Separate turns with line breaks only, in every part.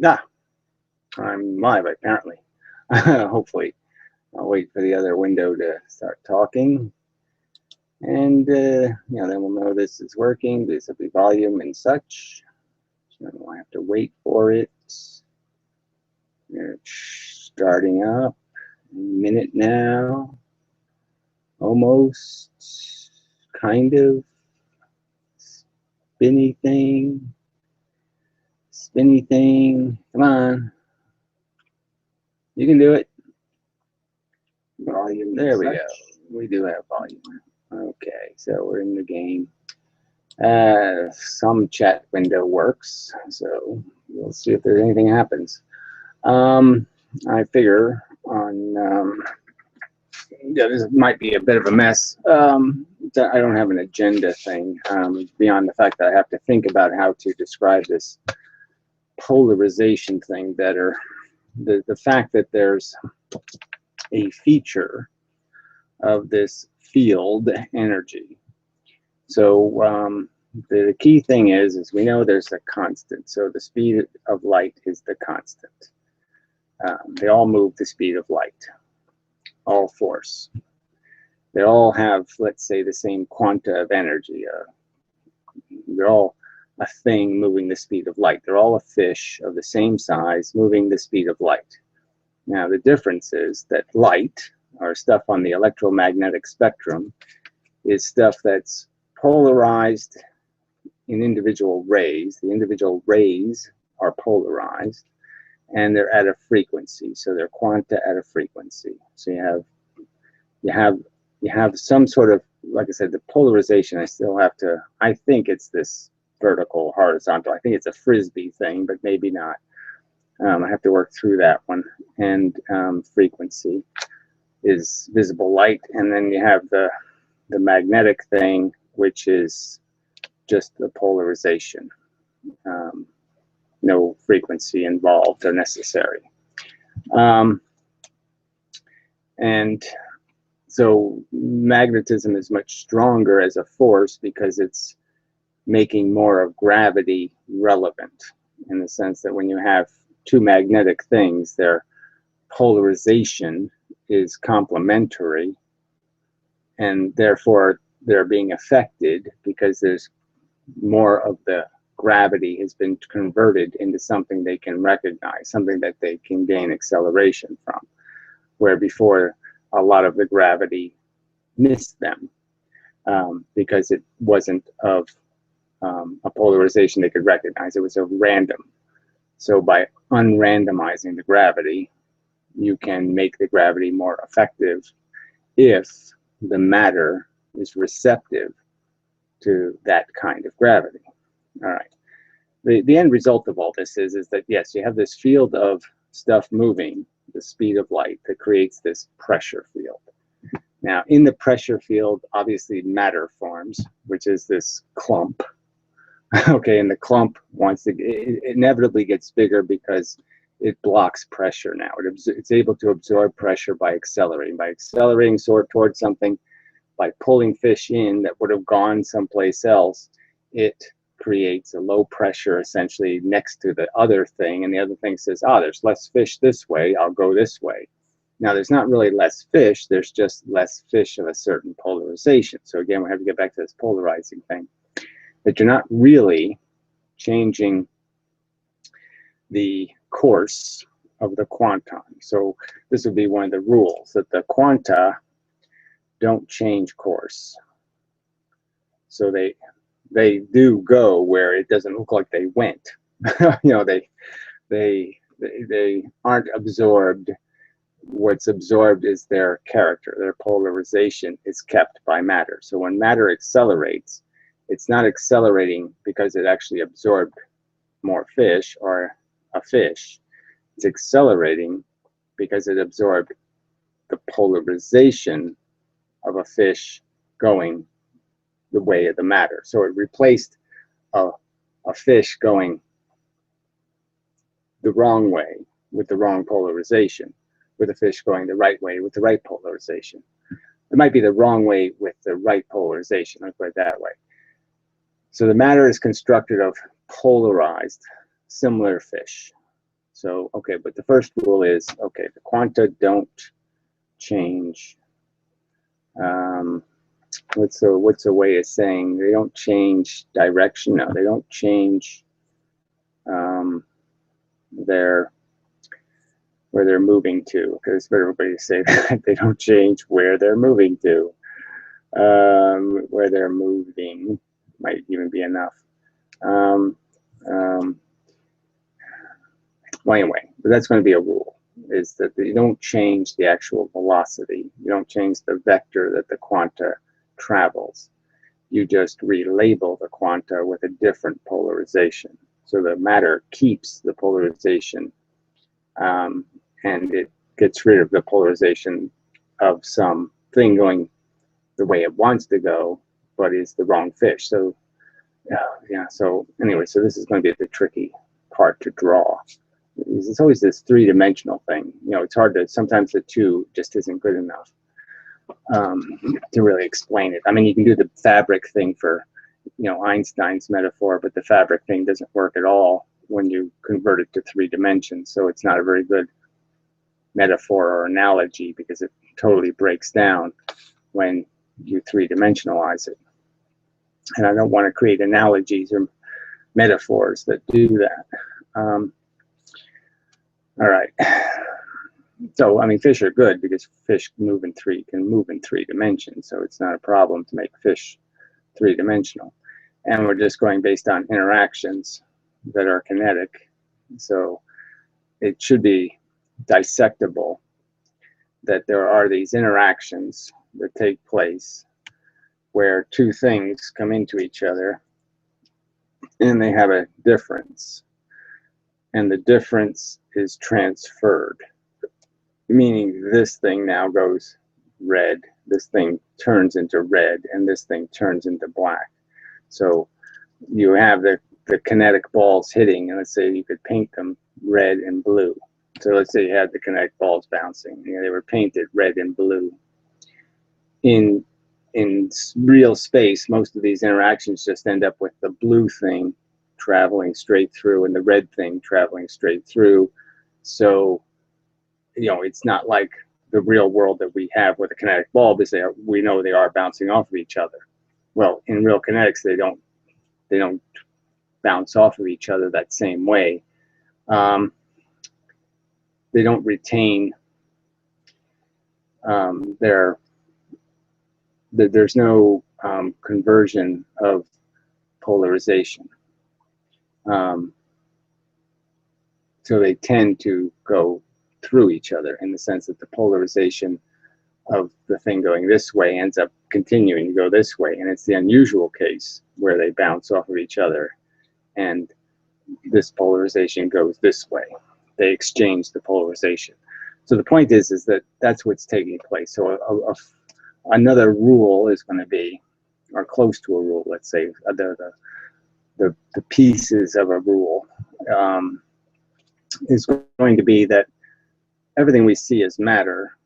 Ah, I'm live apparently. Hopefully. I'll wait for the other window to start talking. And then we'll know this is working. This will be volume and such. So I have to wait for it. It's starting up. A minute now. Almost. Kind of. Spinny thing. Spinny thing. Come on. You can do it. Volume. There we go. We do have volume. Okay, so we're in the game. Some chat window works, so we'll see if there's anything happens. I figure on this might be a bit of a mess. I don't have an agenda thing beyond the fact that I have to think about how to describe this polarization thing better. The fact that there's a feature of this field energy. So the key thing is we know there's a constant. So the speed of light is the constant. They all move the speed of light, all force. They all have, let's say, the same quanta of energy. They're all a thing moving the speed of light. They're all a fish of the same size moving the speed of light. Now the difference is that light, or stuff on the electromagnetic spectrum, is stuff that's polarized in individual rays. The individual rays are polarized and they're at a frequency, so they're quanta at a frequency. So you have some sort of, like I said, the polarization. I think it's this vertical horizontal. I think it's a frisbee thing, but maybe not. I have to work through that one. And frequency is visible light, and then you have the magnetic thing, which is just the polarization. No frequency involved or necessary. And so magnetism is much stronger as a force because it's making more of gravity relevant, in the sense that when you have two magnetic things, their polarization is complementary, and therefore they're being affected because there's more of the gravity has been converted into something they can recognize, something that they can gain acceleration from, where before a lot of the gravity missed them because it wasn't of a polarization they could recognize. It was a random. So by unrandomizing the gravity, you can make the gravity more effective if the matter is receptive to that kind of gravity. All right. The end result of all this is that, yes, you have this field of stuff moving the speed of light that creates this pressure field. Now, in the pressure field, obviously matter forms, which is this clump. Okay, and the clump it inevitably gets bigger because it blocks pressure now. It's able to absorb pressure by accelerating. By accelerating towards something, by pulling fish in that would have gone someplace else, it creates a low pressure essentially next to the other thing, and the other thing says, there's less fish this way, I'll go this way. Now there's not really less fish, there's just less fish of a certain polarization. So again, we have to get back to this polarizing thing. That you're not really changing the course of the quantum. So this would be one of the rules, that the quanta don't change course. So they do go where it doesn't look like they went. They aren't absorbed. What's absorbed is their character. Their polarization is kept by matter. So when matter accelerates, it's not accelerating because it actually absorbed more fish or a fish. It's accelerating because it absorbed the polarization of a fish going the way of the matter. So it replaced a fish going the wrong way with the wrong polarization, with a fish going the right way with the right polarization. It might be the wrong way with the right polarization, let's put it that way. So the matter is constructed of polarized, similar fish. So, okay, but the first rule is, okay, the quanta don't change. What's a way of saying they don't change direction? No, they don't change where they're moving to. Because for everybody to say that they don't change where they're moving to. Where they're moving might even be enough. Well, anyway, but that's going to be a rule, is that you don't change the actual velocity. You don't change the vector that the quanta travels. You just relabel the quanta with a different polarization. So the matter keeps the polarization, and it gets rid of the polarization of some thing going the way it wants to go, but is the wrong fish. So, yeah, so anyway, so this is going to be the tricky part to draw. It's always this three-dimensional thing. You know, it's hard to, sometimes the two just isn't good enough to really explain it. I mean, you can do the fabric thing for, you know, Einstein's metaphor, but the fabric thing doesn't work at all when you convert it to 3 dimensions. So it's not a very good metaphor or analogy, because it totally breaks down when you 3-dimensionalize it. And I don't want to create analogies or metaphors that do that. All right. So, I mean, fish are good because fish can move in 3 dimensions. So it's not a problem to make fish 3-dimensional. And we're just going based on interactions that are kinetic. So it should be dissectable that there are these interactions that take place where 2 things come into each other and they have a difference. And the difference is transferred, meaning this thing now goes red, this thing turns into red, and this thing turns into black. So you have the kinetic balls hitting, and let's say you could paint them red and blue. So let's say you had the kinetic balls bouncing, you know, they were painted red and blue. In real space, most of these interactions just end up with the blue thing traveling straight through and the red thing traveling straight through. So, you know, it's not like the real world that we have with a kinetic ball, because we know they are bouncing off of each other. Well, in real kinetics, they don't bounce off of each other that same way. They don't retain there's no conversion of polarization. So they tend to go through each other, in the sense that the polarization of the thing going this way ends up continuing to go this way. And it's the unusual case where they bounce off of each other and this polarization goes this way. They exchange the polarization. So the point is that that's what's taking place. So another rule is going to be, or close to a rule, let's say, the pieces of a rule is going to be that everything we see as matter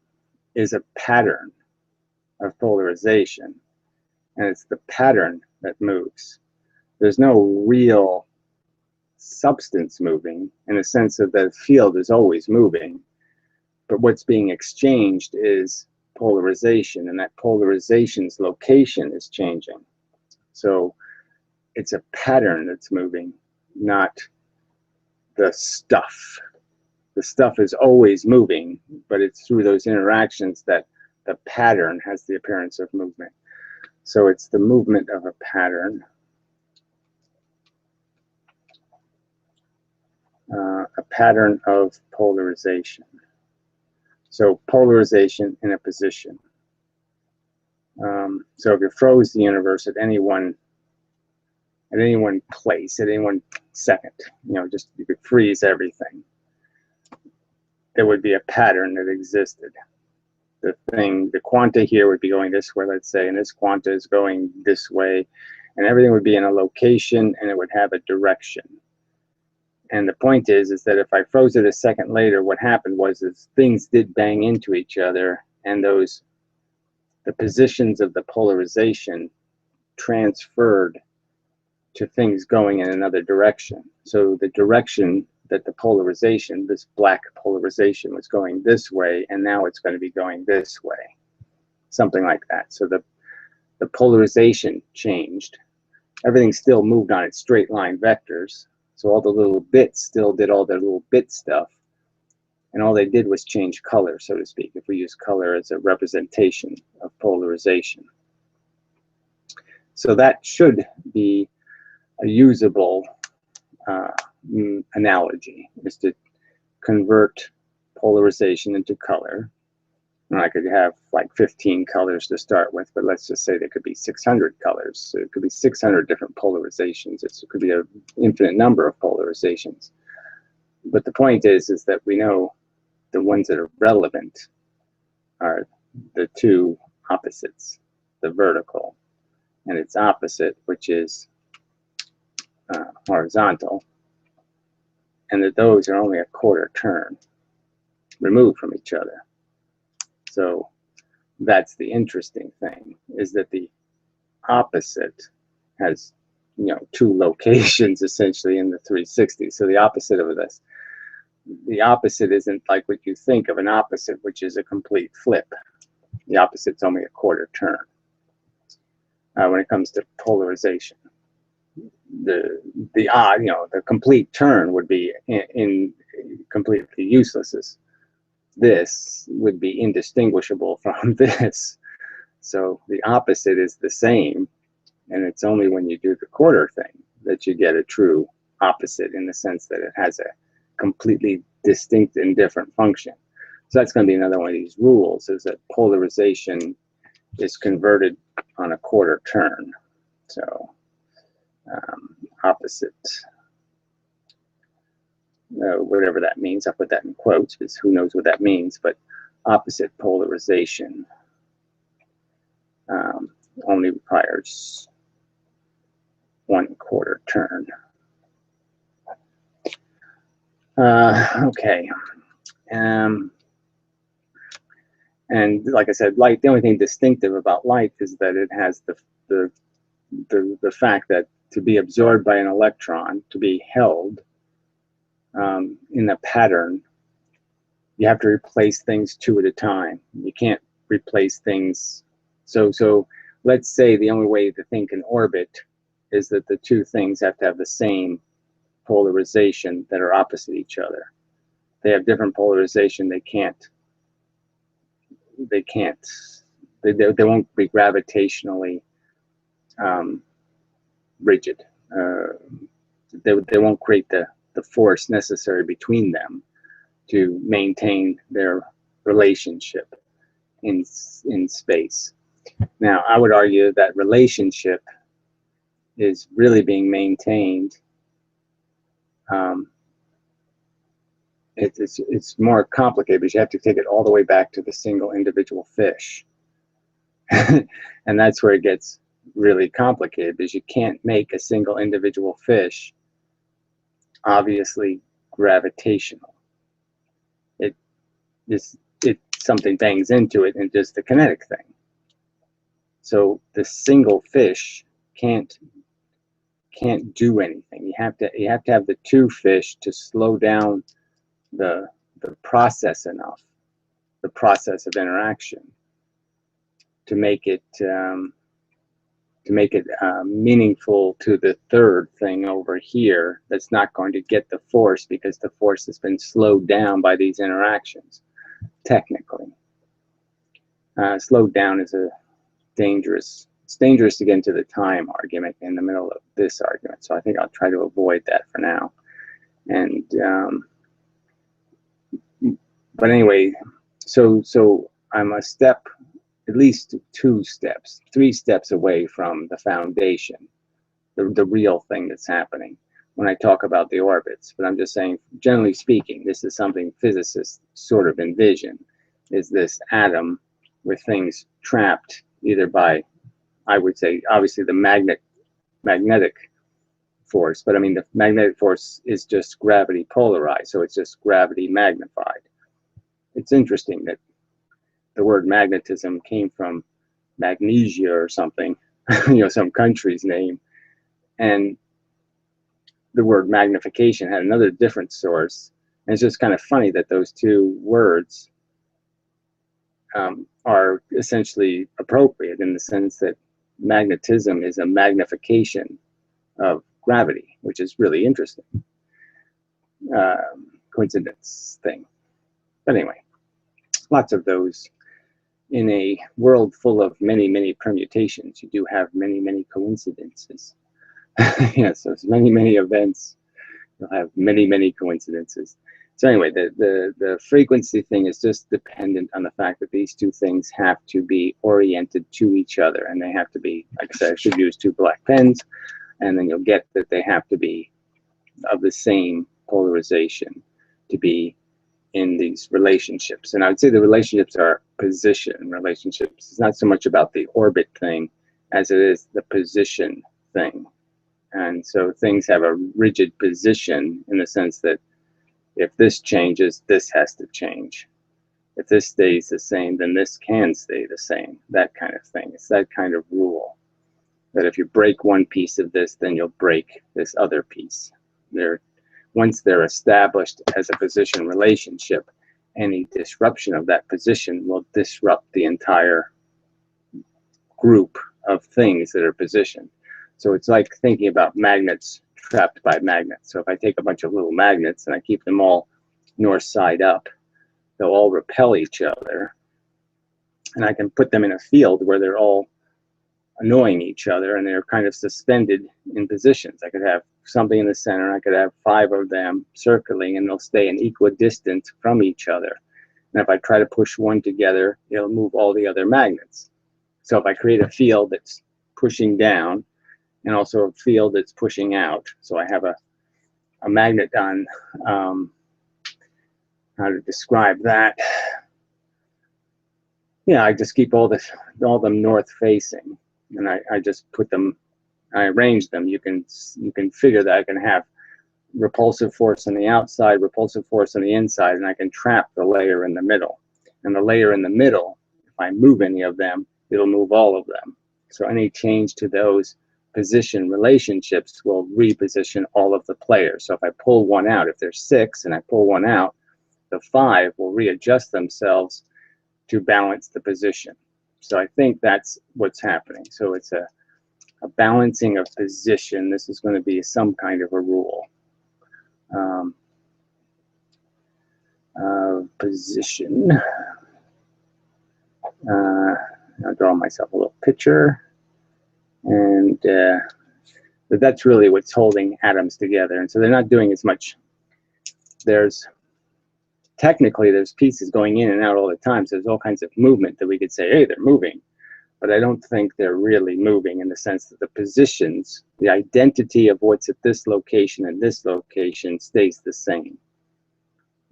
is a pattern of polarization, and it's the pattern that moves. There's no real substance moving, in the sense that the field is always moving, but what's being exchanged is polarization, and that polarization's location is changing. So it's a pattern that's moving, not the stuff. The stuff is always moving, but it's through those interactions that the pattern has the appearance of movement. So it's the movement of a pattern, a pattern of polarization. So polarization in a position. So if you froze the universe at any one place, at any one second, you know, just you could freeze everything, there would be a pattern that existed. The quanta here would be going this way, let's say, and this quanta is going this way, and everything would be in a location, and it would have a direction. And the point is that if I froze it a second later, what happened was things did bang into each other, and the positions of the polarization transferred to things going in another direction. So the direction that the polarization, this black polarization, was going this way, and now it's going to be going this way, something like that. So the polarization changed. Everything still moved on its straight line vectors, so all the little bits still did all their little bit stuff, and all they did was change color, so to speak, if we use color as a representation of polarization. So that should be a usable analogy, is to convert polarization into color. And I could have like 15 colors to start with, but let's just say there could be 600 colors. So it could be 600 different polarizations. It could be an infinite number of polarizations. But the point is that we know the ones that are relevant are the two opposites, the vertical and its opposite, which is horizontal, and that those are only a quarter turn removed from each other. So that's the interesting thing, is that the opposite has, you know, two locations essentially in the 360. So the opposite of this, the opposite isn't like what you think of an opposite, which is a complete flip. The opposite's only a quarter turn when it comes to polarization. The complete turn would be in completely useless. This would be indistinguishable from this. So the opposite is the same, and it's only when you do the quarter thing that you get a true opposite, in the sense that it has a completely distinct and different function. So that's going to be another one of these rules, is that polarization is converted on a quarter turn. So opposite, whatever that means, I'll put that in quotes because who knows what that means, but opposite polarization only requires 1/4 turn. Okay. And like I said, light, the only thing distinctive about light is that it has the fact that to be absorbed by an electron, to be held in a pattern, you have to replace things two at a time. You can't replace things. So let's say the only way the thing can orbit is that the two things have to have the same polarization that are opposite each other. They have different polarization. They won't be gravitationally rigid. They won't create the force necessary between them to maintain their relationship in space. Now, I would argue that relationship is really being maintained. It's more complicated because you have to take it all the way back to the single individual fish. And that's where it gets really complicated, because you can't make a single individual fish obviously gravitational. Something bangs into it and does the kinetic thing. So the single fish can't do anything. You have to have the two fish to slow down the process enough, the process of interaction, to make it meaningful to the third thing over here that's not going to get the force, because the force has been slowed down by these interactions. Technically, slowed down is it's dangerous to get into the time argument in the middle of this argument, so I think I'll try to avoid that for now. And but anyway, so I'm a step, at least 2 steps, 3 steps away from the foundation, the real thing that's happening when I talk about the orbits. But I'm just saying, generally speaking, this is something physicists sort of envision, is this atom with things trapped either by, I would say, obviously the magnetic force, but I mean the magnetic force is just gravity polarized, so it's just gravity magnified. It's interesting that the word magnetism came from Magnesia or something, some country's name, and the word magnification had another different source. And it's just kind of funny that those two words are essentially appropriate in the sense that magnetism is a magnification of gravity, which is really interesting. Coincidence thing. But anyway, lots of those. In a world full of many, many permutations, you do have many, many coincidences. Yes, there's many, many events. You'll have many, many coincidences. So anyway, the frequency thing is just dependent on the fact that these two things have to be oriented to each other, and they have to be, like I said, I should use two black pens, and then you'll get that they have to be of the same polarization to be in these relationships. And I would say the relationships are position relationships. It's not so much about the orbit thing as it is the position thing. And so things have a rigid position in the sense that if this changes, this has to change. If this stays the same, then this can stay the same. That kind of thing. It's that kind of rule. That if you break one piece of this, then you'll break this other piece. Once they're established as a position relationship, any disruption of that position will disrupt the entire group of things that are positioned. So it's like thinking about magnets trapped by magnets. So if I take a bunch of little magnets and I keep them all north side up, they'll all repel each other. And I can put them in a field where they're all annoying each other and they're kind of suspended in positions. I could have something in the center, I could have 5 of them circling, and they'll stay an equidistant from each other. And if I try to push one together, it'll move all the other magnets. So if I create a field that's pushing down and also a field that's pushing out, so I have a magnet on, how to describe that? Yeah, I just keep all them north facing, and I just put them, I arrange them. You can figure that I can have repulsive force on the outside, repulsive force on the inside, and I can trap the layer in the middle. And the layer in the middle, if I move any of them, it'll move all of them. So any change to those position relationships will reposition all of the players. So if I pull one out, if there's 6 and I pull one out, the 5 will readjust themselves to balance the position. So I think that's what's happening. So it's a balancing of position. This is going to be some kind of a rule. Position. I'll draw myself a little picture. And but that's really what's holding atoms together. And so they're not doing as much. Technically, there's pieces going in and out all the time. So there's all kinds of movement that we could say, hey, they're moving. But I don't think they're really moving in the sense that the positions, the identity of what's at this location and this location stays the same.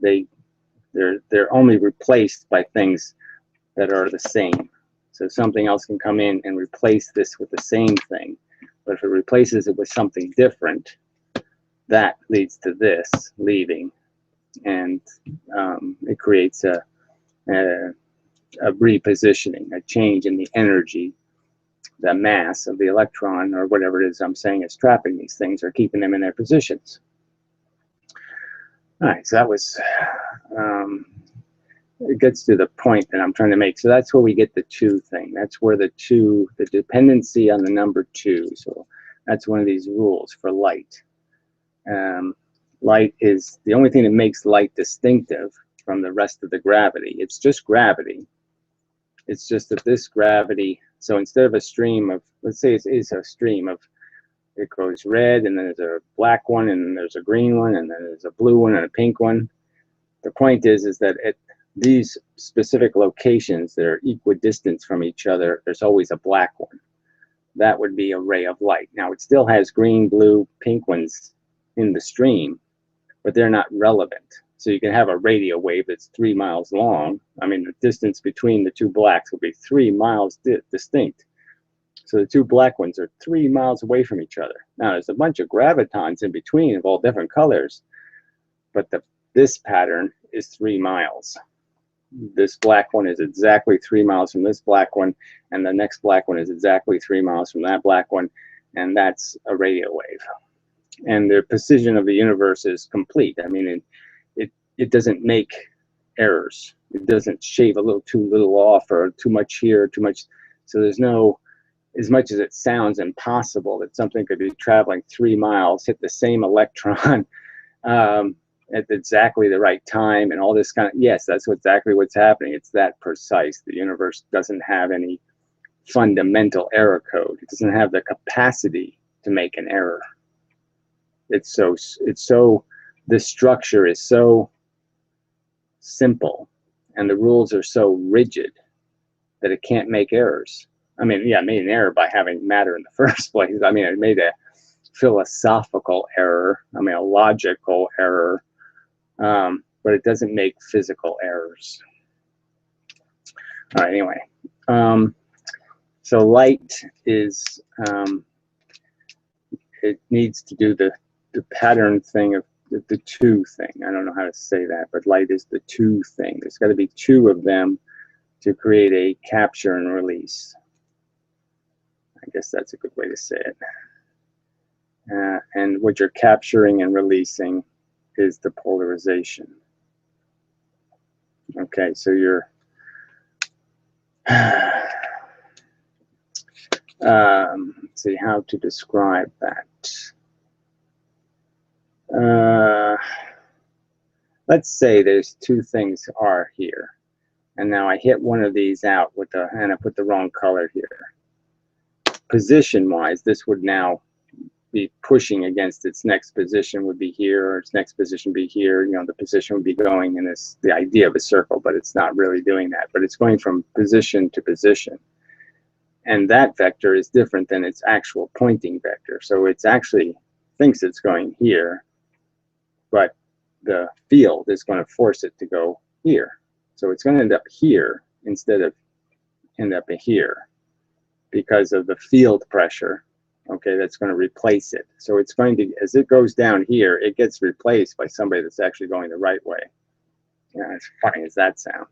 They're only replaced by things that are the same. So something else can come in and replace this with the same thing. But if it replaces it with something different, that leads to this leaving. And it creates a repositioning, a change in the energy, the mass of the electron, or whatever it is I'm saying is trapping these things or keeping them in their positions. All right, so that was, it gets to the point that I'm trying to make. So that's where we get the 2 thing. That's where the dependency on the number 2. So that's one of these rules for light. Light is the only thing that makes light distinctive from the rest of the gravity. It's just gravity. It's just that this gravity, so instead of a stream of, let's say it's a stream of, it goes red, and then there's a black one, and then there's a green one, and then there's a blue one and a pink one. The point is that at these specific locations that are equidistant from each other, there's always a black one. That would be a ray of light. Now it still has green, blue, pink ones in the stream, but they're not relevant. So you can have a radio wave that's 3 miles long. I mean, the distance between the 2 blacks will be 3 miles distinct. So the 2 black ones are 3 miles away from each other. Now there's a bunch of gravitons in between of all different colors, but this pattern is 3 miles. This black one is exactly 3 miles from this black one, and the next black one is exactly 3 miles from that black one, and that's a radio wave. and the precision of the universe is complete. I mean, it doesn't make errors. It doesn't shave a little too little off, or too much here, too much. So there's no, as much as it sounds impossible that something could be traveling 3 miles, hit the same electron at exactly the right time, and all this kind of, yes, that's exactly what's happening. It's that precise. The universe doesn't have any fundamental error code. It doesn't have the capacity to make an error. It's so, the structure is so simple and the rules are so rigid that it can't make errors. I mean, yeah, it made an error by having matter in the first place. I mean, it made a philosophical error, I mean, a logical error, but it doesn't make physical errors. All right, anyway. So light is, it needs to do the pattern thing of the two thing. I don't know how to say that, but light is the two thing. There's got to be two of them to create a capture and release. I guess that's a good way to say it. And what you're capturing and releasing is the polarization. Okay, so you're let's see how to describe that. Let's say there's two things are here, and now I hit one of these out with the, and I put the wrong color here. Position-wise, this would now be pushing against its next position would be here, or its next position be here. You know, the position would be going in this, the idea of a circle, but it's not really doing that. But it's going from position to position. And that vector is different than its actual pointing vector. So it's actually thinks it's going here, but the field is going to force it to go here. So it's going to end up here instead of end up here because of the field pressure, okay, that's going to replace it. So it's going to, as it goes down here, it gets replaced by somebody that's actually going the right way. Yeah, as funny as that sounds.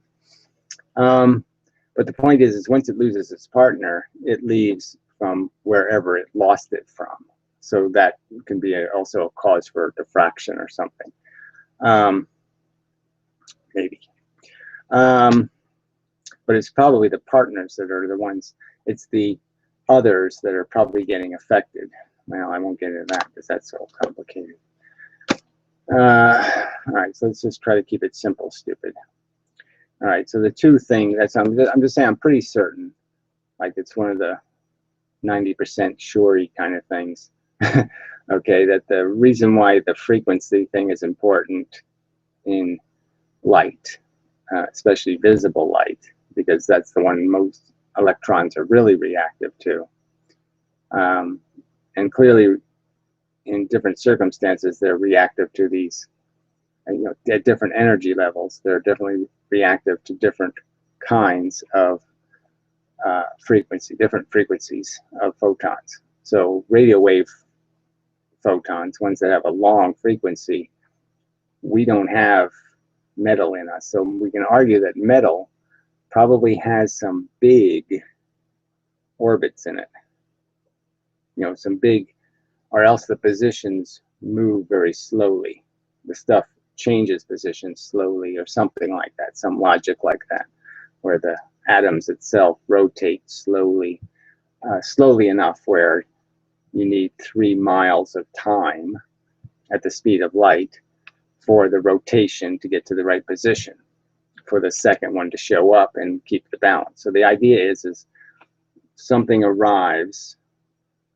But the point is once it loses its partner, it leaves from wherever it lost it from. So that can be also a cause for diffraction or something. Maybe. But it's probably the partners that are the ones, it's the others that are probably getting affected. Well, I won't get into that because that's so complicated. All right, so let's just try to keep it simple, stupid. All right, so the two thing, that's, I'm just saying I'm pretty certain, like it's one of the 90% sure-y kind of things. Okay, that the reason why the frequency thing is important in light, especially visible light, because that's the one most electrons are really reactive to. And clearly, in different circumstances, they're reactive to these, you know, at different energy levels. They're definitely reactive to different kinds of frequency, different frequencies of photons. So radio wave photons, ones that have a long frequency, we don't have metal in us. So we can argue that metal probably has some big orbits in it. You know, some big, or else the positions move very slowly. The stuff changes position slowly or something like that, some logic like that, where the atoms itself rotate slowly, slowly enough where you need 3 miles of time at the speed of light for the rotation to get to the right position, for the second one to show up and keep the balance. So the idea is something arrives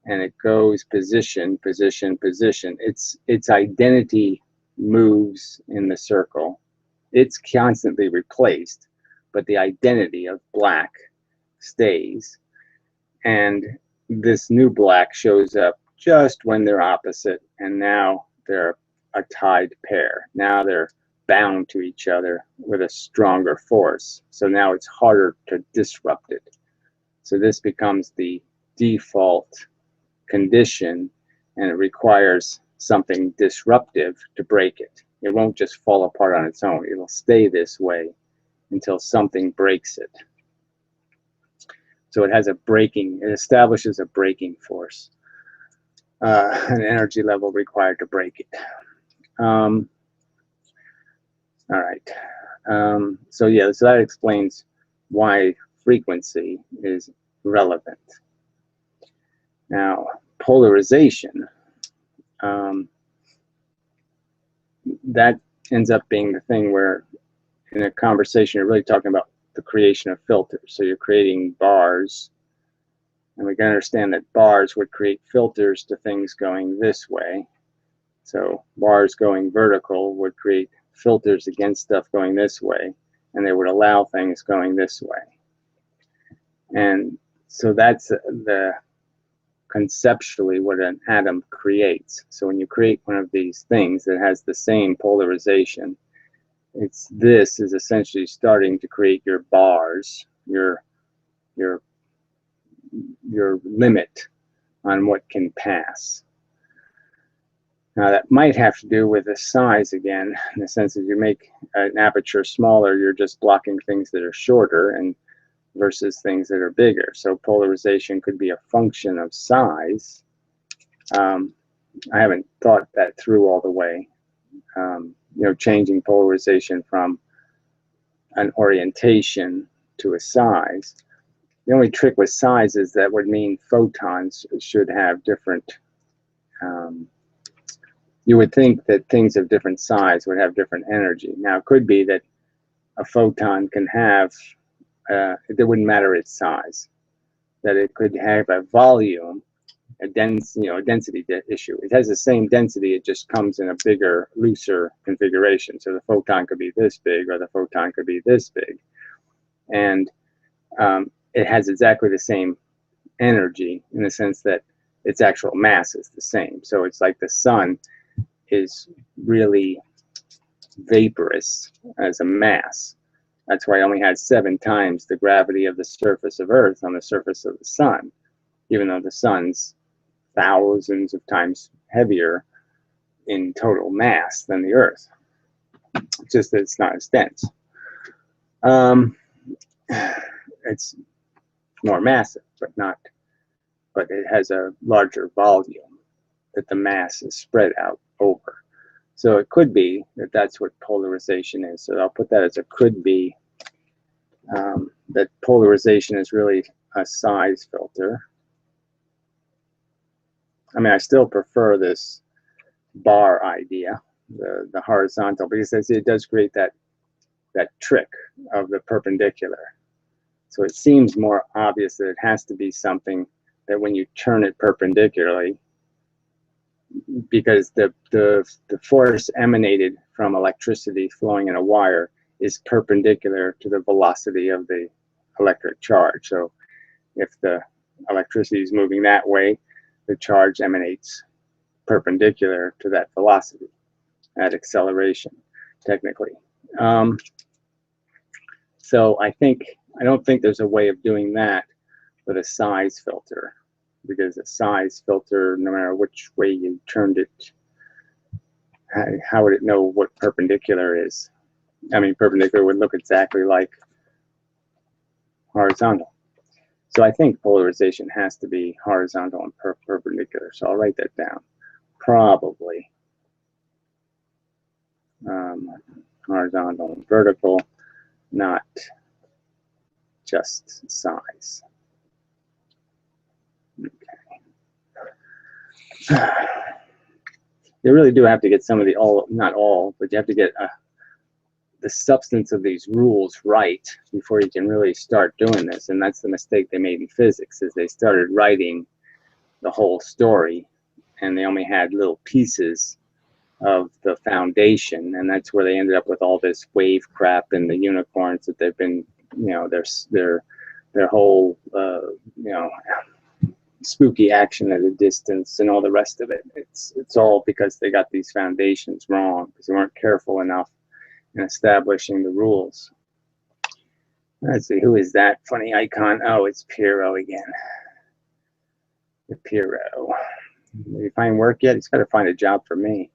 and it goes position, position, position. Its identity moves in the circle. It's constantly replaced, but the identity of black stays. And this new black shows up just when they're opposite, and now they're a tied pair. Now they're bound to each other with a stronger force. So now it's harder to disrupt it. So this becomes the default condition, and it requires something disruptive to break it. It won't just fall apart on its own. It'll stay this way until something breaks it. So it has a breaking, it establishes a breaking force. an energy level required to break it. All right. So yeah, so that explains why frequency is relevant. Now, polarization, that ends up being the thing where in a conversation you're really talking about the creation of filters. So you're creating bars, and we can understand that bars would create filters to things going this way. So bars going vertical would create filters against stuff going this way, and they would allow things going this way. And so that's the conceptually what an atom creates. So when you create one of these things that has the same polarization, this is essentially starting to create your bars, your limit on what can pass. Now that might have to do with the size again, in the sense that you make an aperture smaller, you're just blocking things that are shorter and versus things that are bigger. So polarization could be a function of size. I haven't thought that through all the way. Changing polarization from an orientation to a size. The only trick with size is that would mean photons should have different. You would think that things of different size would have different energy. Now, it could be that a photon can have, it wouldn't matter its size, that it could have a volume, a density issue. It has the same density, it just comes in a bigger, looser configuration. So the photon could be this big, or the photon could be this big. And it has exactly the same energy in the sense that its actual mass is the same. So it's like the sun is really vaporous as a mass. That's why it only has 7 times the gravity of the surface of Earth on the surface of the sun, even though the sun's thousands of times heavier in total mass than the Earth. It's just that it's not as dense. It's more massive, but it has a larger volume that the mass is spread out over. So it could be that that's what polarization is. So I'll put that as a could be, that polarization is really a size filter. I mean, I still prefer this bar idea, the horizontal, because it does create that trick of the perpendicular. So it seems more obvious that it has to be something that when you turn it perpendicularly, because the force emanated from electricity flowing in a wire is perpendicular to the velocity of the electric charge. So if the electricity is moving that way, the charge emanates perpendicular to that velocity, that acceleration, technically. So I don't think there's a way of doing that with a size filter, because a size filter, no matter which way you turned it, how would it know what perpendicular is? I mean, perpendicular would look exactly like horizontal. So I think polarization has to be horizontal and perpendicular. So I'll write that down. Probably horizontal and vertical, not just size. Okay. You really do have to get some of the not all, but you have to get the substance of these rules right before you can really start doing this. And that's the mistake they made in physics, is they started writing the whole story and they only had little pieces of the foundation, and that's where they ended up with all this wave crap and the unicorns that they've been, their whole spooky action at a distance and all the rest of it. It's all because they got these foundations wrong, because they weren't careful enough in establishing the rules. Let's see, who is that funny icon? Oh, it's Piero again. The Piero. Did he find work yet? He's got to find a job for me.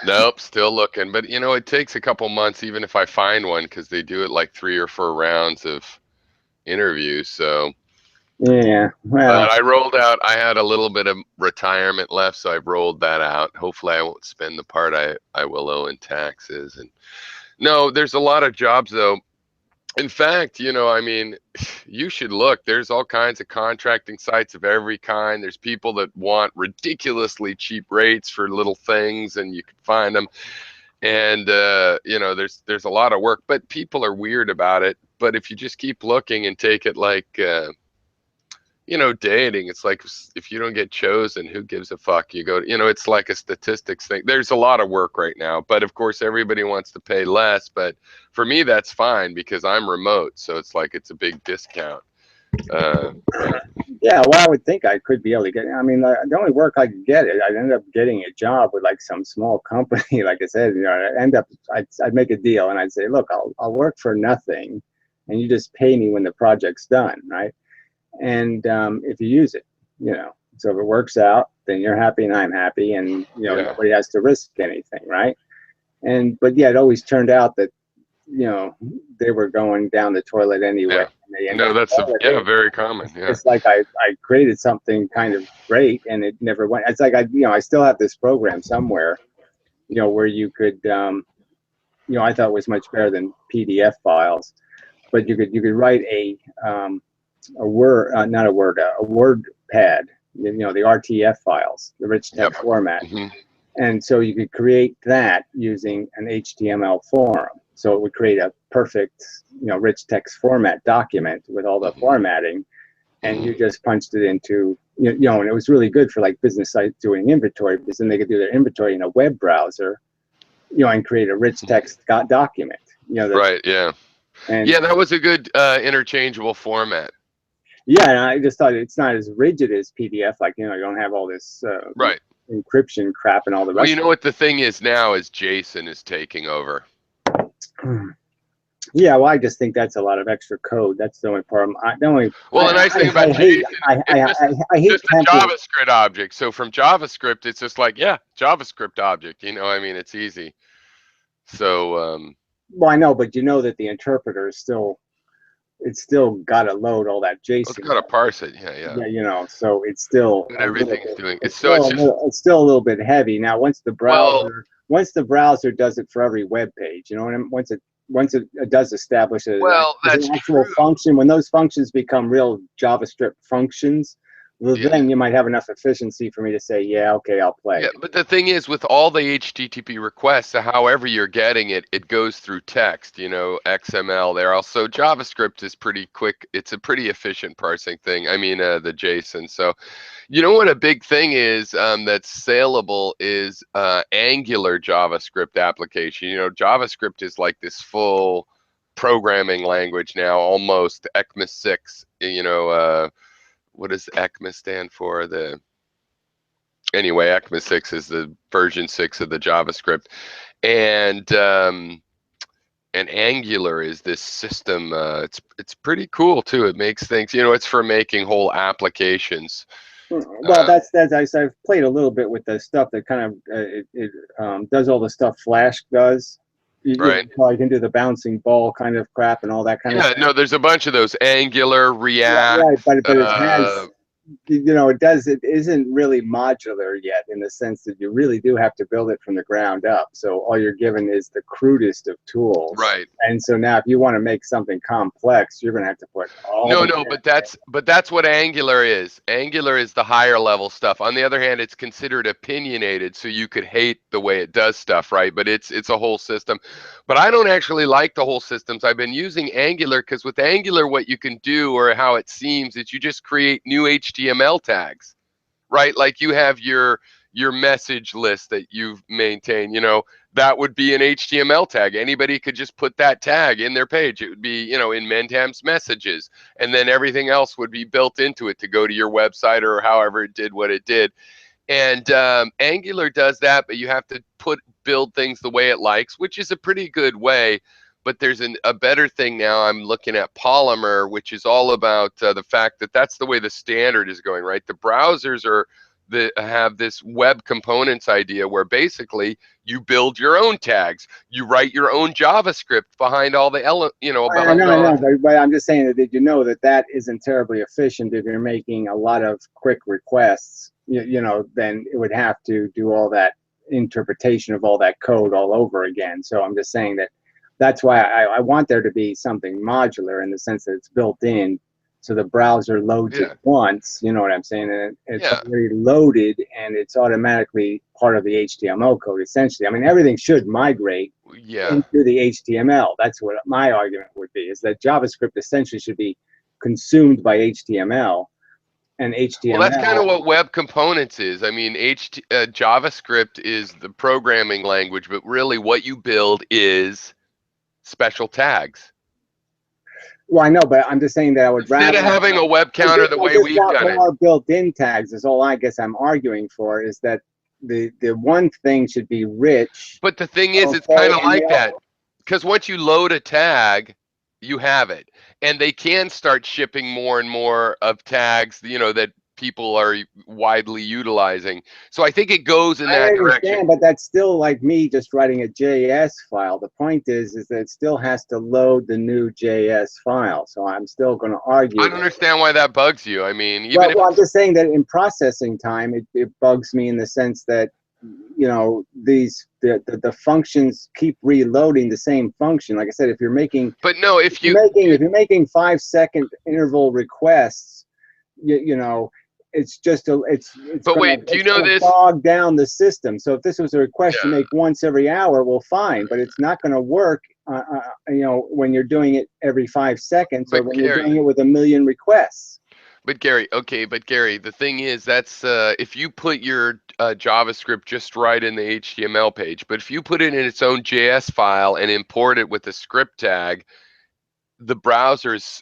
Nope, still looking. But it takes a couple months even if I find one, because they do it like 3 or 4 rounds of interviews. So
Yeah. Well,
But I rolled out. I had a little bit of retirement left, so I've rolled that out. Hopefully, I won't spend the part I will owe in taxes. And no, there's a lot of jobs though. In fact, I mean, you should look. There's all kinds of contracting sites of every kind. There's people that want ridiculously cheap rates for little things, and you can find them. And there's a lot of work, but people are weird about it. But if you just keep looking and take it like dating, it's like if you don't get chosen, who gives a fuck? You go, it's like a statistics thing. There's a lot of work right now, but of course everybody wants to pay less. But for me, that's fine because I'm remote, so it's like it's a big discount. But
yeah. Well, I would think I could be able to get. I mean, the only work I could get, I'd end up getting a job with like some small company. Like I said, I'd end up, I'd make a deal, and I'd say, look, I'll work for nothing, and you just pay me when the project's done, right? And if you use it, so if it works out, then you're happy and I'm happy, and
yeah,
nobody has to risk anything, right? But yeah, it always turned out that they were going down the toilet anyway.
yeah.
And they ended
No,
up
that's very common. Yeah,
it's like I created something kind of great and it never went. It's like I still have this program somewhere, where you could I thought it was much better than PDF files, but you could write a word, not a word, a word pad, the RTF files, the rich text
yep.
format.
Hmm.
And so you could create that using an HTML form. So it would create a perfect, rich text format document with all the formatting. And you just punched it into, and it was really good for like business sites doing inventory, because then they could do their inventory in a web browser, and create a rich text document,
Right. Yeah.
and
Yeah, that was a good interchangeable format.
yeah, and I just thought it's not as rigid as PDF. Like, you don't have all this
Right.
encryption crap and all the
Well, you
rest
know what the thing is now is Jason is taking over.
of it. Yeah, well, I just think that's a lot of extra code. That's the only problem. The only
Well, the nice thing
I
about
hate
Jason, it's
I hate
just a
template.
JavaScript object. So from JavaScript, it's just like, yeah, JavaScript object. I mean, it's easy. So,
Well, I know, but you know that the interpreter is still it's still got to load all that
it's
JSON.
got to parse it. Yeah, yeah.
Yeah, so it's still
But
a little
everything is
bit.
doing
It's
so
still
it's just
it's still a little bit heavy. Now,
well,
once the browser does it for every web page, you know what I mean? Once it does establish it
well,
as an
that's
actual
true.
function, when those functions become real JavaScript functions, well,
Yeah.
then you might have enough efficiency for me to say, yeah, okay, I'll play.
Yeah, but the thing is, with all the HTTP requests, however you're getting it, it goes through text, XML there. Also, JavaScript is pretty quick. It's a pretty efficient parsing thing. I mean, the JSON. So, you know what a big thing is that's saleable is Angular JavaScript application. JavaScript is like this full programming language now, almost ECMA 6. What does ECMA stand for? Anyway, ECMA 6 is the version 6 of the JavaScript, and Angular is this system. It's pretty cool too. It makes things. It's for making whole applications.
Well, I've played a little bit with the stuff that kind of it does all the stuff Flash does.
Right.
You can do the bouncing ball kind of crap and all that kind of
Yeah.
stuff.
No, there's a bunch of those Angular,
Right,
React.
but it has, it isn't really modular yet, in the sense that you really do have to build it from the ground up. So all you're given is the crudest of tools.
Right.
And so now if you want to make something complex, you're going to have to put all
No,
the
no, but that's what Angular is. Angular is the higher level stuff. On the other hand, it's considered opinionated, so you could hate the way it does stuff, right? But it's a whole system. But I don't actually like the whole systems. I've been using Angular because with Angular, what you can do, or how it seems, is you just create new HTML tags, right? Like you have your message list that you've maintained, that would be an HTML tag. Anybody could just put that tag in their page. It would be, in Mentam's messages, and then everything else would be built into it to go to your website or however it did what it did. And Angular does that, but you have to build things the way it likes, which is a pretty good way. But there's a better thing now. I'm looking at Polymer, which is all about the fact that that's the way the standard is going, right? The browsers are have this web components idea where basically you build your own tags, you write your own JavaScript behind all the behind
I
all.
know, but I'm just saying that did you know that that isn't terribly efficient if you're making a lot of quick requests? Then it would have to do all that interpretation of all that code all over again. So I'm just saying that that's why I want there to be something modular in the sense that it's built in. So the browser loads it
Yeah,
once, you know what I'm saying? And it's
yeah,
already loaded and it's automatically part of the HTML code, essentially. I mean, everything should migrate
yeah.
into the HTML. That's what my argument would be, is that JavaScript essentially should be consumed by HTML, and
Well, that's kind of
HTML.
what web components is. I mean, JavaScript is the programming language, but really what you build is special tags.
Well, I know, but I'm just saying that I would
Instead of
rather.
having a web counter the
I
way
just
we've
want
done it.
more built-in tags. Is all I guess I'm arguing for. Is that the one thing should be rich.
But the thing is, it's
Okay,
kind of
and
like that. Because once you load a tag, you have it. And they can start shipping more and more of tags, that people are widely utilizing. So I think it goes in
I
that direction.
understand, but that's still like me just writing a JS file. The point is that it still has to load the new JS file. So I'm still going to
I
argue.
don't understand why that bugs you. I mean, even
Well,
if
I'm
it's,
just saying that in processing time, it bugs me in the sense that the functions keep reloading the same function. Like I said, if you're making
but no,
if you're making if you're making 5-second interval requests, you know, it's just
but wait, do you know
gonna
this?
bog down the system. So if this was a request you
Yeah,
make once every hour, well, fine, but it's not going to work. When you're doing it every 5 seconds, or
but
when you're
Gary,
doing it with a million requests.
but Gary, the thing is, that's if you put your JavaScript just right in the HTML page, but if you put it in its own JS file and import it with a script tag, the browsers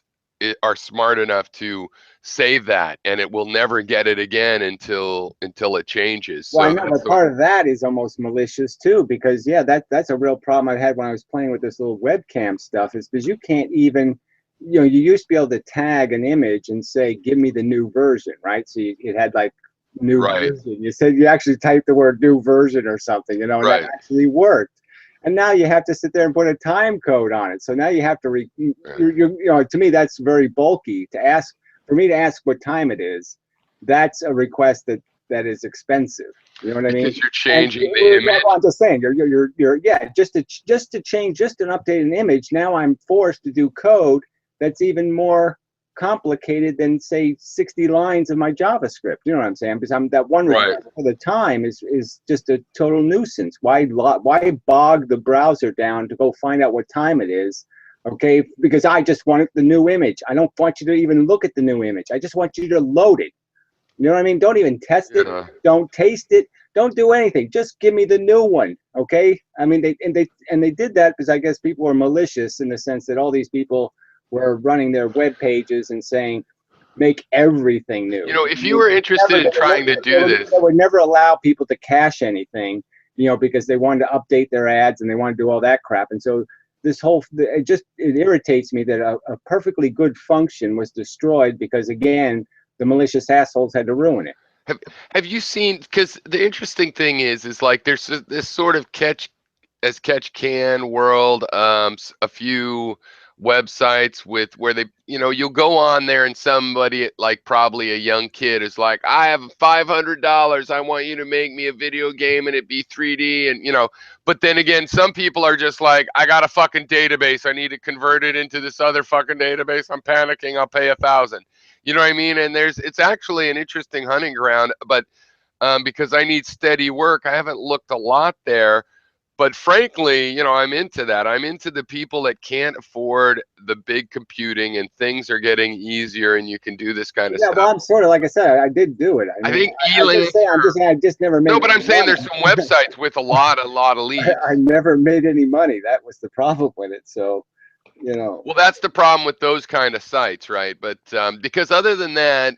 are smart enough to save that, and it will never get it again until it changes.
Well, I
So
know,
that's
but part of that is almost malicious too, because yeah, that's a real problem I had when I was playing with this little webcam stuff. Is because you can't even, you used to be able to tag an image and say, "Give me the new version," right? So it had like new
right,
version. You actually typed the word "new version" or something, and that
right.
actually worked. And now you have to sit there and put a time code on it. So now you have to,
Yeah.
to me, that's very bulky to ask. For me to ask what time it is, that's a request that is expensive. You know what I mean?
Because you're
And
changing the image.
I'm just saying, yeah, just to update an image. Now I'm forced to do code that's even more complicated than say 60 lines of my JavaScript. You know what I'm saying? Because that one
Right.
request for the time is just a total nuisance. Why bog the browser down to go find out what time it is? Okay, because I just want the new image. I don't want you to even look at the new image. I just want you to load it. You know what I mean? Don't even test it.
Yeah.
Don't taste it. Don't do anything. Just give me the new one. Okay? I mean, they did that because I guess people were malicious in the sense that all these people were running their web pages and saying, make everything new.
If you were interested in trying to do this,
They would never allow people to cache anything, because they wanted to update their ads and they want to do all that crap. And so it irritates me that a perfectly good function was destroyed because, again, the malicious assholes had to ruin it.
have you seen? Because the interesting thing is like there's this sort of catch can world. A few websites with where they, you'll go on there and somebody like probably a young kid is like, I have $500. I want you to make me a video game and it be 3D and But then again, some people are just like, I got a fucking database. I need to convert it into this other fucking database. I'm panicking. I'll pay 1,000. You know what I mean? And it's actually an interesting hunting ground, but because I need steady work, I haven't looked a lot there. But frankly, I'm into that. I'm into the people that can't afford the big computing and things are getting easier and you can do this kind of
Yeah, well,
stuff.
I'm sort of like I said, I did do it. I
I
mean,
think Elan,
I'm just saying, I just never
no,
made
but I'm
any
saying
money.
there's some websites with a lot of
I
leads.
never made any money. That was the problem with it. So,
Well, that's the problem with those kind of sites, right? But because other than that,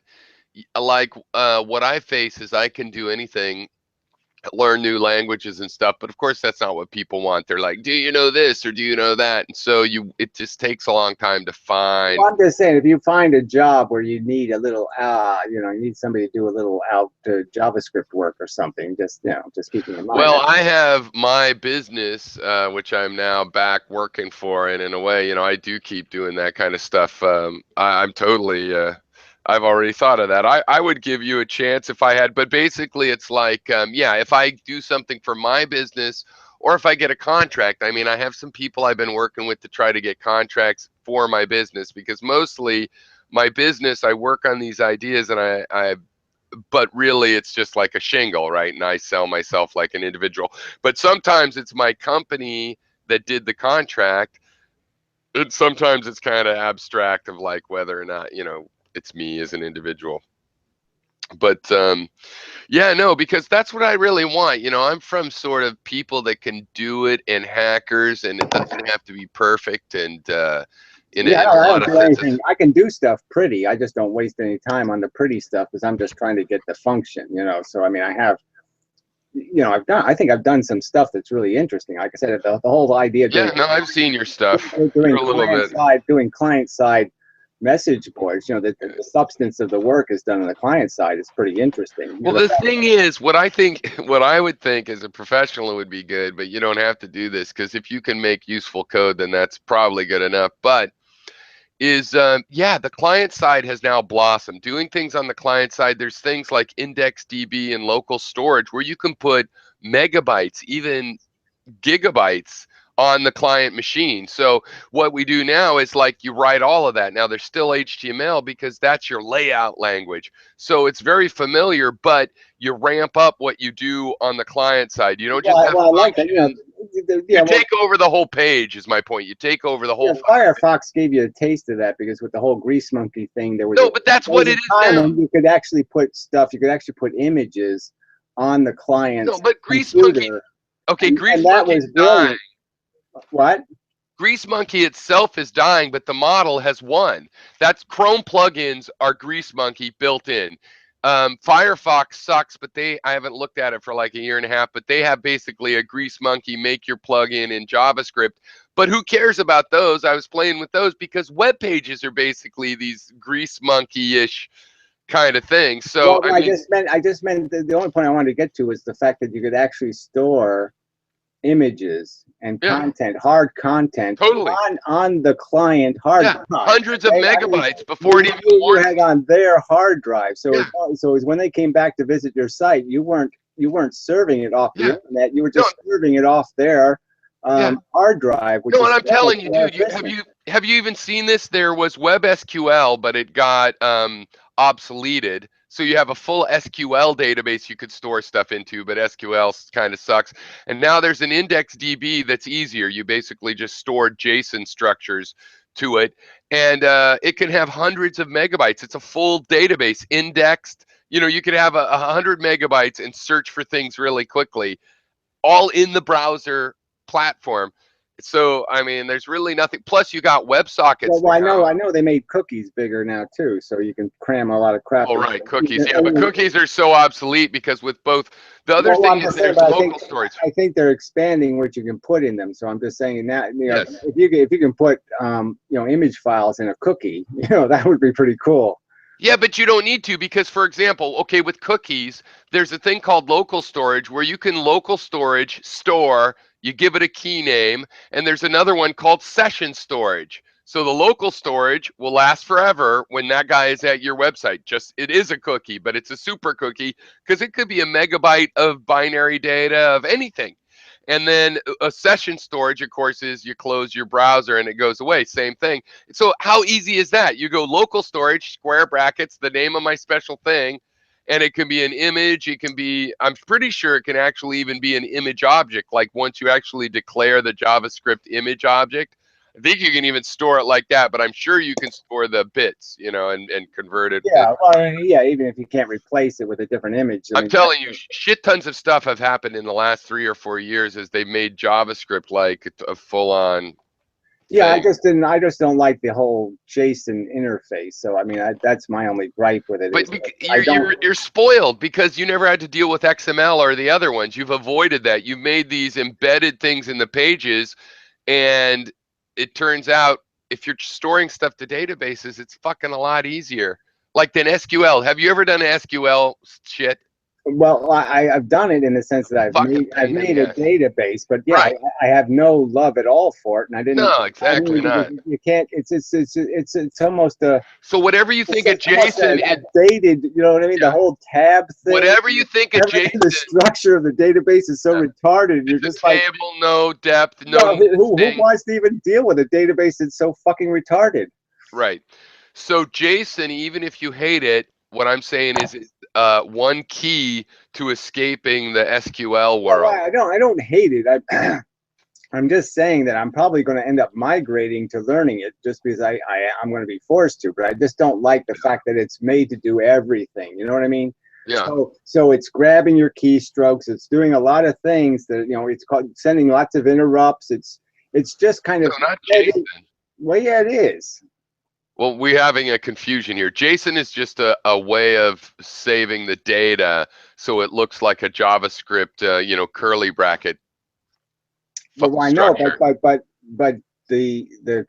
like what I face is I can do anything learn new languages and stuff. But of course, that's not what people want. They're like, do you know this or do you know that? And so it just takes a long time to find.
Well, I'm just saying, if you find a job where you need a little, you need somebody to do a little out JavaScript work or something, just keeping in mind
Well,
that.
I have my business, which I'm now back working for, and in a way, I do keep doing that kind of stuff. I'm totally. I've already thought of that. I would give you a chance if I had, but basically, it's like, yeah, if I do something for my business, or if I get a contract. I mean, I have some people I've been working with to try to get contracts for my business because mostly my business, I work on these ideas, and I but really it's just like a shingle, right? And I sell myself like an individual. But sometimes it's my company that did the contract, and sometimes it's kind of abstract of like whether or not, it's me as an individual. But yeah, no, because that's what I really want. I'm from sort of people that can do it and hackers, and it doesn't have to be perfect. And
Yeah,
in a
I don't
lot of
do anything.
senses.
I can do stuff pretty. I just don't waste any time on the pretty stuff because I'm just trying to get the function. So I mean, I have, I think I've done some stuff that's really interesting. Like I said, the whole idea of
Yeah, no, I've seen your stuff. You're
doing
a little bit.
client side message boards. The substance of the work is done on the client side is pretty interesting.
Well, the thing is, what I think, what I would think as a professional would be good, but you don't have to do this because if you can make useful code, then that's probably good enough. But yeah, the client side has now blossomed. Doing things on the client side, there's things like IndexedDB and local storage where you can put megabytes, even gigabytes on the client machine. So what we do now is like you write all of that. Now there's still HTML because that's your layout language. So it's very familiar, but you ramp up what you do on the client side. You don't just have
Well, I like that.
functions. You
Yeah, well,
take over the whole page is my point. You take over the
yeah,
whole fucking thing.
Firefox gave you a taste of that because with the whole grease monkey thing,
No, but that's
there was
what
a
it is
time
now.
when you could actually put stuff. You could actually put images on the
No,
client's
but Grease Monkey,
computer,
okay,
and
Grease
that
Monkey's
was
dying.
brilliant. What?
Grease Monkey itself is dying, but the model has won. That's Chrome plugins are Grease Monkey built in. Firefox sucks, but I haven't looked at it for like a year and a half, but they have basically a Grease Monkey make your plugin in JavaScript. But who cares about those? I was playing with those because web pages are basically these Grease Monkey-ish kind of things. So
Well,
I mean,
I just meant the only point I wanted to get to was the fact that you could actually store images and
yeah,
content, hard content
totally.
on the client hard
Yeah,
drive.
hundreds of
Okay, I mean,
megabytes before it even
you
wants.
had on their hard drive,
Yeah,
so it's when they came back to visit your site, you weren't serving it off the
yeah.
internet. You were
No,
just serving it off their
yeah.
hard drive, which
No,
is
and I'm
that was
telling you,
more
dude,
efficient.
have you even seen this? There was WebSQL, but it got obsoleted. So you have a full SQL database you could store stuff into, but SQL kind of sucks. And now there's an IndexedDB that's easier. You basically just store JSON structures to it, and it can have hundreds of megabytes. It's a full database indexed. You could have 100 megabytes and search for things really quickly, all in the browser platform. So I mean, there's really nothing. Plus, you got WebSockets
Well,
now.
I know they made cookies bigger now too, so you can cram a lot of crap.
Oh, right, cookies. Yeah, but cookies are so obsolete because with both the other
Well,
thing
I'm
is
just saying,
there's
but
local storage.
I think they're expanding what you can put in them. So I'm just saying that
Yes.
if you can put image files in a cookie, that would be pretty cool.
Yeah, but you don't need to because, for example, okay, with cookies, there's a thing called local storage where you can local storage store, you give it a key name, and there's another one called session storage. So the local storage will last forever when that guy is at your website. Just it is a cookie, but it's a super cookie because it could be a megabyte of binary data of anything. And then a session storage, of course, is you close your browser and it goes away. Same thing. So how easy is that? You go local storage, square brackets, the name of my special thing, and it can be an image. It can be, I'm pretty sure it can actually even be an image object. Like once you actually declare the JavaScript image object, I think you can even store it like that, but I'm sure you can store the bits, and convert it.
Yeah, well, I mean, yeah, even if you can't replace it with a different image, I
I'm
mean,
telling you, shit tons of stuff have happened in the last 3 or 4 years as they made JavaScript like a full on
Yeah,
thing.
I just don't like the whole JSON interface. So I mean, that's my only gripe with it
But
is that I don't.
you're spoiled because you never had to deal with XML or the other ones. You've avoided that. You've made these embedded things in the pages, and it turns out if you're storing stuff to databases, it's fucking a lot easier. Like than SQL. Have you ever done SQL shit?
Well, I've done it in the sense that
Fucking
I've
pain in
made
the
a
ass.
database, but yeah,
Right.
I have no love at all for it, and
No,
I
exactly
didn't because
not.
you can't. It's almost a
So whatever you
it's
think of
almost
JSON,
a dated. You know what I mean? The
yeah,
whole tab thing,
whatever you think of
everything. The
JSON,
structure of the database is so
yeah,
retarded. You're
it's
just
a
like,
table, no depth, no
yeah, who
nesting.
wants to even deal with a database that's so fucking retarded?
Right. So JSON, even if you hate it, what I'm saying is one key to escaping the SQL
Well,
world.
I don't hate it. I'm just saying that I'm probably going to end up migrating to learning it just because I'm going to be forced to. But I just don't like the fact that it's made to do everything. You know what I mean?
Yeah.
So it's grabbing your keystrokes. It's doing a lot of things that it's called sending lots of interrupts. It's just kind
No,
of
not
heavy.
JSON.
Well, yeah, it is.
Well, we're having a confusion here. JSON is just a way of saving the data so it looks like a JavaScript, curly bracket
Well, I know,
structure.
but the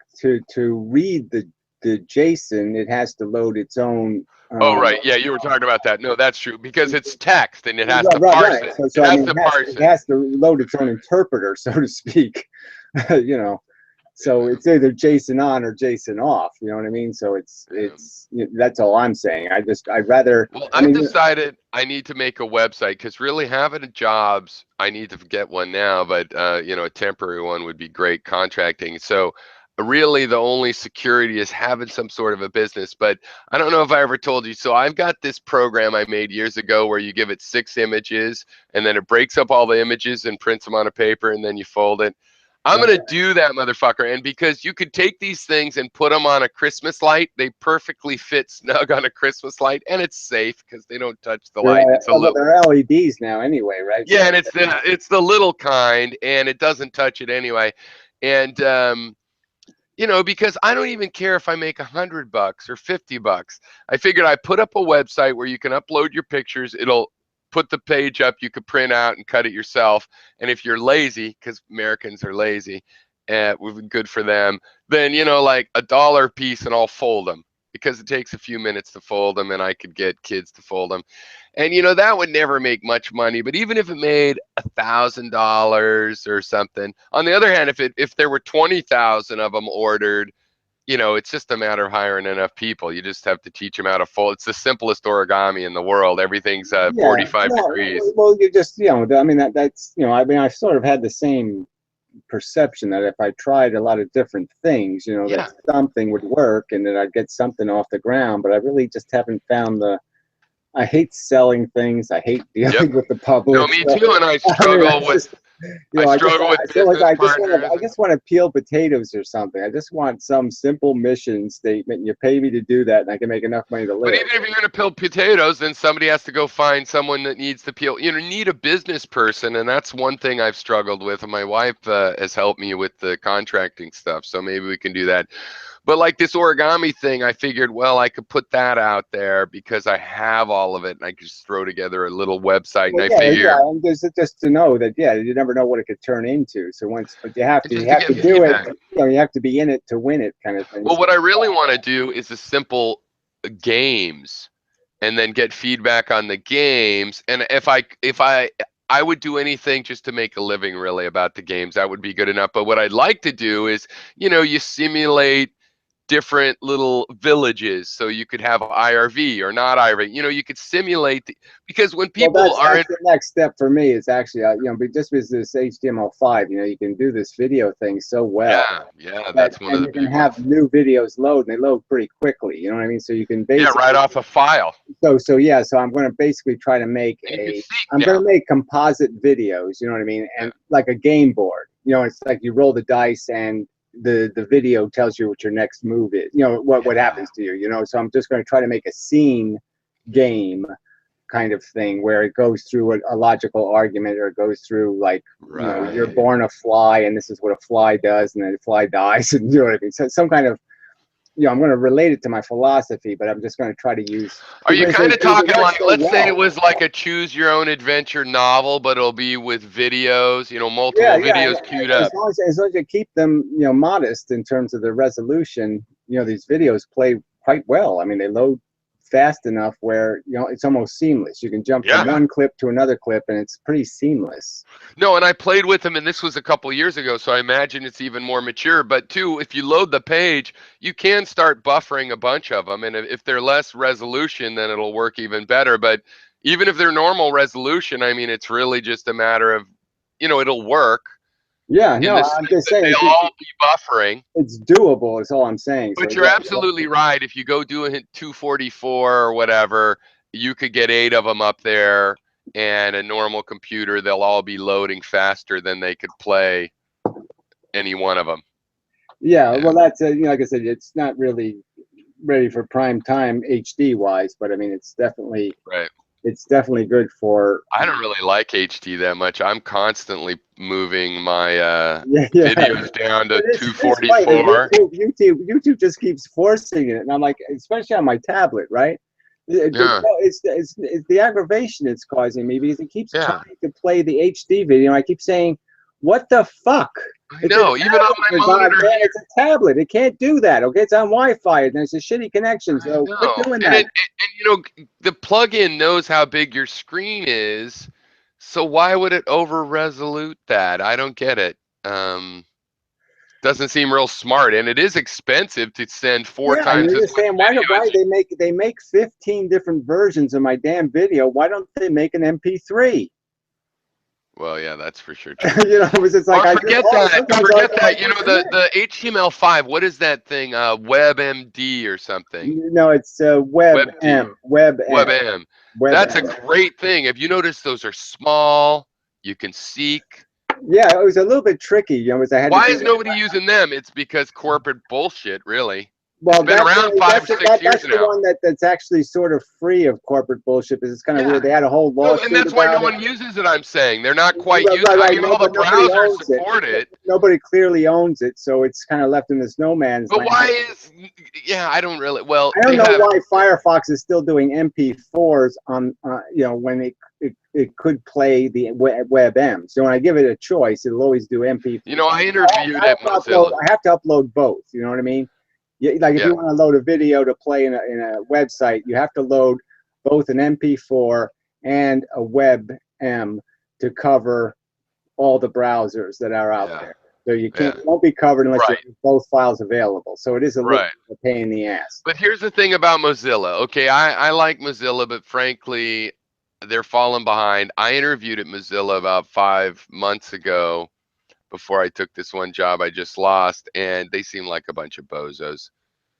to read the JSON, it has to load its own.
Oh, right. Yeah, you were talking about that. No, that's true because it's text and it has to parse
Right.
it.
So
It
I
has
mean,
to parse
it
it.
has to load its own interpreter, so to speak. you know, so
Yeah,
it's either JSON on or JSON off. You know what I mean? So
yeah.
that's all I'm saying. I'd rather.
Well,
I
I've
mean,
decided I need to make a website because really having jobs, I need to get one now, but a temporary one would be great contracting. So really the only security is having some sort of a business. But I don't know if I ever told you. So I've got this program I made years ago where you give it 6 images and then it breaks up all the images and prints them on a paper and then you fold it. I'm
right.
gonna do that, motherfucker. And because you could take these things and put them on a Christmas light, they perfectly fit snug on a Christmas light, and it's safe because they don't touch the light. It's a
Well,
little,
they're LEDs now anyway, right?
yeah,
So
and it's the little kind, and it doesn't touch it anyway. And because I don't even care if I make $100 or $50. I figured I put up a website where you can upload your pictures. It'll put the page up. You could print out and cut it yourself. And if you're lazy, because Americans are lazy, we've been good for them, then like $1 a piece, and I'll fold them because it takes a few minutes to fold them, and I could get kids to fold them. And that would never make much money, but even if it made $1,000 or something. On the other hand, if there were 20,000 of them ordered, it's just a matter of hiring enough people. You just have to teach them how to fold. It's the simplest origami in the world. Everything's
yeah,
45
no,
degrees.
well, you just I mean that's I mean I sort of had the same perception that if I tried a lot of different things, that
Yeah.
something would work and that I'd get something off the ground. But I really just haven't found the. I hate selling things. I hate
Yep.
dealing with the
No,
public.
me
So,
too. And I
I mean,
struggle with I struggle with
I feel like
business partners.
I just want to peel potatoes or something. I just want some simple mission statement. And you pay me to do that, and I can make enough money to
But
live.
even if you're going to peel potatoes, then somebody has to go find someone that needs to peel. Need a business person, and that's one thing I've struggled with. And my wife has helped me with the contracting stuff, so maybe we can do that. But like this origami thing, I figured, well, I could put that out there because I have all of it, and I could just throw together a little website. And
Well,
I
yeah,
figure,
and just to know that, yeah, you never know what it could turn into. So but
and just
you
to
have
get
to do it.
feedback.
You have to be in it to win it, kind of thing.
Well,
So,
what I really want to do is a simple games and then get feedback on the games. And if I would do anything just to make a living really about the games, that would be good enough. But what I'd like to do is, you simulate different little villages so you could have IRV or not IRV. You could simulate because when
well,
people are in,
that's the next step for me. Is actually, but just with this HTML5, you can do this video thing so well
yeah,
that,
that's one of
and
the
you can
big
have
ones.
new videos load, and they load pretty quickly. You know what I mean? So you can
Yeah, right
basically,
off a file.
so yeah. So I'm going to basically try to make
And you can seek
I'm going
now.
to make composite videos. You know what I mean?
Yeah,
And like a game board. It's like you roll the dice and the video tells you what your next move is. What
yeah.
happens to you. So I'm just going to try to make a scene game kind of thing where it goes through a logical argument, or it goes through like, you're
Right.
born a fly and this is what a fly does, and then the fly dies, and you know what I mean. So some kind of, I'm going to relate it to my philosophy, but I'm just going to try to use,
Are you
because
kind of
it
talking
works
like,
so
let's say it
well.
was like a choose your own adventure novel, but it'll be with videos,
Yeah,
multiple
yeah.
videos queued
As
up.
long as you keep them, modest in terms of the resolution, these videos play quite well. I mean, they load fast enough where it's almost seamless. You can jump from
Yeah.
one clip to another clip, and it's pretty seamless.
No, and I played with them, and this was a couple years ago, so I imagine it's even more mature. But two, if you load the page, you can start buffering a bunch of them, and if they're less resolution, then it'll work even better. But even if they're normal resolution, I mean, it's really just a matter of, it'll work
Yeah,
in
no,
the
I'm
sense
just
that
saying
they all be buffering.
it's doable. Is all I'm saying. So
But you're absolutely right. If you go do a 244 or whatever, you could get 8 of them up there, and a normal computer, they'll all be loading faster than they could play any one of them.
yeah,
Yeah,
well, that's like I said, it's not really ready for prime time HD wise, but I mean,
right.
it's definitely good for.
I don't really like HD that much. I'm constantly moving my
Yeah, yeah.
videos down to
But it's funny.
two44.
YouTube just keeps forcing it, and I'm like, especially on my tablet, right?
Yeah,
It's the aggravation it's causing me, because it keeps
yeah.
trying to play the HD video. And I keep saying, "What the fuck?
I
It's a
know. Even on
tablet, for
my
God,
monitor
man!
here.
It's a tablet. It can't do that. Okay, it's on Wi-Fi, and there's a shitty connection.
I
So quit
know.
doing
And
that."
the plugin knows how big your screen is, so why would it over resolute that? I don't get it. Um, doesn't seem real smart, and it is expensive to send four
Yeah, and
times
you're
as
just
much
saying,
video
why
as
they make 15 different versions of my damn video? Why don't they make an MP3?
well, yeah, that's for sure true.
It was just like
Or
I just
forget that.
sometimes all I
Forget
feel
that.
like
You
is,
know the HTML5. What is that thing? WebMD or something?
no, it's
WebD. WebM. That's a
WebM.
great thing. Have you noticed those are small? You can seek.
Yeah, it was a little bit tricky, because I had to
Why
do
is
it.
nobody using them? It's because corporate bullshit, really. It's
Well,
been around five, 6 years
that's the
now.
one that's actually sort of free of corporate bullshit. Because it's kind of weird.
Yeah.
They had a whole
No, and
lawsuit
that's why no
about it.
one uses it, I'm saying. They're not quite
Right,
used.
right,
I
right.
mean,
No,
all the
but nobody
browsers
owns it.
support it.
Nobody clearly owns it, so it's kind of left in this no man's
But
land.
why is, yeah, I don't really, well,
I don't
they
know
have,
why Firefox is still doing MP4s on, when it could play the WebM. So when I give it a choice, it'll always do MP4.
I interviewed at Mozilla.
I have to upload both. You know what I mean? Yeah, like if
Yeah,
you want to load a video to play in a website, you have to load both an MP4 and a WebM to cover all the browsers that are out
yeah,
there. So
yeah,
it won't be covered unless you
right,
have both files available. So it is a little
right.
bit of a pain in the ass.
But here's the thing about Mozilla. Okay, I like Mozilla, but frankly, they're falling behind. I interviewed at Mozilla about 5 months ago before I took this one job I just lost, and they seem like a bunch of bozos.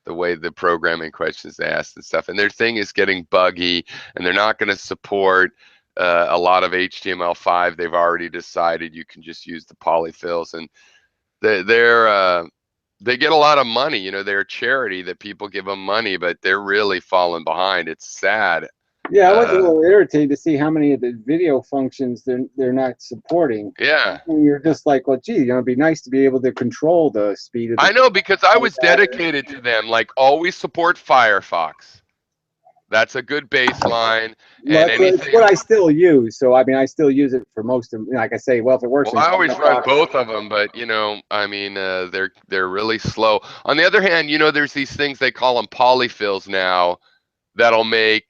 The way the programming questions they asked and stuff, and their thing is getting buggy, and they're not going to support a lot of HTML5. They've already decided you can just use the polyfills, and they get a lot of money. They're a charity that people give them money, but they're really falling behind. It's sad.
Yeah, I was a
Uh,
little irritated to see how many of the video functions they're not supporting.
yeah,
And you're just like, well, gee, it'd be nice to be able to control the speed of the
I know because I
like
was
that.
dedicated to them. Like always support Firefox. That's a good baseline,
Well,
and
it's
anything.
what I still use. So I mean, I still use it for most of. Like I say, well, if it works
Well,
in
I always run
Firefox,
both of them, but I mean, they're really slow. On the other hand, there's these things they call them polyfills now that'll make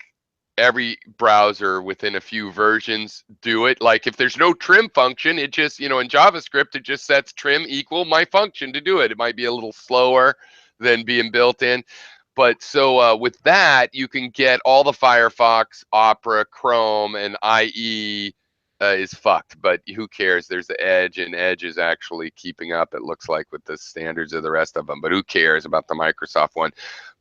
every browser within a few versions do it. Like if there's no trim function, it just, in JavaScript, it just sets trim equal my function to do it. It might be a little slower than being built in. But so with that, you can get all the Firefox, Opera, Chrome, and IE is fucked. But who cares? There's the Edge, and Edge is actually keeping up, it looks like, with the standards of the rest of them. But who cares about the Microsoft one?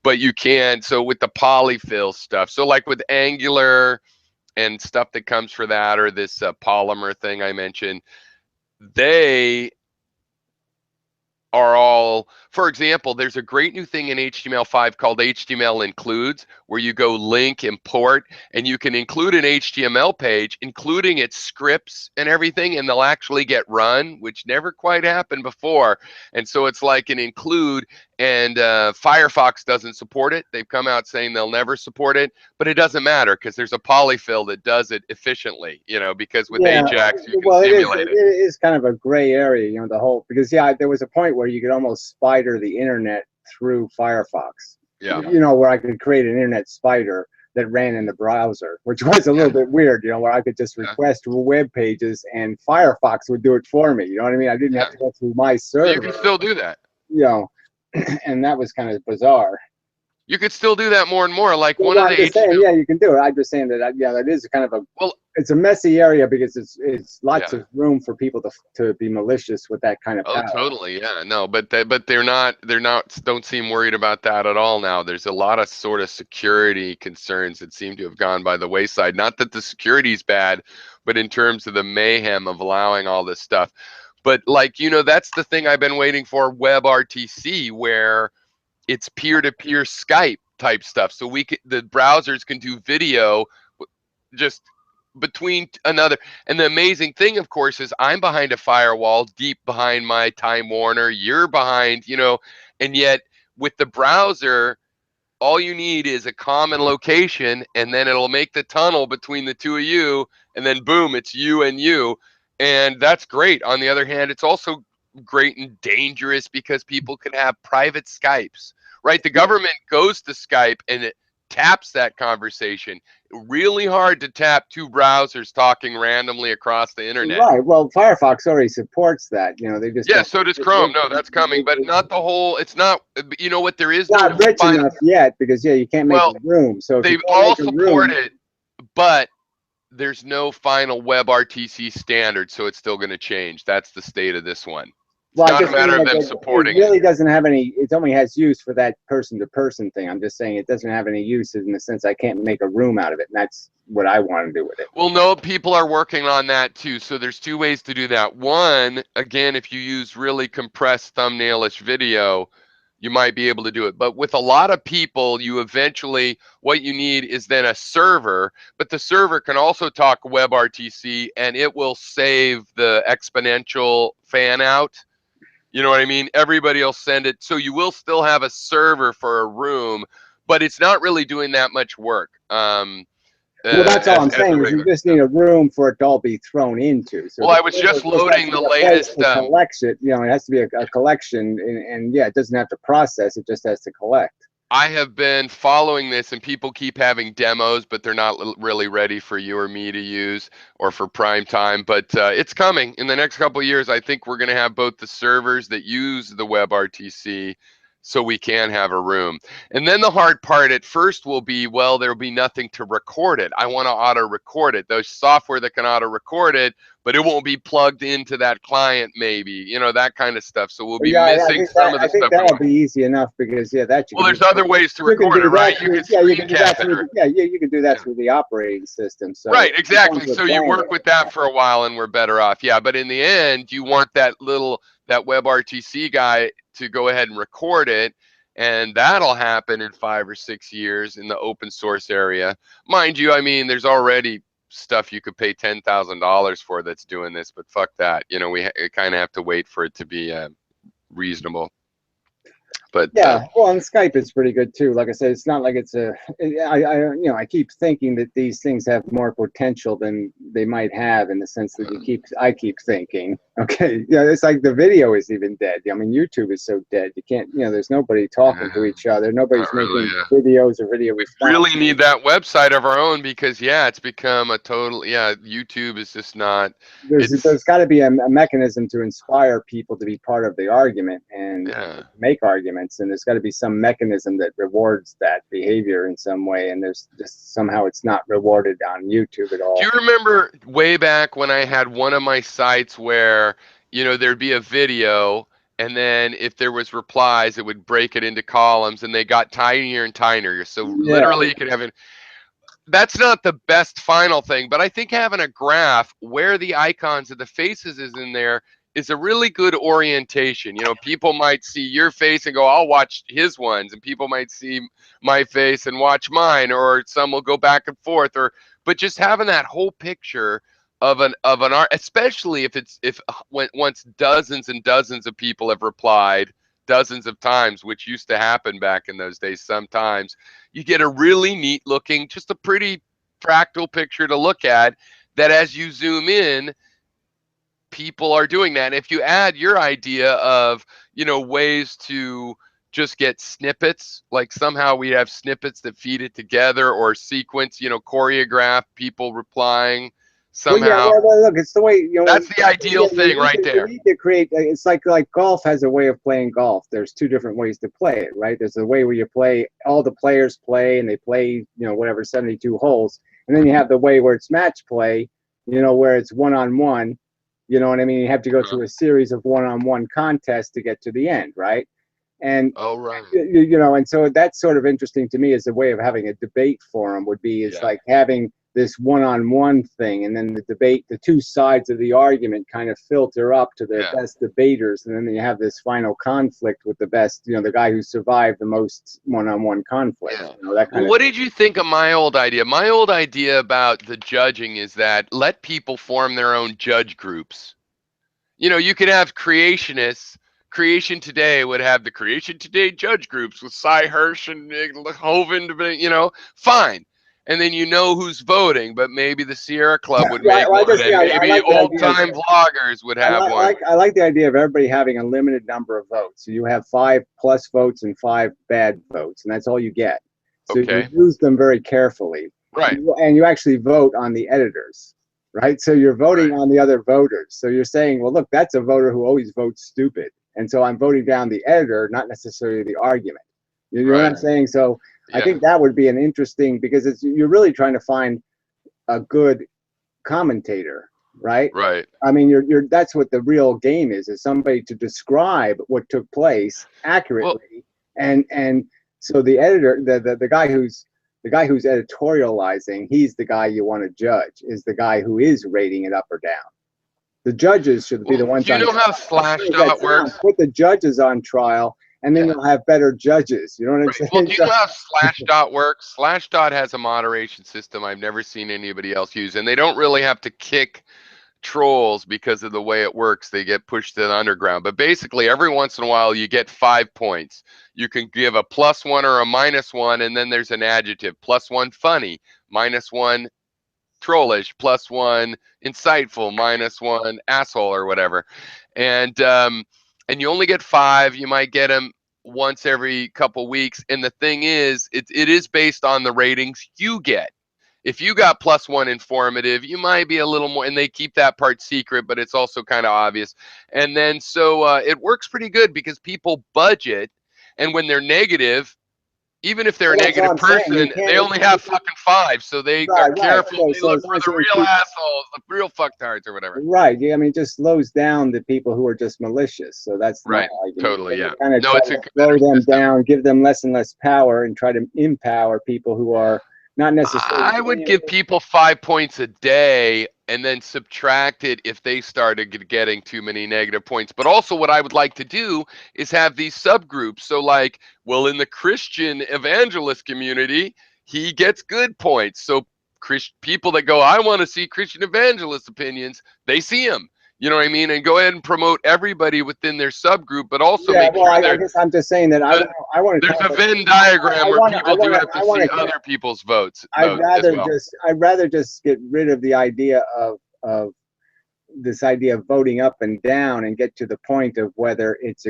But you can, so with the polyfill stuff, so like with Angular and stuff that comes for that, or this Polymer thing I mentioned, they are all, for example, there's a great new thing in HTML5 called HTML includes, where you go link, import, and you can include an HTML page, including its scripts and everything, and they'll actually get run, which never quite happened before. And so it's like an include, and Firefox doesn't support it. They've come out saying they'll never support it, but it doesn't matter because there's a polyfill that does it efficiently, because with
Yeah,
Ajax you can
well,
simulate it.
it is kind of a gray area, the whole, because yeah, there was a point where you could almost spider the internet through Firefox.
Yeah.
Where I could create an internet spider that ran in the browser, which was a little bit weird, where I could just request web pages and Firefox would do it for me. You know what I mean? I didn't have to go through my server.
You can still do that.
And that was kind of bizarre.
You could still do that more and more. Like
well,
one of the
just saying, you can do it. I'm just saying that, that is kind of it's a messy area because it's lots of room for people to be malicious with that kind of power.
Oh, totally, yeah, no, but they're not don't seem worried about that at all now. There's a lot of sort of security concerns that seem to have gone by the wayside. Not that the security's bad, but in terms of the mayhem of allowing all this stuff. But like, that's the thing I've been waiting for, WebRTC, where it's peer-to-peer Skype type stuff. So the browsers can do video just between another. And the amazing thing, of course, is I'm behind a firewall deep behind my Time Warner. You're behind, and yet with the browser, all you need is a common location, and then it'll make the tunnel between the two of you, and then boom, it's you and you. And that's great. On the other hand, it's also great and dangerous because people can have private Skypes, right? The government goes to Skype and it taps that conversation. Really hard to tap two browsers talking randomly across the internet.
Right. Well, Firefox already supports that. They just
so does Chrome. No, that's coming, but not the whole. It's not. You know what? There is
not rich enough yet because you can't make a room. So if
they've all support it, but there's no final WebRTC standard, so it's still going to change. That's the state of this one. It's not a matter of them supporting
it. It really doesn't have any, it only has use for that person-to-person thing. I'm just saying it doesn't have any use in the sense I can't make a room out of it, and that's what I want to do with it.
Well, no, people are working on that too. So there's two ways to do that. One, again, if you use really compressed thumbnailish video, you might be able to do it. But with a lot of people, what you need is then a server, but the server can also talk WebRTC, and it will save the exponential fan out. You know what I mean? Everybody will send it. So you will still have a server for a room, but it's not really doing that much work.
Well, that's all I'm saying. Is you just need a room for it to all be thrown into. So
well, I was just loading the latest.
Collection, it has to be a collection, and yeah, it doesn't have to process. It just has to collect.
I have been following this, and people keep having demos, but they're not really ready for you or me to use or for prime time. But it's coming in the next couple of years. I think we're going to have both the servers that use the WebRTC, so we can have a room. And then the hard part at first will be, well, there'll be nothing to record it. I want to auto record it. There's software that can auto record it, but it won't be plugged into that client, maybe, that kind of stuff. So we'll be missing some of the stuff.
I think that'll be easy enough because
there's other ways to record it, right? You can screen cap it.
You can do that through the operating system. So
right, exactly. So you work with that for a while, and we're better off. Yeah, but in the end, you want that WebRTC guy to go ahead and record it, and that'll happen in 5 or 6 years in the open source area. Mind you, I mean, there's already stuff you could pay $10,000 for that's doing this, but fuck that. We kind of have to wait for it to be reasonable. But
yeah, well, and Skype is pretty good too. Like I said, it's not like I keep thinking that these things have more potential than they might have, in the sense that I keep thinking, okay, it's like the video is even dead. I mean, YouTube is so dead. You can't, there's nobody talking to each other. Nobody's making videos or video.
We really need that website of our own because it's become a total, YouTube is just not.
There's got to be a mechanism to inspire people to be part of the argument and make arguments. And there's got to be some mechanism that rewards that behavior in some way, and there's just somehow it's not rewarded on YouTube at all.
Do you remember way back when I had one of my sites where there'd be a video, and then if there was replies, it would break it into columns, and they got tinier and tinier, so literally you could have it. That's not the best final thing, but I think having a graph where the icons of the faces is in there is a really good orientation. You know, people might see your face and go, I'll watch his ones, and people might see my face and watch mine, or some will go back and forth, or but just having that whole picture of an art, especially if when once dozens and dozens of people have replied dozens of times, which used to happen back in those days sometimes, you get a really neat looking, just a pretty fractal picture to look at, that as you zoom in, people are doing that. And if you add your idea of, you know, ways to just get snippets, like somehow we have snippets that feed it together, or sequence, you know, choreograph people replying
Well, yeah,
somehow.
well, look, it's the way, you know.
That's the ideal thing right
You
there.
need to create. It's like golf has a way of playing golf. There's two different ways to play it, right? There's a way where you play, all the players play, and they play, you know, whatever 72 holes, and then you have the way where it's match play, you know, where it's one-on-one. You know what I mean? You have to go through a series of one-on-one contests to get to the end, right? And
Oh, right.
you know, and so that's sort of interesting to me as a way of having a debate forum would be, it's
Yeah.
like having this one-on-one thing, and then the debate, the two sides of the argument kind of filter up to the best debaters, and then you have this final conflict with the best, you know, the guy who survived the most one-on-one conflict.
Yeah.
You know, that kind
Well,
of
what did you think of my old idea? My old idea about the judging is that let people form their own judge groups. You know, you could have creationists. Creation Today would have the Creation Today judge groups with Cy Hirsch and Hovind, you know, fine. And then you know who's voting, but maybe the Sierra Club would
Right,
make
well,
one, and
I
maybe
like the
old
idea of,
time vloggers would have one.
I like the idea of everybody having a limited number of votes. So you have 5 plus votes and 5 bad votes, and that's all you get. So
Okay.
you use them very carefully.
Right.
And you actually vote on the editors, right? So you're voting on the other voters. So you're saying, well, look, that's a voter who always votes stupid. And so I'm voting down the editor, not necessarily the argument. You know what I'm saying? So I think that would be an interesting, because you're really trying to find a good commentator, right?
Right.
I mean, that's what the real game is somebody to describe what took place accurately. And so the editor, the guy who's editorializing, he's the guy you want to judge, is the guy who is rating it up or down. The judges should be the ones
do you
on
know how
trial.
Slashdot works?
Put the judges on trial, and then you'll have better judges. You know what I'm saying?
Well, do you know how Slashdot works? Slashdot has a moderation system I've never seen anybody else use, and they don't really have to kick trolls because of the way it works. They get pushed to the underground. But basically, every once in a while, you get 5 points. You can give a +1 or a -1, and then there's an adjective. +1 funny, -1 trollish, +1 insightful, -1 asshole, or whatever. And you only get 5. You might get them once every couple weeks. And the thing is, it is based on the ratings you get. If you got +1 informative, you might be a little more, and they keep that part secret, but it's also kind of obvious. And then so it works pretty good because people budget, and when they're negative, even if they're a negative person, they only have fucking 5, so they are careful. They look for the real assholes, the real fucktards, or whatever.
Right. Yeah, I mean, it just slows down the people who are just malicious. So that's
right. Totally. Yeah.
Kind of slow them down, give them less and less power, and try to empower people who are not necessarily.
I would give people 5 points a day and then subtract it if they started getting too many negative points. But also what I would like to do is have these subgroups. So like, well, in the Christian evangelist community, he gets good points. So people that go, I want to see Christian evangelist opinions, they see them. You know what I mean? And go ahead and promote everybody within their subgroup, but also make sure
I guess I'm just saying that I want to.
There's a Venn diagram where people do have to see other people's votes.
I'd rather just get rid of the idea of this idea of voting up and down and get to the point of whether it's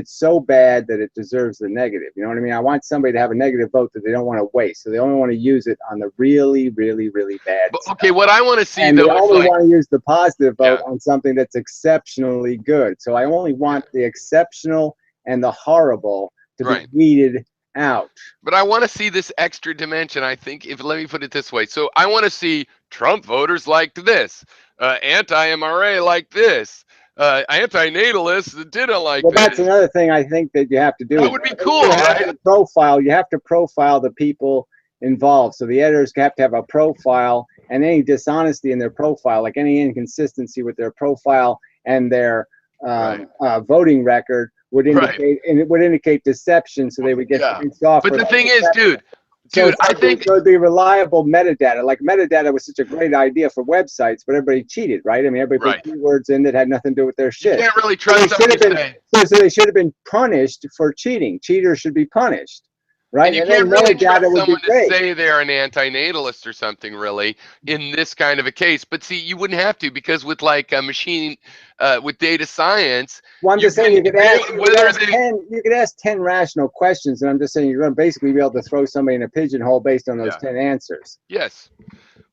so bad that it deserves the negative. You know what I mean? I want somebody to have a negative vote that they don't want to waste. So they only want to use it on the really, really, really bad stuff.
Okay, what I want to see,
and
though,
they only want to use the positive vote
Yeah.
on something that's exceptionally good. So I only want the exceptional and the horrible to be weeded out.
But I want to see this extra dimension. I think, let me put it this way. So I want to see Trump voters like this, anti-MRA like this, anti-natalists that didn't like this.
That's another thing I think that you have to do.
That would be cool, right?
You have to profile the people involved. So the editors have to have a profile, and any dishonesty in their profile, like any inconsistency with their profile, and their
Right.
voting record would
Right.
indicate, and it would indicate deception, so they would get
Yeah.
fenced off
But
for
the
that
thing is,
deception. So
dude,
it's
I
like
think
so the reliable metadata, like metadata was such a great idea for websites, but everybody cheated, right? I mean, everybody
right.
put keywords in that had nothing to do with their
You
shit.
can't really
So they
trust
should
somebody
have been
say,
so they should have been punished for cheating. Cheaters should be punished,
and
right?
you
And then
can't really
metadata
trust
would be
someone to
great.
say they're an antinatalist or something, really, in this kind of a case. But see, you wouldn't have to, because with like a machine, with data science,
Well, I'm
you
just saying
can whether they
you could ask 10 rational questions, and I'm just saying you're going to basically be able to throw somebody in a pigeonhole based on those
yeah
10 answers.
yes.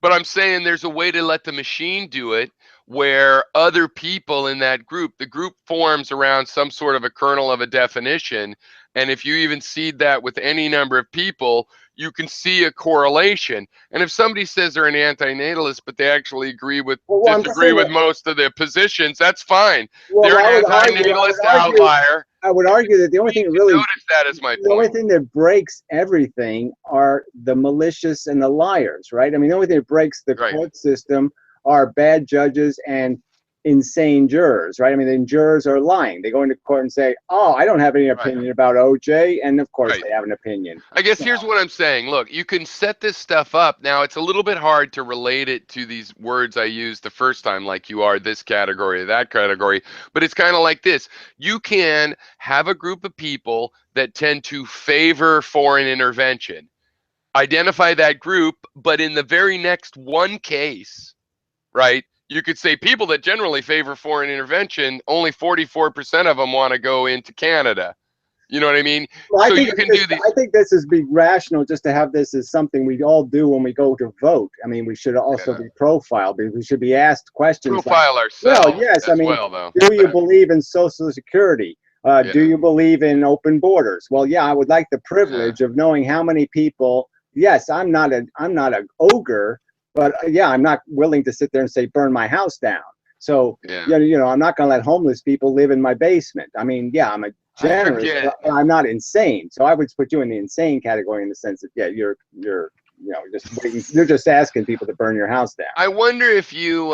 But I'm saying there's a way to let the machine do it where other people in that group, the group forms around some sort of a kernel of a definition. And if you even seed that with any number of people, you can see a correlation. And if somebody says they're an antinatalist, but they actually
I'm just
disagree
saying
with
that.
most of the positions, that's fine.
Well,
They're
I
an
would argue. I would
antinatalist
argue.
outlier.
I would argue that the only
We
thing that
should
really,
notice that, is my
the only
point.
thing that breaks everything are the malicious and the liars, right? I mean, the only thing that breaks the
Right.
court system are bad judges and insane jurors, right? I mean, the jurors are lying. They go into court and say, "Oh, I don't have any
Right.
opinion about OJ," and of course
Right.
they have an opinion.
I guess here's what I'm saying. Look, you can set this stuff up. Now, it's a little bit hard to relate it to these words I used the first time, like you are this category, that category, but it's kind of like this. You can have a group of people that tend to favor foreign intervention, identify that group, but in the very next one case, right? You could say people that generally favor foreign intervention, only 44% of them want to go into Canada. You know what I mean?
Well,
So you can do
I
these.
think this is be rational just to have this as something we all do when we go to vote. I mean, we should also
Yeah.
be profiled because we should be asked questions like,
Profile
well,
ourselves
yes, I
as
mean,
well, though.
do you believe in Social Security? Do
Yeah,
you believe in open borders? Well, yeah, I would like the
yeah,
privilege of knowing how many people. Yes, I'm not an ogre, but yeah, I'm not willing to sit there and say burn my house down. So
yeah.
you know, I'm not going to let homeless people live in my basement. I mean, yeah, I'm a
I
generous,
forget.
but I'm not insane. So I would put you in the insane category in the sense that, yeah, you're, you know, just waiting. You're just asking people to burn your house down.
I wonder if you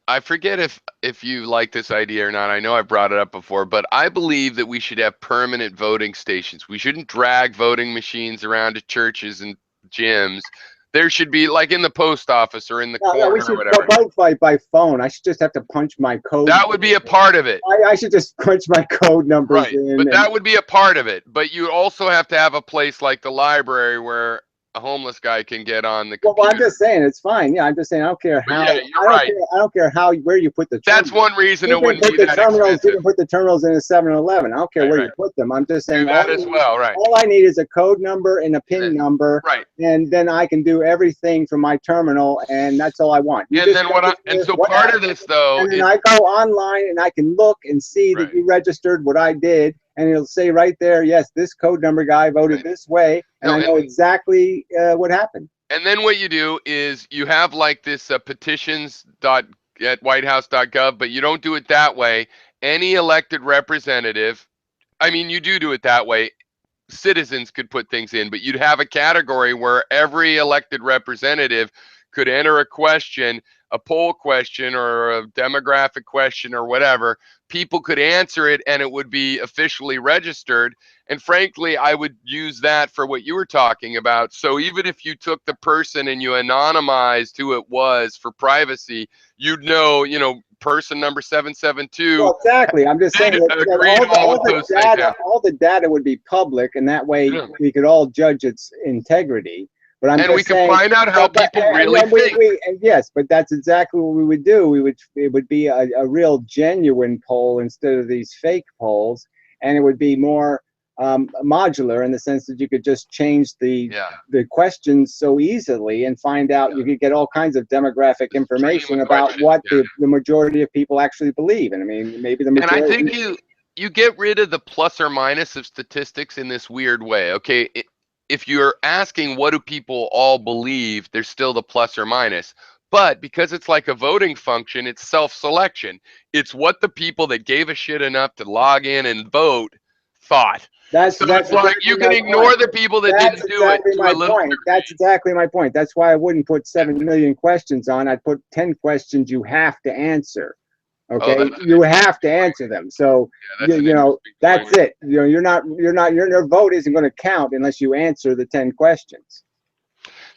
I forget if you like this idea or not. I know I brought it up before, but I believe that we should have permanent voting stations. We shouldn't drag voting machines around to churches and gyms. There should be, like, in the post office or in the
No, we
corner or
should
whatever.
vote by phone. I should just have to punch my code.
That would be a part of it.
I should just punch my code numbers
Right.
in.
But
And
that would be a part of it. But you also have to have a place like the library where a homeless guy can get on the
well, I'm
computer.
just saying it's fine. Yeah, I'm just saying I don't care
But
how.
yeah, you're right.
I don't care how where you put the
That's
terminals.
one reason
You
it
can
wouldn't
put
be
the
that
terminals. You
expensive.
can put the terminals in a 7-Eleven. I don't care
Right,
where
right.
you put them. I'm just
Do
saying
that as well, right.
all I need is a code number and a
And
PIN
then,
number,
right.
and then I can do everything from my terminal, and that's all I want. You
And
just
then
register
so
what
part of
happened,
this though
and then
is
I go online and I can look and see that
right,
you registered what I did, and it'll say right there, yes, this code number guy voted
right.
this way, and
No,
I know exactly what happened.
and then what you do is you have like this petitions dot at whitehouse.gov, but you don't do it that way. Any elected representative, I mean, you do it that way. Citizens could put things in, but you'd have a category where every elected representative could enter a question, a poll question or a demographic question or whatever. People could answer it and it would be officially registered. And frankly, I would use that for what you were talking about. So even if you took the person and you anonymized who it was for privacy, you'd know, person number 772
Well, exactly. I'm just saying
did
that
agree to all of those things. Yeah.
all the data would be public, and that way
Yeah.
we could all judge its integrity. But I'm
And we
just
can
saying,
find out how people
and
really
then
think.
and yes, but that's exactly what we would do. It would be a real genuine poll instead of these fake polls, and it would be more modular in the sense that you could just change
Yeah.
the questions so easily and find out. You could get all kinds of demographic
The stream
information
of
about
questions.
what
Yeah.
the majority of people actually believe. And I mean, maybe the
And I
majority.
think you get rid of the plus or minus of statistics in this weird way. Okay, if you're asking what do people all believe, there's still the plus or minus. But because it's like a voting function, it's self-selection. It's what the people that gave a shit enough to log in and vote thought. So
That's
it's like
exactly
you can
my
ignore
point.
the people that
That's
didn't do it
exactly
to
my
a little
point. That's
degree.
exactly my point. That's why I wouldn't put 7 million questions on. I'd put 10 questions you have to answer.
Oh,
Okay,
that's an
you
interesting
have to
point.
answer them. So
Yeah, that's an
you know
interesting
that's
point.
it. You know, your vote isn't going to count unless you answer the 10 questions.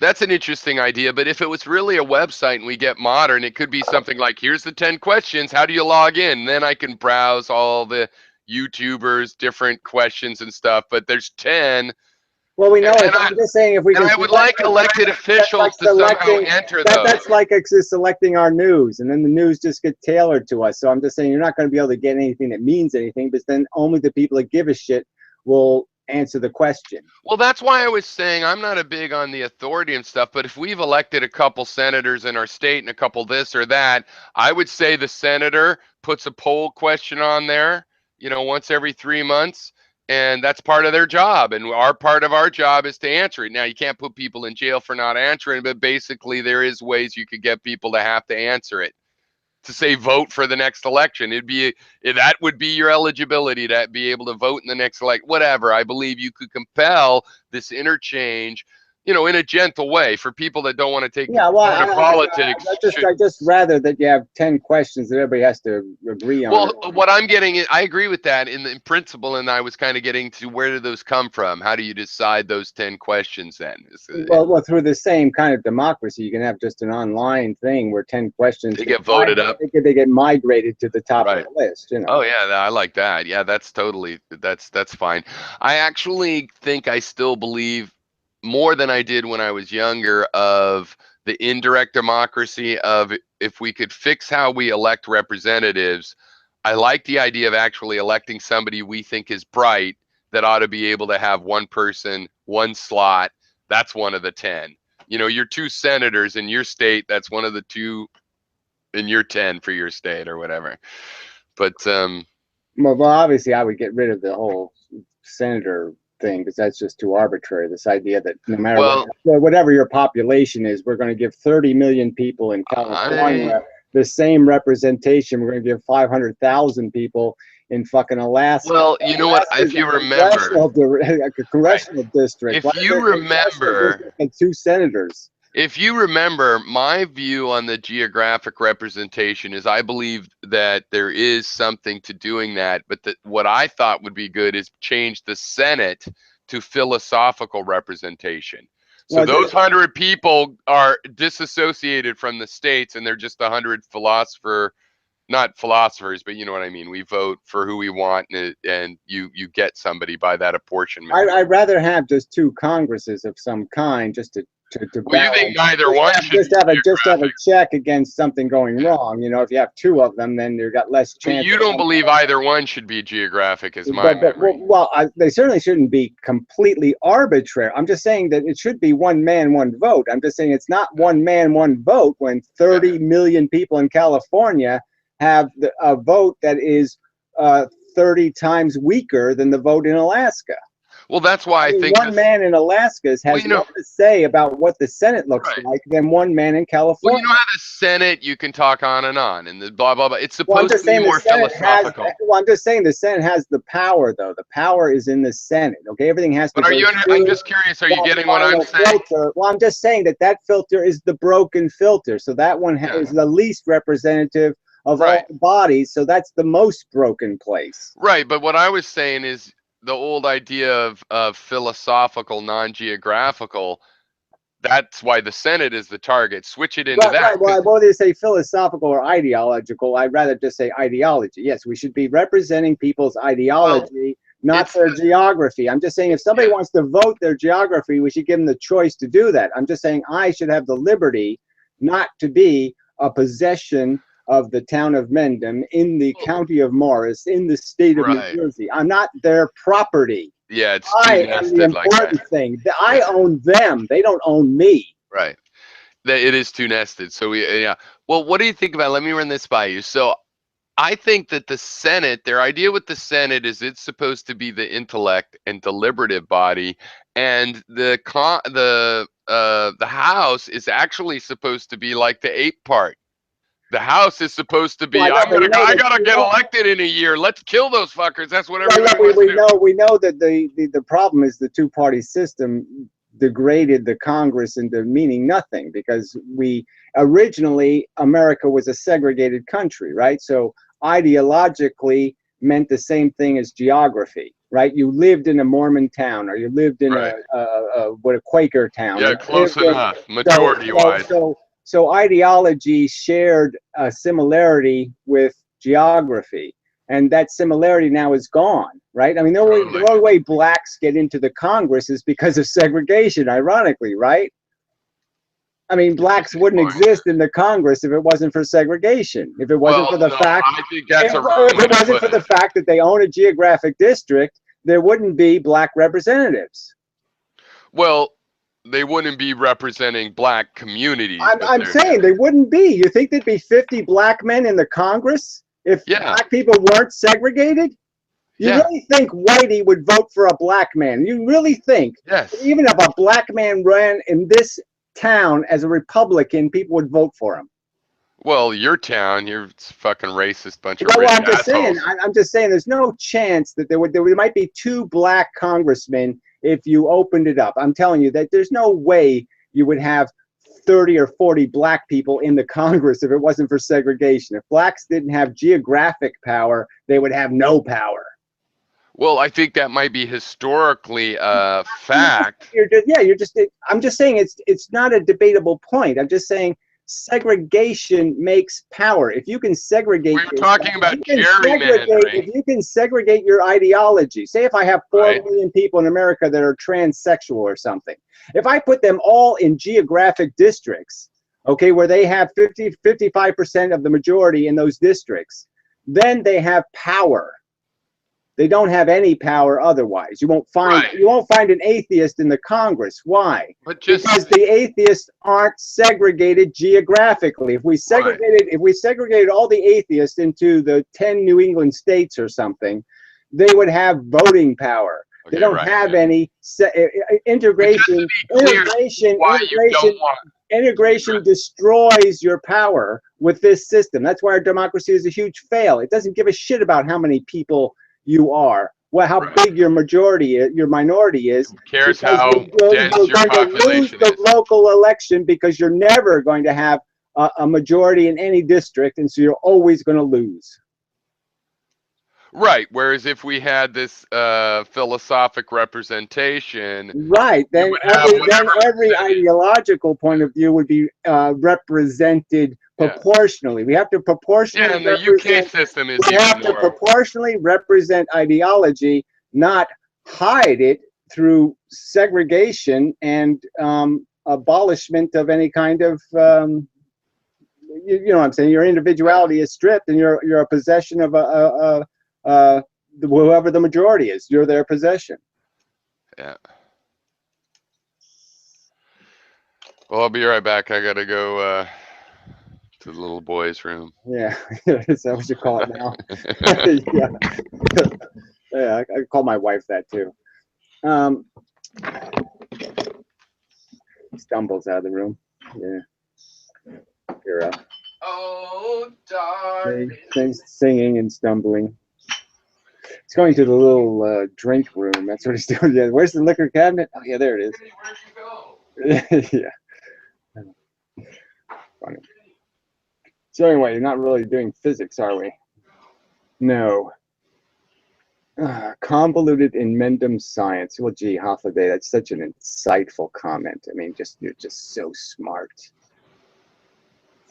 That's an interesting idea, but if it was really a website and we get modern, it could be something like, here's the 10 questions, how do you log in? Then I can browse all the YouTubers, different questions and stuff, but there's 10.
Well, we know
And,
it.
and I
I'm just saying if we
and
can
I would
select
like
it,
elected
that's like
officials to somehow
selecting
enter those.
that's like just selecting our news, and then the news just get tailored to us. So I'm just saying you're not going to be able to get anything that means anything, but then only the people that give a shit will answer the question.
Well, that's why I was saying I'm not a big on the authority and stuff, but if we've elected a couple senators in our state and a couple this or that, I would say the senator puts a poll question on there, once every 3 months, and that's part of their job. And our part of our job is to answer it. Now, you can't put people in jail for not answering, but basically there is ways you could get people to have to answer it, to say vote for the next election. That would be your eligibility to be able to vote in the next whatever. I believe you could compel this interchange, in a gentle way for people that don't want to
Yeah, well,
go to politics.
I just rather that you have 10 questions that everybody has to agree on.
Well, what I'm getting is, I agree with that in principle, and I was kind of getting to, where do those come from? How do you decide those 10 questions then?
Well, through the same kind of democracy, you can have just an online thing where 10 questions
They get voted up.
they get migrated to the top of
Right.
the list. You
Oh
know.
yeah, I like that. Yeah, that's fine. I actually think I still believe more than I did when I was younger of the indirect democracy, of if we could fix how we elect representatives. I like the idea of actually electing somebody we think is bright, that ought to be able to have one person, one slot. That's one of the 10. Your two senators in your state, that's one of the two in your 10 for your state or whatever. But
Well, obviously, I would get rid of the whole senator thing because that's just too arbitrary. This idea that no matter
well,
whatever your population is, we're going to give 30 million people in
I
California the same representation. We're going to give 500,000 people in fucking Alaska.
well, you know what? If
Alaska's
you remember,
a
right?
congressional district. Why
If
is there
you
a congressional
remember,
district and two senators?
if you remember, my view on the geographic representation is I believe that there is something to doing that, but that what I thought would be good is change the Senate to philosophical representation. So
Well,
those 100 people are disassociated from the states, and they're just 100 not philosophers, but you know what I mean. We vote for who we want, and you get somebody by that apportionment.
I'd rather have just two Congresses of some kind just to
Well, you think
balance.
neither one should be
Just have a
geographic,
check against something going
yeah.
wrong. You know, if you have two of them, then you've got less
But
chance
you
of
don't
one.
believe either one should be geographic, is my memory.
They certainly shouldn't be completely arbitrary. I'm just saying that it should be one man, one vote. I'm just saying it's not one man, one vote when
Yeah.
30 million people in California have a vote that is 30 times weaker than the vote in Alaska.
Well, that's why
I
I
mean,
think
one
this.
man in Alaska
Well,
has more to say about what the Senate looks
right.
like than one man in
Well,
California.
how the Senate, you can talk on, and the blah blah blah. It's
Well, I'm
supposed
just
to be
saying the
more
Senate has.
philosophical.
Well, I'm just saying the Senate has the power, though. The power is in the Senate. Okay, everything has to
But
go
I'm
through
just curious. Are you
that
getting what I'm
final
saying?
filter. Well, I'm just saying that filter is the broken filter. So that one
Yeah.
is the least representative of all
Right.
bodies. So that's the most broken place.
Right. But what I was saying is the old idea of philosophical, non-geographical. That's why the Senate is the target. Switch it into
Right,
that.
right. Well, I won't say philosophical or ideological. I'd rather just say ideology. Yes, we should be representing people's
Well,
ideology, not
it's
their geography. I'm just saying if somebody
yeah.
wants to vote their geography, we should give them the choice to do that. I'm just saying I should have the liberty not to be a possession of the town of Mendham in the county of Morris in the state of New
Right.
Jersey. I'm not their property.
Yeah, it's too
I am the
nested like that.
important thing. I
Yeah.
own them. They don't own me.
Right. It is too nested. So yeah. Well, what do you think about? Let me run this by you. So I think that the Senate, their idea with the Senate is it's supposed to be the intellect and deliberative body, and the House is actually supposed to be like the ape part. The House is supposed to
Well, I
be,
know, but
I gotta get elected in a year. Let's kill those fuckers. That's what
well,
everybody wants to do.
we know that the problem is the two party system degraded the Congress into meaning nothing, because we originally, America was a segregated country, right? So ideologically meant the same thing as geography, right? You lived in a Mormon town, or you lived in
Right.
a Quaker town.
Yeah,
You
close
lived in,
enough,
so, so,
majority-wise.
so, so ideology shared a similarity with geography, and that similarity now is gone, right? I mean,
Totally.
the only way blacks get into the Congress is because of segregation, ironically, right? I mean, blacks
Interesting
wouldn't
point.
exist in the Congress if it wasn't for segregation. If it wasn't for
Well,
the
no,
fact,
I think that's a wrong
if
way
it
to
wasn't
put
for the
it.
fact that they own a geographic district, there wouldn't be black representatives.
Well, they wouldn't be representing black communities, but
I'm
they're
saying they wouldn't be. You think there'd be 50 black men in the Congress if
yeah,
black people weren't segregated? You
yeah,
really think Whitey would vote for a black man? You really think that
yes.
even if a black man ran in this town as a Republican, people would vote for him?
Well, your town, you're fucking racist bunch of
Well,
rich
I'm just saying.
assholes.
I'm just saying. There's no chance that there might be two black congressmen if you opened it up. I'm telling you that there's no way you would have 30 or 40 black people in the Congress if it wasn't for segregation. If blacks didn't have geographic power, they would have no power.
Well, I think that might be historically a fact.
You're just. I'm just saying it's not a debatable point. I'm just saying segregation makes power. If you can segregate
We were
yourself,
talking about gerrymandering,
if you can segregate your ideology. Say if I have 4
right?
million people in America that are transsexual or something, if I put them all in geographic districts, okay, where they have 55% of the majority in those districts, then they have power. They don't have any power otherwise.
Right.
You won't find an atheist in the Congress. Why?
But just
Because the atheists aren't segregated geographically.
right.
If we segregated all the atheists into the 10 New England states or something, they would have voting power. They
Okay,
don't
right.
have
Yeah.
any
But just to be clear, why you don't want.
integration destroys your power with this system. That's why our democracy is a huge fail. It doesn't give a shit about how many people you are, well, how
Right.
big your minority is,
Who cares
because
how dense
you're
your
going to lose
population
the
is?
local election, because you're never going to have a majority in any district, and so you're always going to lose.
Right. Whereas if we had this philosophic representation,
Right.
you would have
Then
whatever
every
percentage.
ideological point of view would be represented
Yeah.
proportionally. We have to
Yeah,
proportionally
and the UK
represent.
system is
We
even
have to
more.
proportionally represent ideology, not hide it through segregation and abolishment of any kind of. You know what I'm saying? Your
Yeah.
individuality is stripped, and you're a possession of whoever the majority is. You're their possession.
Yeah. Well, I'll be right back. I gotta go to the little boy's room.
Yeah, is that what you call it now? Yeah, yeah. I call my wife that too. Um, stumbles out of the room. Yeah, you're up.
Oh, darling.
Singing and stumbling. He's going to the little drink room. That's what he's doing. Yeah, where's the liquor cabinet? Oh, yeah, there it
Where'd you go?
is. Yeah, funny. So anyway, you're not really doing physics, are we? No. Convoluted in Mendham science. Well, gee, Hoffaday, that's such an insightful comment. I mean, you're just so smart.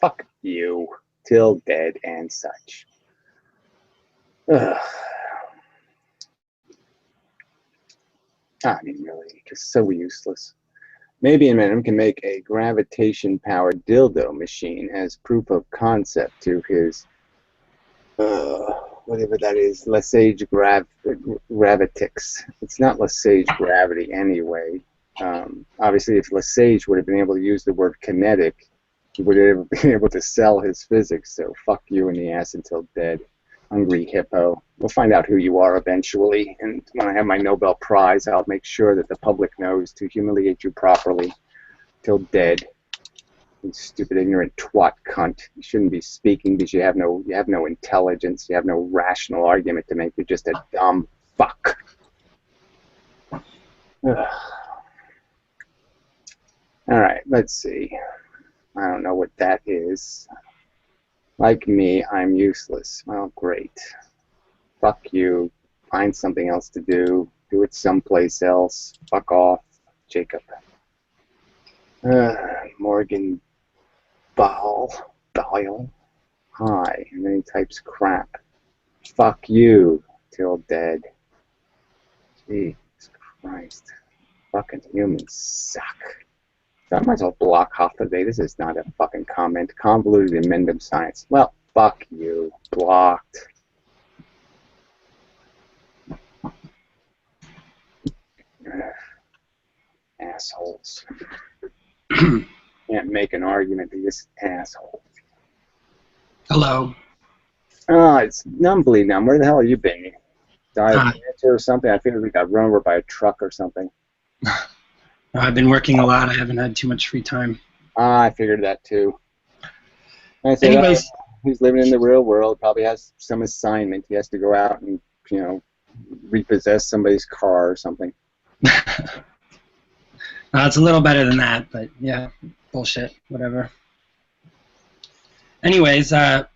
Fuck you, till dead and such. Ugh. I mean, really, just so useless. Maybe Eminem can make a gravitation-powered dildo machine as proof of concept to his, whatever that is, Lesage Gravitix. It's not Lesage Gravity anyway. Obviously, if Lesage would have been able to use the word kinetic, he would have been able to sell his physics. So fuck you in the ass until dead. Hungry hippo. We'll find out who you are eventually, and when I have my Nobel Prize, I'll make sure that the public knows to humiliate you properly till dead. You stupid, ignorant twat cunt. You shouldn't be speaking because you have no intelligence. You have no rational argument to make. You're just a dumb fuck. Ugh. All right, let's see. I don't know what that is. Like me, I'm useless. Well, great. Fuck you. Find something else to do. Do it someplace else. Fuck off, Jacob. Morgan Bile. Hi. And then he types crap. Fuck you. Till dead. Jesus Christ. Fucking humans suck. So I might as well block half the day. This is not a fucking comment. Convoluted amendum science. Well, fuck you. Blocked. Assholes. Can't make an argument to this asshole.
Hello.
Oh, it's numbly numb. Where the hell have you been? Died of
Hi.
cancer or something? I figured we got run over by a truck or something.
I've been working a lot. I haven't had too much free time.
I figured that too. I said,
Anyways,
he's living in the real world, probably has some assignment. He has to go out and, repossess somebody's car or something.
it's a little better than that, but yeah, bullshit, whatever. Anyways, I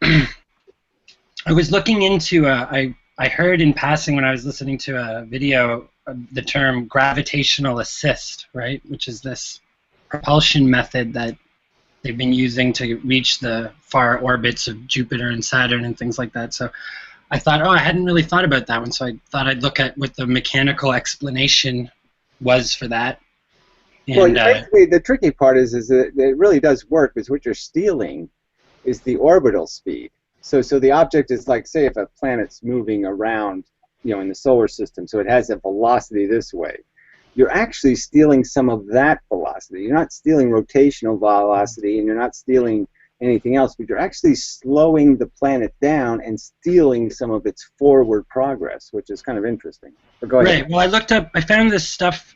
was looking into, I heard in passing when I was listening to a video the term gravitational assist, right, which is this propulsion method that they've been using to reach the far orbits of Jupiter and Saturn and things like that. So I thought, I hadn't really thought about that one, so I thought I'd look at what the mechanical explanation was for that. And,
well, basically, the tricky part is that it really does work, because what you're stealing is the orbital speed. So the object is like, say, if a planet's moving around, in the solar system, so it has a velocity this way. You're actually stealing some of that velocity. You're not stealing rotational velocity, and you're not stealing anything else, but you're actually slowing the planet down and stealing some of its forward progress, which is kind of interesting. But go ahead.
Right. Well, I looked up. I found this stuff.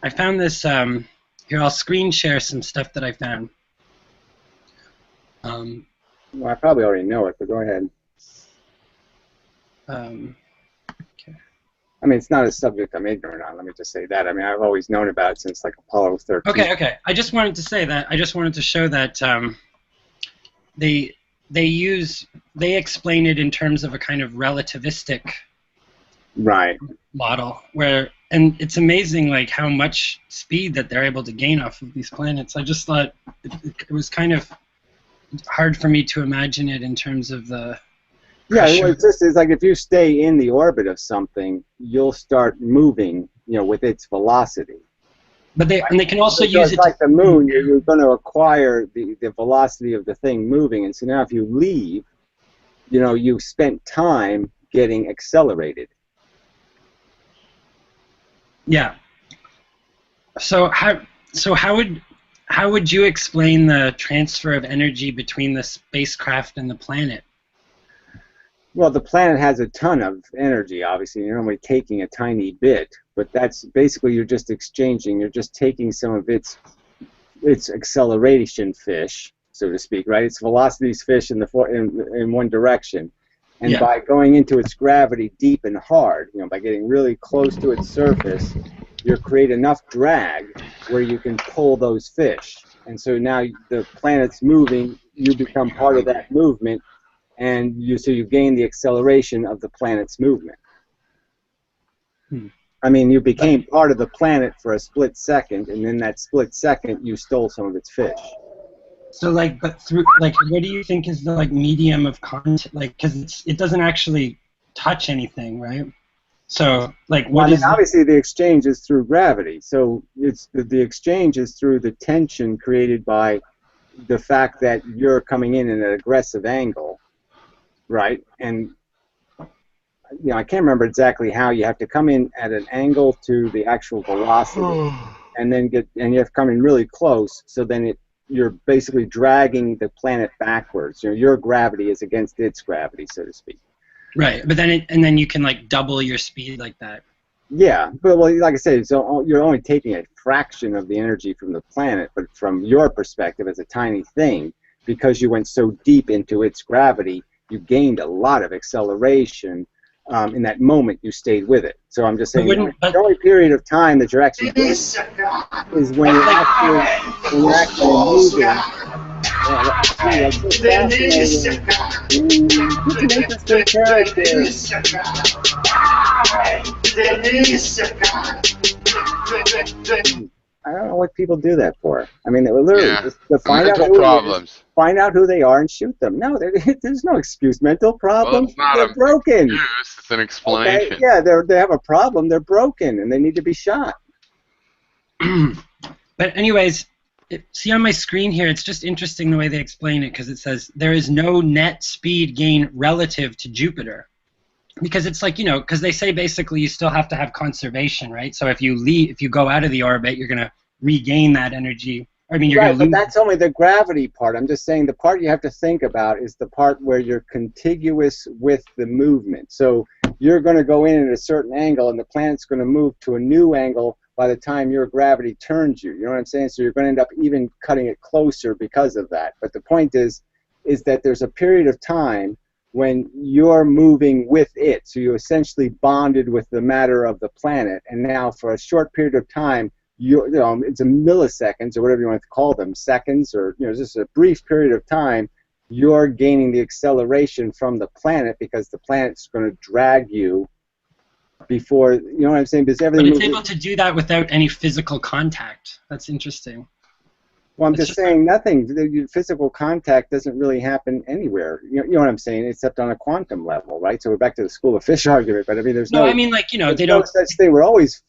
I found this. Here, I'll screen share some stuff that I found.
Well, I probably already know it, but go ahead.
Okay.
I mean, it's not a subject I'm ignorant on. Let me just say that. I mean, I've always known about it since like Apollo 13.
Okay. I just wanted to say that. I just wanted to show that they explain it in terms of a kind of relativistic model and it's amazing like how much speed that they're able to gain off of these planets. I just thought it was kind of hard for me to imagine it in terms of the pressure.
Well, it's like if you stay in the orbit of something, you'll start moving, with its velocity.
But they can also
so
use
it's
it
like the moon. You're going to acquire the velocity of the thing moving, and so now if you leave, you've spent time getting accelerated.
Yeah. So how would you explain the transfer of energy between the spacecraft and the planet?
Well, the planet has a ton of energy, obviously. You're only taking a tiny bit, but that's basically you're just exchanging. You're just taking some of its acceleration fish, so to speak, right? Its velocities fish in one direction. And by going into its gravity deep and hard, by getting really close to its surface, you create enough drag where you can pull those fish. And so now the planet's moving, you become part of that movement, and so you gain the acceleration of the planet's movement. I mean, you became part of the planet for a split second, and in that split second, you stole some of its fish.
So, but through, what do you think is the, medium of content? Because it doesn't actually touch anything, right? So, what is...
obviously, the exchange is through gravity. So, the exchange is through the tension created by the fact that you're coming in at an aggressive angle, right? And, I can't remember exactly how. You have to come in at an angle to the actual velocity, and then you have to come in really close, so then you're basically dragging the planet backwards. Your gravity is against its gravity, so to speak.
Right, but then you can double your speed like that.
Yeah, but like I said, so you're only taking a fraction of the energy from the planet, but from your perspective as a tiny thing, because you went so deep into its gravity, you gained a lot of acceleration in that moment you stayed with it. So I'm just saying
But
the only period of time that you're actually doing is when you're actually moving. That's so fascinating. Such an interesting character. I don't know what people do that for. I mean, literally,
Yeah.
just to find out
Mental problems.
find out who they are and shoot them. No, there's no excuse. Mental
Well,
problems,
it's not
they're broken.
excuse, it's an
Okay?
explanation.
Yeah, they have a problem. They're broken, and they need to be shot.
But anyways, see on my screen here, it's just interesting the way they explain it, because it says there is no net speed gain relative to Jupiter. Because it's like, because they say basically you still have to have conservation, right? So if you go out of the orbit, you're going to regain that energy. I mean, you're going to lose.
But that's only the gravity part. I'm just saying the part you have to think about is the part where you're contiguous with the movement. So you're going to go in at a certain angle, and the planet's going to move to a new angle by the time your gravity turns you. You know what I'm saying? So you're going to end up even cutting it closer because of that. But the point is that there's a period of time when you're moving with it. So you essentially bonded with the matter of the planet, and now for a short period of time, it's a milliseconds or whatever you want to call them, seconds, or just a brief period of time, you're gaining the acceleration from the planet because the planet's going to drag you before, you know what I'm saying? Because everything.
But it's able to do that without any physical contact. That's interesting.
Well, I'm just saying nothing. The physical contact doesn't really happen anywhere. You know what I'm saying? Except on a quantum level, right? So we're back to the school of fish argument. But I mean, there's no.
I mean, they don't.
No such thing. We're always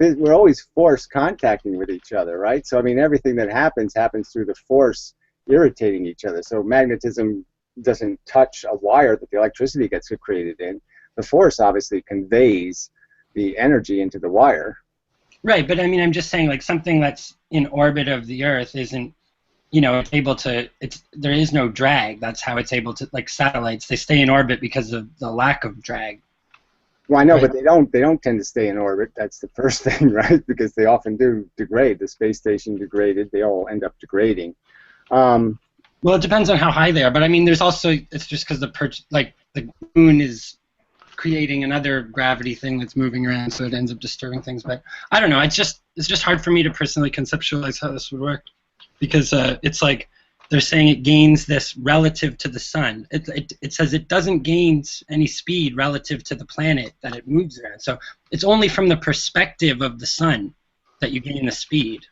force contacting with each other, right? So I mean, everything that happens through the force irritating each other. So magnetism doesn't touch a wire that the electricity gets created in. The force obviously conveys the energy into the wire.
Right, but I mean, I'm just saying, like, something that's in orbit of the Earth isn't. It's able to. There is no drag. That's how it's able to. Like satellites, they stay in orbit because of the lack of drag.
Well, I know, right? But they don't tend to stay in orbit. That's the first thing, right? Because they often do degrade. The space station degraded. They all end up degrading.
Well, it depends on how high they are. But I mean, there's also. It's just because the moon is creating another gravity thing that's moving around, so it ends up disturbing things. But I don't know. It's just hard for me to personally conceptualize how this would work. Because it's like they're saying it gains this relative to the sun. It says it doesn't gain any speed relative to the planet that it moves around. So it's only from the perspective of the sun that you gain the speed.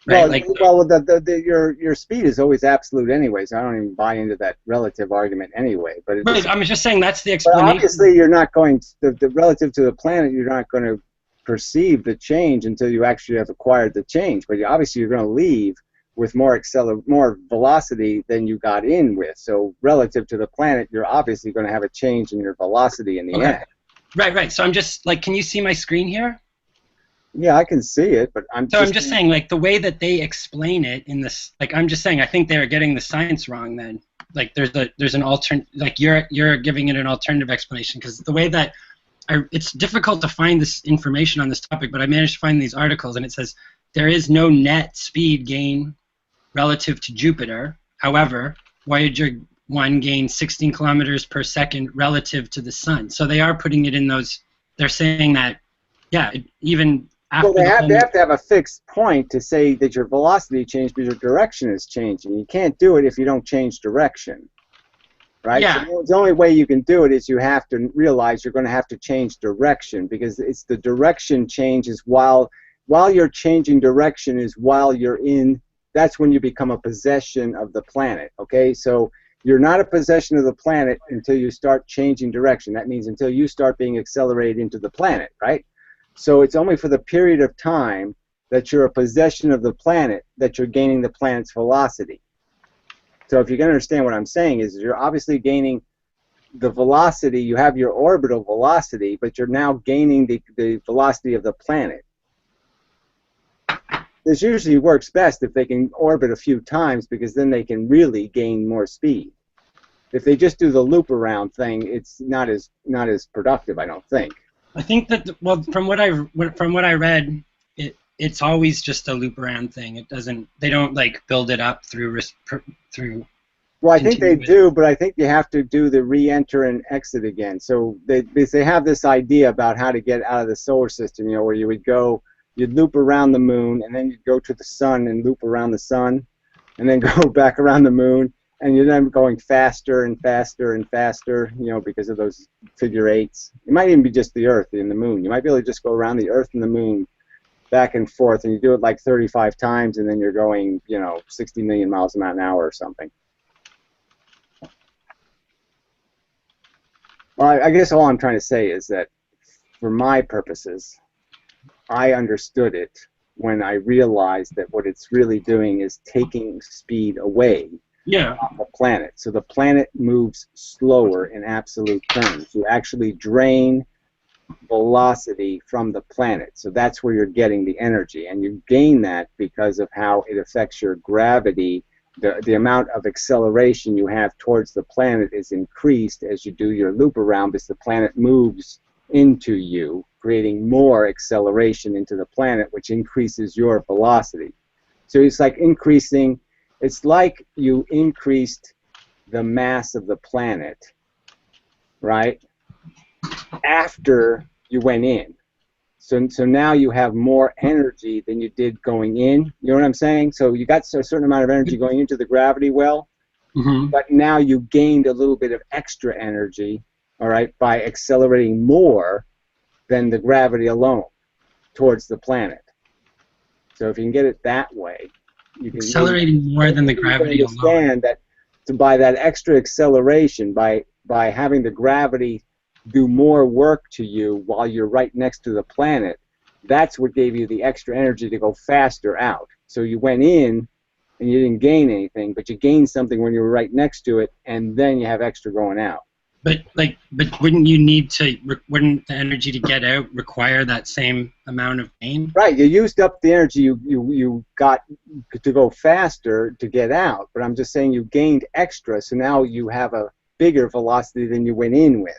Right?
Your speed is always absolute anyway, so I don't even buy into that relative argument anyway. But
I'm just saying that's the explanation.
But obviously, you're not going to, the relative to the planet. You're not going to perceive the change until you actually have acquired the change. But obviously, you're going to leave with more velocity than you got in with. So relative to the planet, you're obviously going to have a change in your velocity in the end.
Right. So I'm just like, can you see my screen here?
Yeah, I can see it, but I'm
just saying, like, the way that they explain it in this, like, I'm just saying, I think they're getting the science wrong then. Like, there's an alternate, like, you're giving it an alternative explanation, because the way that it's difficult to find this information on this topic, but I managed to find these articles, and it says there is no net speed gain relative to Jupiter. However, Voyager 1 gained 16 kilometers per second relative to the sun. So they are putting it in those. They're saying that, yeah, even after.
Well, they have to have a fixed point to say that your velocity changed because your direction is changing. You can't do it if you don't change direction. Right?
Yeah.
So the only way you can do it is you have to realize you're going to have to change direction, because it's the direction changes while you're changing direction is while you're in. That's when you become a possession of the planet. Okay, so you're not a possession of the planet until you start changing direction. That means until you start being accelerated into the planet, right? So it's only for the period of time that you're a possession of the planet that you're gaining the planet's velocity. So if you can understand what I'm saying is you're obviously gaining the velocity. You have your orbital velocity, but you're now gaining the velocity of the planet. This usually works best if they can orbit a few times, because then they can really gain more speed. If they just do the loop around thing, it's not as productive, I don't think.
I think that from what I read, it's always just a loop around thing. It doesn't. They don't like build it up through
Well, I think they
continue with?
do, but I think you have to do the re-enter and exit again. So they have this idea about how to get out of the solar system, you know, where you would go, you'd loop around the moon, and then you'd go to the sun and loop around the sun, and then go back around the moon, and you're then going faster and faster and faster, you know, because of those figure eights. It might even be just the Earth and the moon. You might be able to just go around the Earth and the moon back and forth, and you do it like 35 times, and then you're going, you know, 60 million miles an hour or something. Well, I guess all I'm trying to say is that for my purposes, I understood it when I realized that what it's really doing is taking speed away
Yeah.
from the planet. So the planet moves slower in absolute terms. You actually drain velocity from the planet. So that's where you're getting the energy. And you gain that because of how it affects your gravity. The amount of acceleration you have towards the planet is increased as you do your loop around, because the planet moves into you, creating more acceleration into the planet, which increases your velocity. So it's like increasing, it's like you increased the mass of the planet, right, after you went in. So now you have more energy than you did going in. You know what I'm saying? So you got a certain amount of energy going into the gravity well, but now you gained a little bit of extra energy, all right, by accelerating more than the gravity alone towards the planet. So if you can get it that way, you can
Accelerating more than the gravity alone.
understand that by that extra acceleration, by having the gravity do more work to you while you're right next to the planet, that's what gave you the extra energy to go faster out. So you went in and you didn't gain anything, but you gained something when you were right next to it, and then you have extra going out.
But wouldn't you need to? Wouldn't the energy to get out require that same amount of gain?
Right, you used up the energy you got to go faster to get out, but I'm just saying you gained extra, so now you have a bigger velocity than you went in with.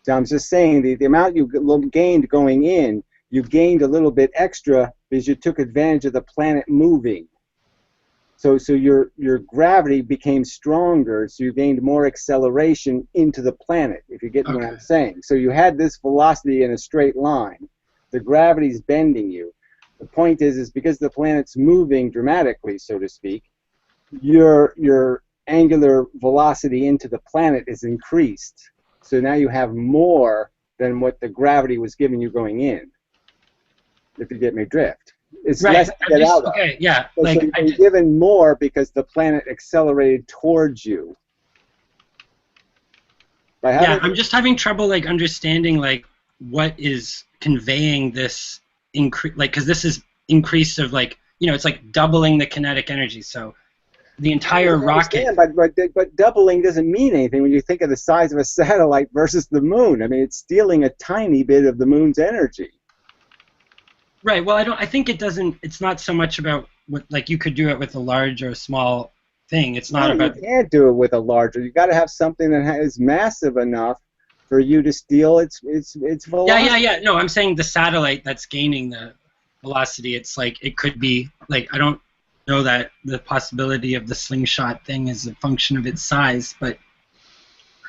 So I'm just saying the amount you gained going in, you gained a little bit extra because you took advantage of the planet moving. So your gravity became stronger, so you gained more acceleration into the planet, if you get what I'm saying. So you had this velocity in a straight line. The gravity's bending you. The point is because the planet's moving dramatically, so to speak, your angular velocity into the planet is increased. So now you have more than what the gravity was giving you going in, if you get me drift. It's
Right.
less to get out of.
Okay, yeah.
So,
Like,
so you're given more because the planet accelerated towards you.
Yeah, I'm just having trouble like understanding like what is conveying this increase, like, because this is increase of like, you know, it's like doubling the kinetic energy. So the entire rocket.
But doubling doesn't mean anything when you think of the size of a satellite versus the moon. I mean, it's stealing a tiny bit of the moon's energy.
Right. Well, I think it doesn't. It's not so much about what, like, you could do it with a large or a small thing. It's not about.
You can't do it with a larger. You got to have something that is massive enough for you to steal its velocity.
Yeah. No, I'm saying the satellite that's gaining the velocity. It's like it could be like, I don't know that the possibility of the slingshot thing is a function of its size, but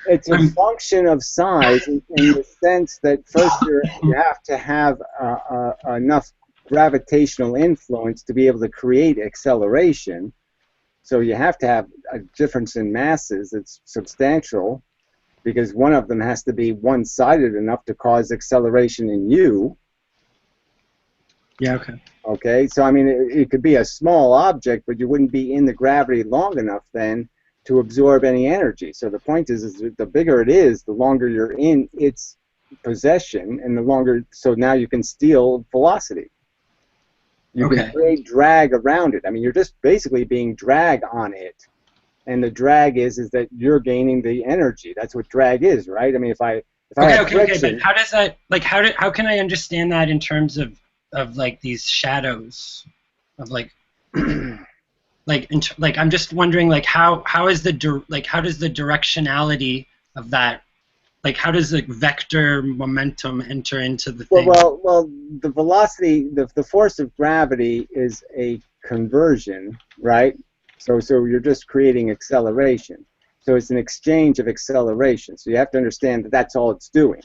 it's a function of size in the sense that first you have to have enough gravitational influence to be able to create acceleration. So you have to have a difference in masses that's substantial, because one of them has to be one-sided enough to cause acceleration in you.
Yeah, okay.
Okay, so I mean, it could be a small object, but you wouldn't be in the gravity long enough then to absorb any energy. So the point is the bigger it is, the longer you're in its possession, and the longer, so now you can steal velocity. You can create drag around it. I mean, you're just basically being dragged on it, and the drag is that you're gaining the energy. That's what drag is, right? I mean, if I have friction,
but how does that, like, how can I understand that in terms of like these shadows of like like I'm just wondering, like, how does the directionality of that, like, how does the vector momentum enter into the thing?
Well, the velocity, the force of gravity is a conversion, right? So you're just creating acceleration. So it's an exchange of acceleration. So you have to understand that that's all it's doing.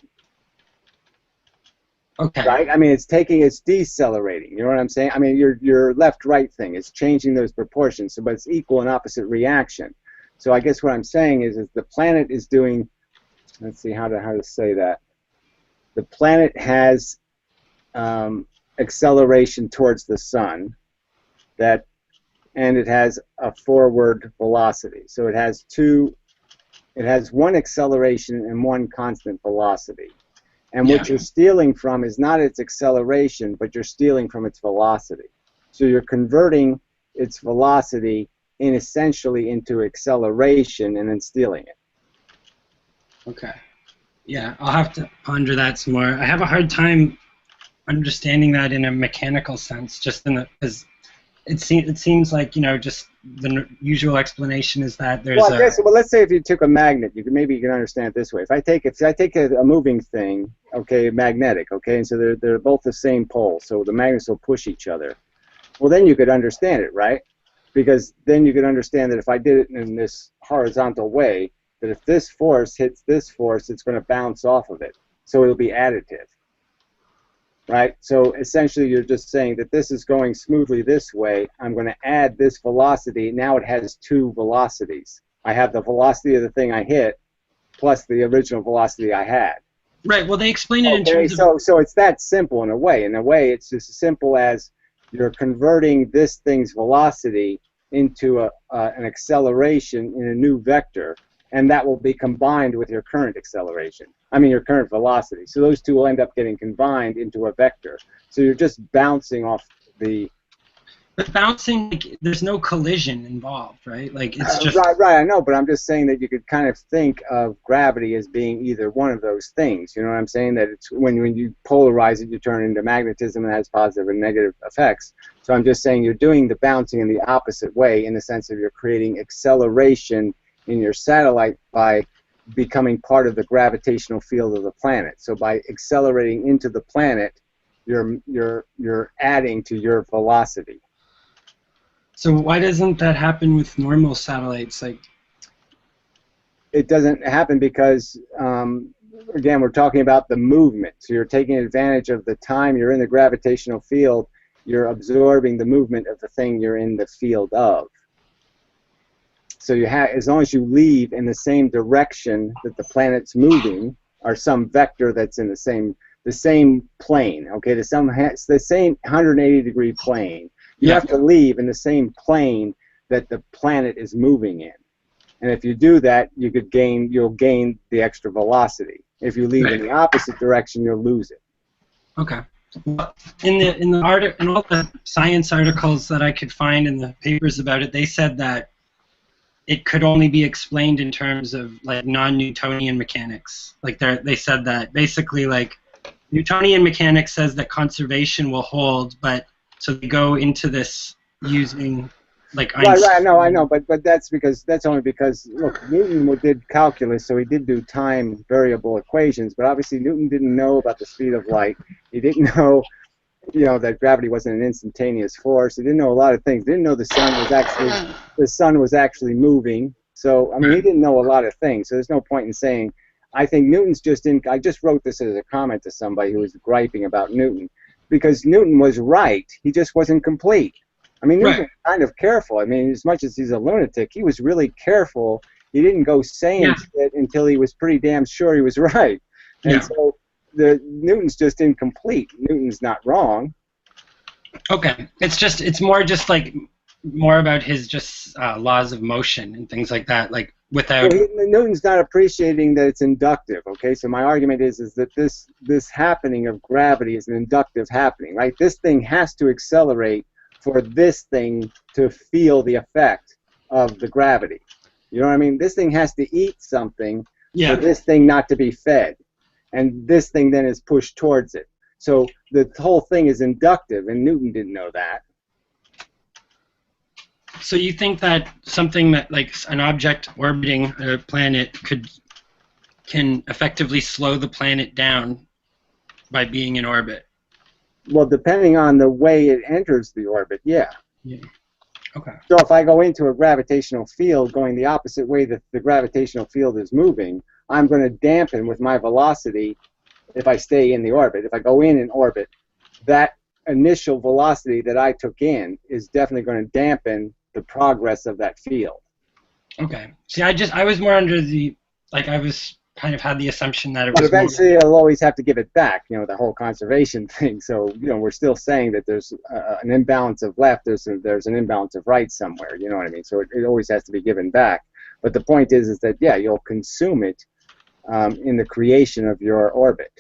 Okay.
Right? I mean, it's decelerating. You know what I'm saying? I mean, your left-right thing is changing those proportions, so, but it's equal and opposite reaction. So I guess what I'm saying is the planet is doing, let's see how to say that. The planet has acceleration towards the sun, and it has a forward velocity. So it has one acceleration and one constant velocity. And what you're stealing from is not its acceleration, but you're stealing from its velocity. So you're converting its velocity essentially into acceleration and then stealing it.
Okay. Yeah, I'll have to ponder that some more. I have a hard time understanding that in a mechanical sense, just because it seems like, just the usual explanation is that there's
well, let's say if you took a magnet, maybe you can understand it this way. If I take a moving thing, okay, magnetic, okay, and so they're both the same pole, so the magnets will push each other. Well, then you could understand it, right? Because then you could understand that if I did it in this horizontal way, that if this force hits this force, it's going to bounce off of it, so it'll be additive. Right? So essentially you're just saying that this is going smoothly this way. I'm going to add this velocity. Now it has two velocities. I have the velocity of the thing I hit plus the original velocity I had.
Right. Well, they explain it in terms of...
So it's that simple in a way. In a way, it's just as simple as you're converting this thing's velocity into an acceleration in a new vector, and that will be combined with your current acceleration. I mean, your current velocity. So those two will end up getting combined into a vector. So you're just bouncing off the...
But bouncing, like, there's no collision involved, right? Like, it's just...
Right, I know, but I'm just saying that you could kind of think of gravity as being either one of those things. You know what I'm saying? That it's when you polarize it, you turn it into magnetism, and it has positive and negative effects. So I'm just saying you're doing the bouncing in the opposite way, in the sense of you're creating acceleration in your satellite by becoming part of the gravitational field of the planet. So by accelerating into the planet, you're adding to your velocity.
So why doesn't that happen with normal satellites? Like,
it doesn't happen because, again, we're talking about the movement. So you're taking advantage of the time you're in the gravitational field. You're absorbing the movement of the thing you're in the field of. So you have, as long as you leave in the same direction that the planet's moving, or some vector that's in the same plane, okay, the same 180-degree plane. You have to leave in the same plane that the planet is moving in. And if you do that, you'll gain the extra velocity. If you leave in the opposite direction, you'll lose it.
Okay. Well, in all the science articles that I could find in the papers about it, they said that it could only be explained in terms of like non-Newtonian mechanics. Like they said that basically, like, Newtonian mechanics says that conservation will hold, but so they go into this using like Einstein.
Right, I know, but that's only because look, Newton did calculus, so he did do time variable equations, but obviously Newton didn't know about the speed of light. He didn't know, that gravity wasn't an instantaneous force. He didn't know a lot of things. He didn't know the sun was actually moving. So I mean, he didn't know a lot of things. So there's no point in saying. I think Newton's I just wrote this as a comment to somebody who was griping about Newton, because Newton was right. He just wasn't complete. I mean, Newton was kind of careful. I mean, as much as he's a lunatic, he was really careful. He didn't go saying shit until he was pretty damn sure he was right. And so Newton's just incomplete. Newton's not wrong.
Okay, it's more about his just laws of motion and things like that, like without.
Well, Newton's not appreciating that it's inductive. Okay, so my argument is that this happening of gravity is an inductive happening, right? This thing has to accelerate for this thing to feel the effect of the gravity. You know what I mean? This thing has to eat something for this thing not to be fed. And this thing then is pushed towards it. So the whole thing is inductive, and Newton didn't know that.
So you think that something that, like an object orbiting a planet, can effectively slow the planet down by being in orbit?
Well, depending on the way it enters the orbit, yeah.
Okay.
So if I go into a gravitational field going the opposite way that the gravitational field is moving, I'm going to dampen with my velocity if I stay in the orbit. If I go in orbit, that initial velocity that I took in is definitely going to dampen the progress of that field.
Okay. See, I was more under the, like, I was kind of had the assumption that it
But
was more.
eventually it'll always have to give it back, the whole conservation thing. So, we're still saying that there's an imbalance of left, there's an imbalance of right somewhere, you know what I mean? So it always has to be given back. But the point is that, yeah, you'll consume it in the creation of your orbit.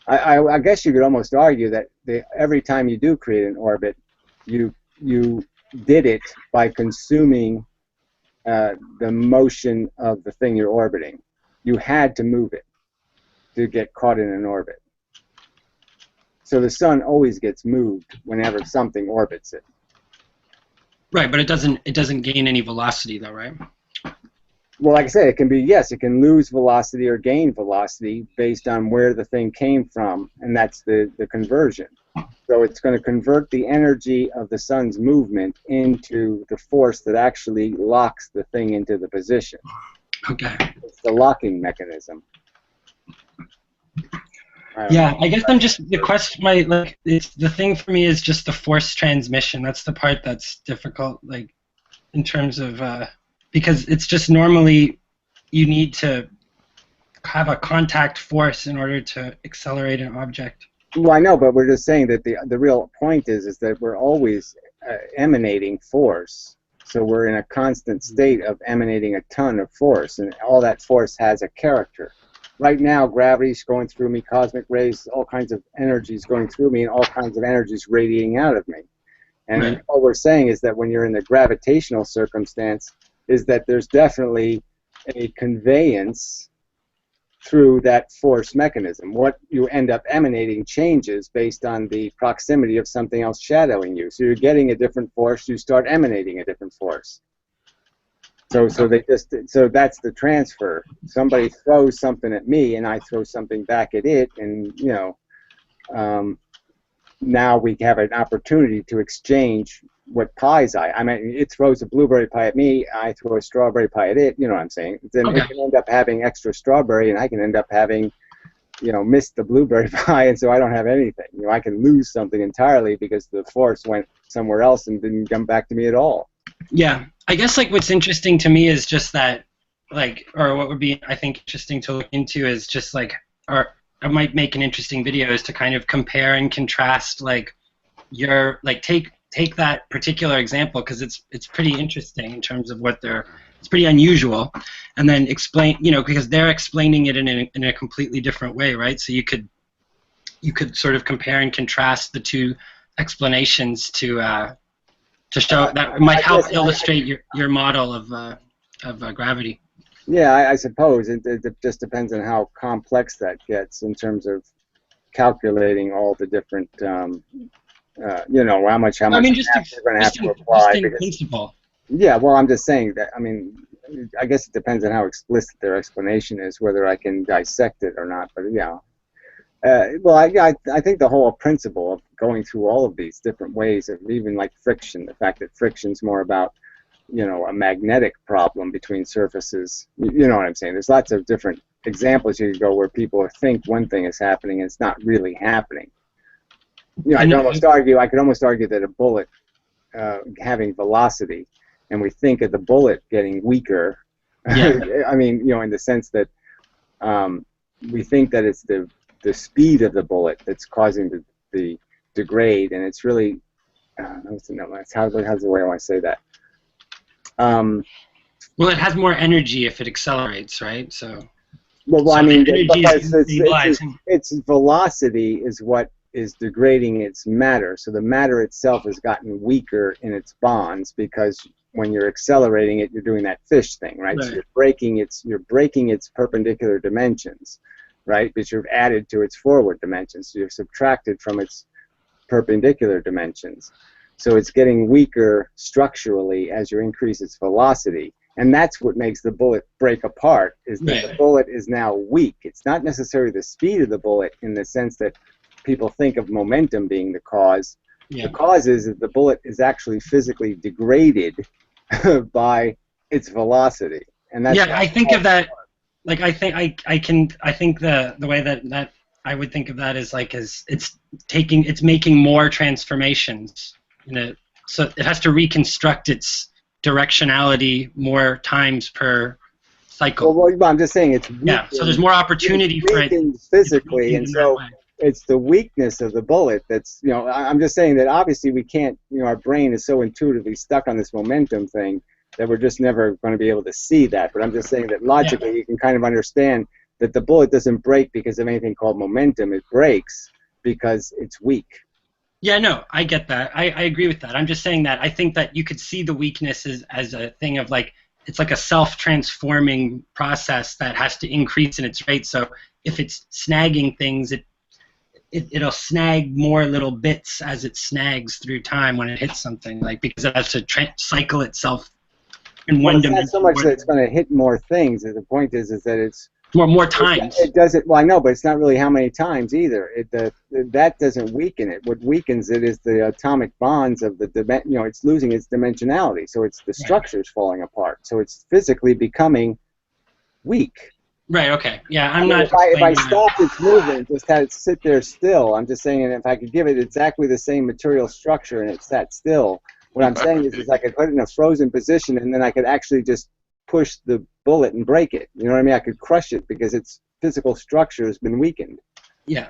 I guess you could almost argue that every time you do create an orbit, you did it by consuming the motion of the thing you're orbiting. You had to move it to get caught in an orbit. So the sun always gets moved whenever something orbits it.
Right, but it doesn't gain any velocity though, right?
Well, like I said, it can be, yes, it can lose velocity or gain velocity based on where the thing came from, and that's the conversion. So it's going to convert the energy of the sun's movement into the force that actually locks the thing into the position.
Okay.
It's the locking mechanism.
Yeah, I guess I'm just the question. It's the thing for me is just the force transmission. That's the part that's difficult, like in terms of because it's just normally you need to have a contact force in order to accelerate an object.
Well, I know, but we're just saying that the real point is that we're always emanating force. So we're in a constant state of emanating a ton of force, and all that force has a character. Right now, gravity's going through me, cosmic rays, all kinds of energies going through me, and all kinds of energies radiating out of me. And
Right.
What we're saying is that when you're in the gravitational circumstance, is that there's definitely a conveyance through that force mechanism. What you end up emanating changes based on the proximity of something else shadowing you. So you're getting a different force, you start emanating a different force. So that's the transfer. Somebody throws something at me, and I throw something back at it, and now we have an opportunity to exchange what pies I mean, it throws a blueberry pie at me, I throw a strawberry pie at it, you know what I'm saying? Then
Okay.
it can end up having extra strawberry, and I can end up having, missed the blueberry pie, and so I don't have anything. I can lose something entirely because the force went somewhere else and didn't come back to me at all.
Yeah, I guess like what's interesting to me is just that, like, or what would be I think interesting to look into is just like, or I might make an interesting video is to kind of compare and contrast like your like take that particular example because it's pretty interesting in terms of what it's pretty unusual, and then explain because they're explaining it in a completely different way, right? So you could sort of compare and contrast the two explanations to show that might help illustrate your model of gravity.
Yeah, I suppose it just depends on how complex that gets in terms of calculating all the different, how much
I mean, just
you're going to have to apply.
in principle.
Yeah, well, I'm just saying that. I mean, I guess it depends on how explicit their explanation is, whether I can dissect it or not. But yeah. Well, I think the whole principle of going through all of these different ways of even like friction, the fact that friction's more about, a magnetic problem between surfaces, you know what I'm saying? There's lots of different examples you could go where people think one thing is happening and it's not really happening. I could almost argue that a bullet having velocity, and we think of the bullet getting weaker.
Yeah.
I mean, in the sense that we think that it's the speed of the bullet that's causing the degrade, and it's really how's the way I want to say that?
Well, it has more energy if it accelerates, right? So.
Well, I mean, its velocity is what is degrading its matter. So the matter itself has gotten weaker in its bonds because when you're accelerating it, you're doing that fish thing, right? So you're breaking its perpendicular dimensions, right? But you've added to its forward dimensions. So you've subtracted from its perpendicular dimensions. So it's getting weaker structurally as you increase its velocity. And that's what makes the bullet break apart, is that the bullet is now weak. It's not necessarily the speed of the bullet in the sense that people think of momentum being the cause,
Yeah.
The cause is that the bullet is actually physically degraded by its velocity, and that's
Yeah, I think of that. Like I think the way that I would think of that is like as it's making more transformations, so it has to reconstruct its directionality more times per cycle.
Well, I'm just saying it's
Yeah, so there's more opportunity for it.
weakened physically, and
in that
so
way.
it's the weakness of the bullet that's, I'm just saying that obviously we can't, our brain is so intuitively stuck on this momentum thing that we're just never going to be able to see that. But I'm just saying that logically you can kind of understand that the bullet doesn't break because of anything called momentum. It breaks because it's weak.
Yeah, no, I get that. I agree with that. I'm just saying that I think that you could see the weakness as a thing of like, it's like a self-transforming process that has to increase in its rate. So if it's snagging things, it'll snag more little bits as it snags through time when it hits something, like because it has to cycle itself in one dimension.
It's not so much that it's going to hit more things. The point is that it's
more times.
It does it. Well, I know, but it's not really how many times either. That doesn't weaken it. What weakens it is the atomic bonds of the it's losing its dimensionality. So it's the structures falling apart. So it's physically becoming weak.
Right. Okay. Yeah. I'm not.
If I stopped its movement, just had it sit there still, I'm just saying, if I could give it exactly the same material structure and it sat still, what I'm saying is I could put it in a frozen position and then I could actually just push the bullet and break it. You know what I mean? I could crush it because its physical structure has been weakened.
Yeah.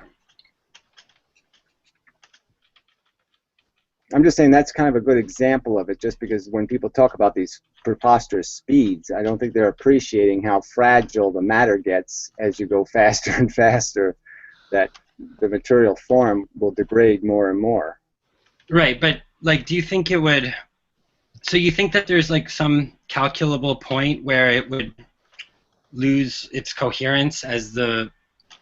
I'm just saying that's kind of a good example of it, just because when people talk about these preposterous speeds, I don't think they're appreciating how fragile the matter gets as you go faster and faster, that the material form will degrade more and more.
Right, but like, do you think it would... So you think that there's like some calculable point where it would lose its coherence as the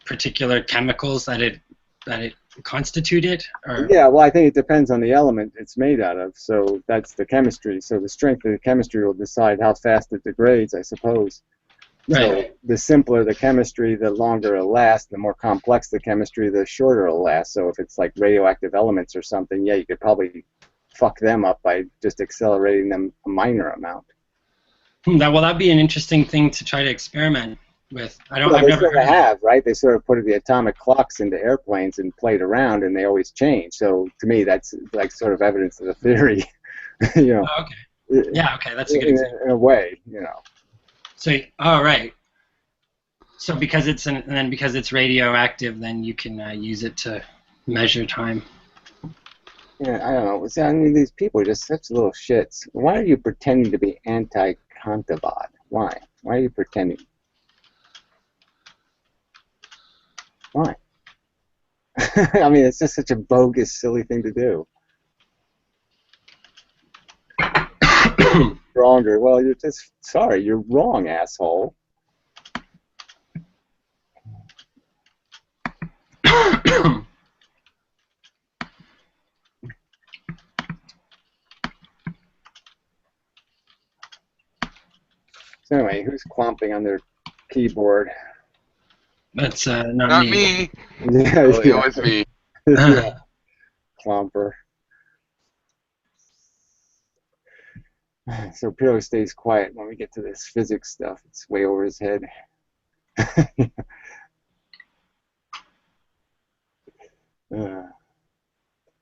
particular chemicals that it constituted? Or?
Yeah, well, I think it depends on the element it's made out of. So that's the chemistry. So the strength of the chemistry will decide how fast it degrades, I suppose.
Right.
So the simpler the chemistry, the longer it'll last. The more complex the chemistry, the shorter it'll last. So if it's like radioactive elements or something, yeah, you could probably fuck them up by just accelerating them a minor amount.
That'd be an interesting thing to try to experiment with. I've
they
never
sort of have, right? They sort of put the atomic clocks into airplanes and played around, and they always change. So to me, that's like sort of evidence of the theory.
Oh, okay. Yeah, okay, that's a good example.
In a way,
So, right. So because it's radioactive, then you can use it to measure time.
Yeah, I don't know. See, I mean, these people are just such little shits. Why are you pretending to be anti-Kantavad? Why? Why are you pretending? Why? I mean, it's just such a bogus, silly thing to do. Stronger. Well, you're just sorry. You're wrong, asshole. So anyway, who's clomping on their keyboard?
That's not me.
Yeah,
well, it was me.
Yeah. Clomper. So Pirro stays quiet when we get to this physics stuff. It's way over his head.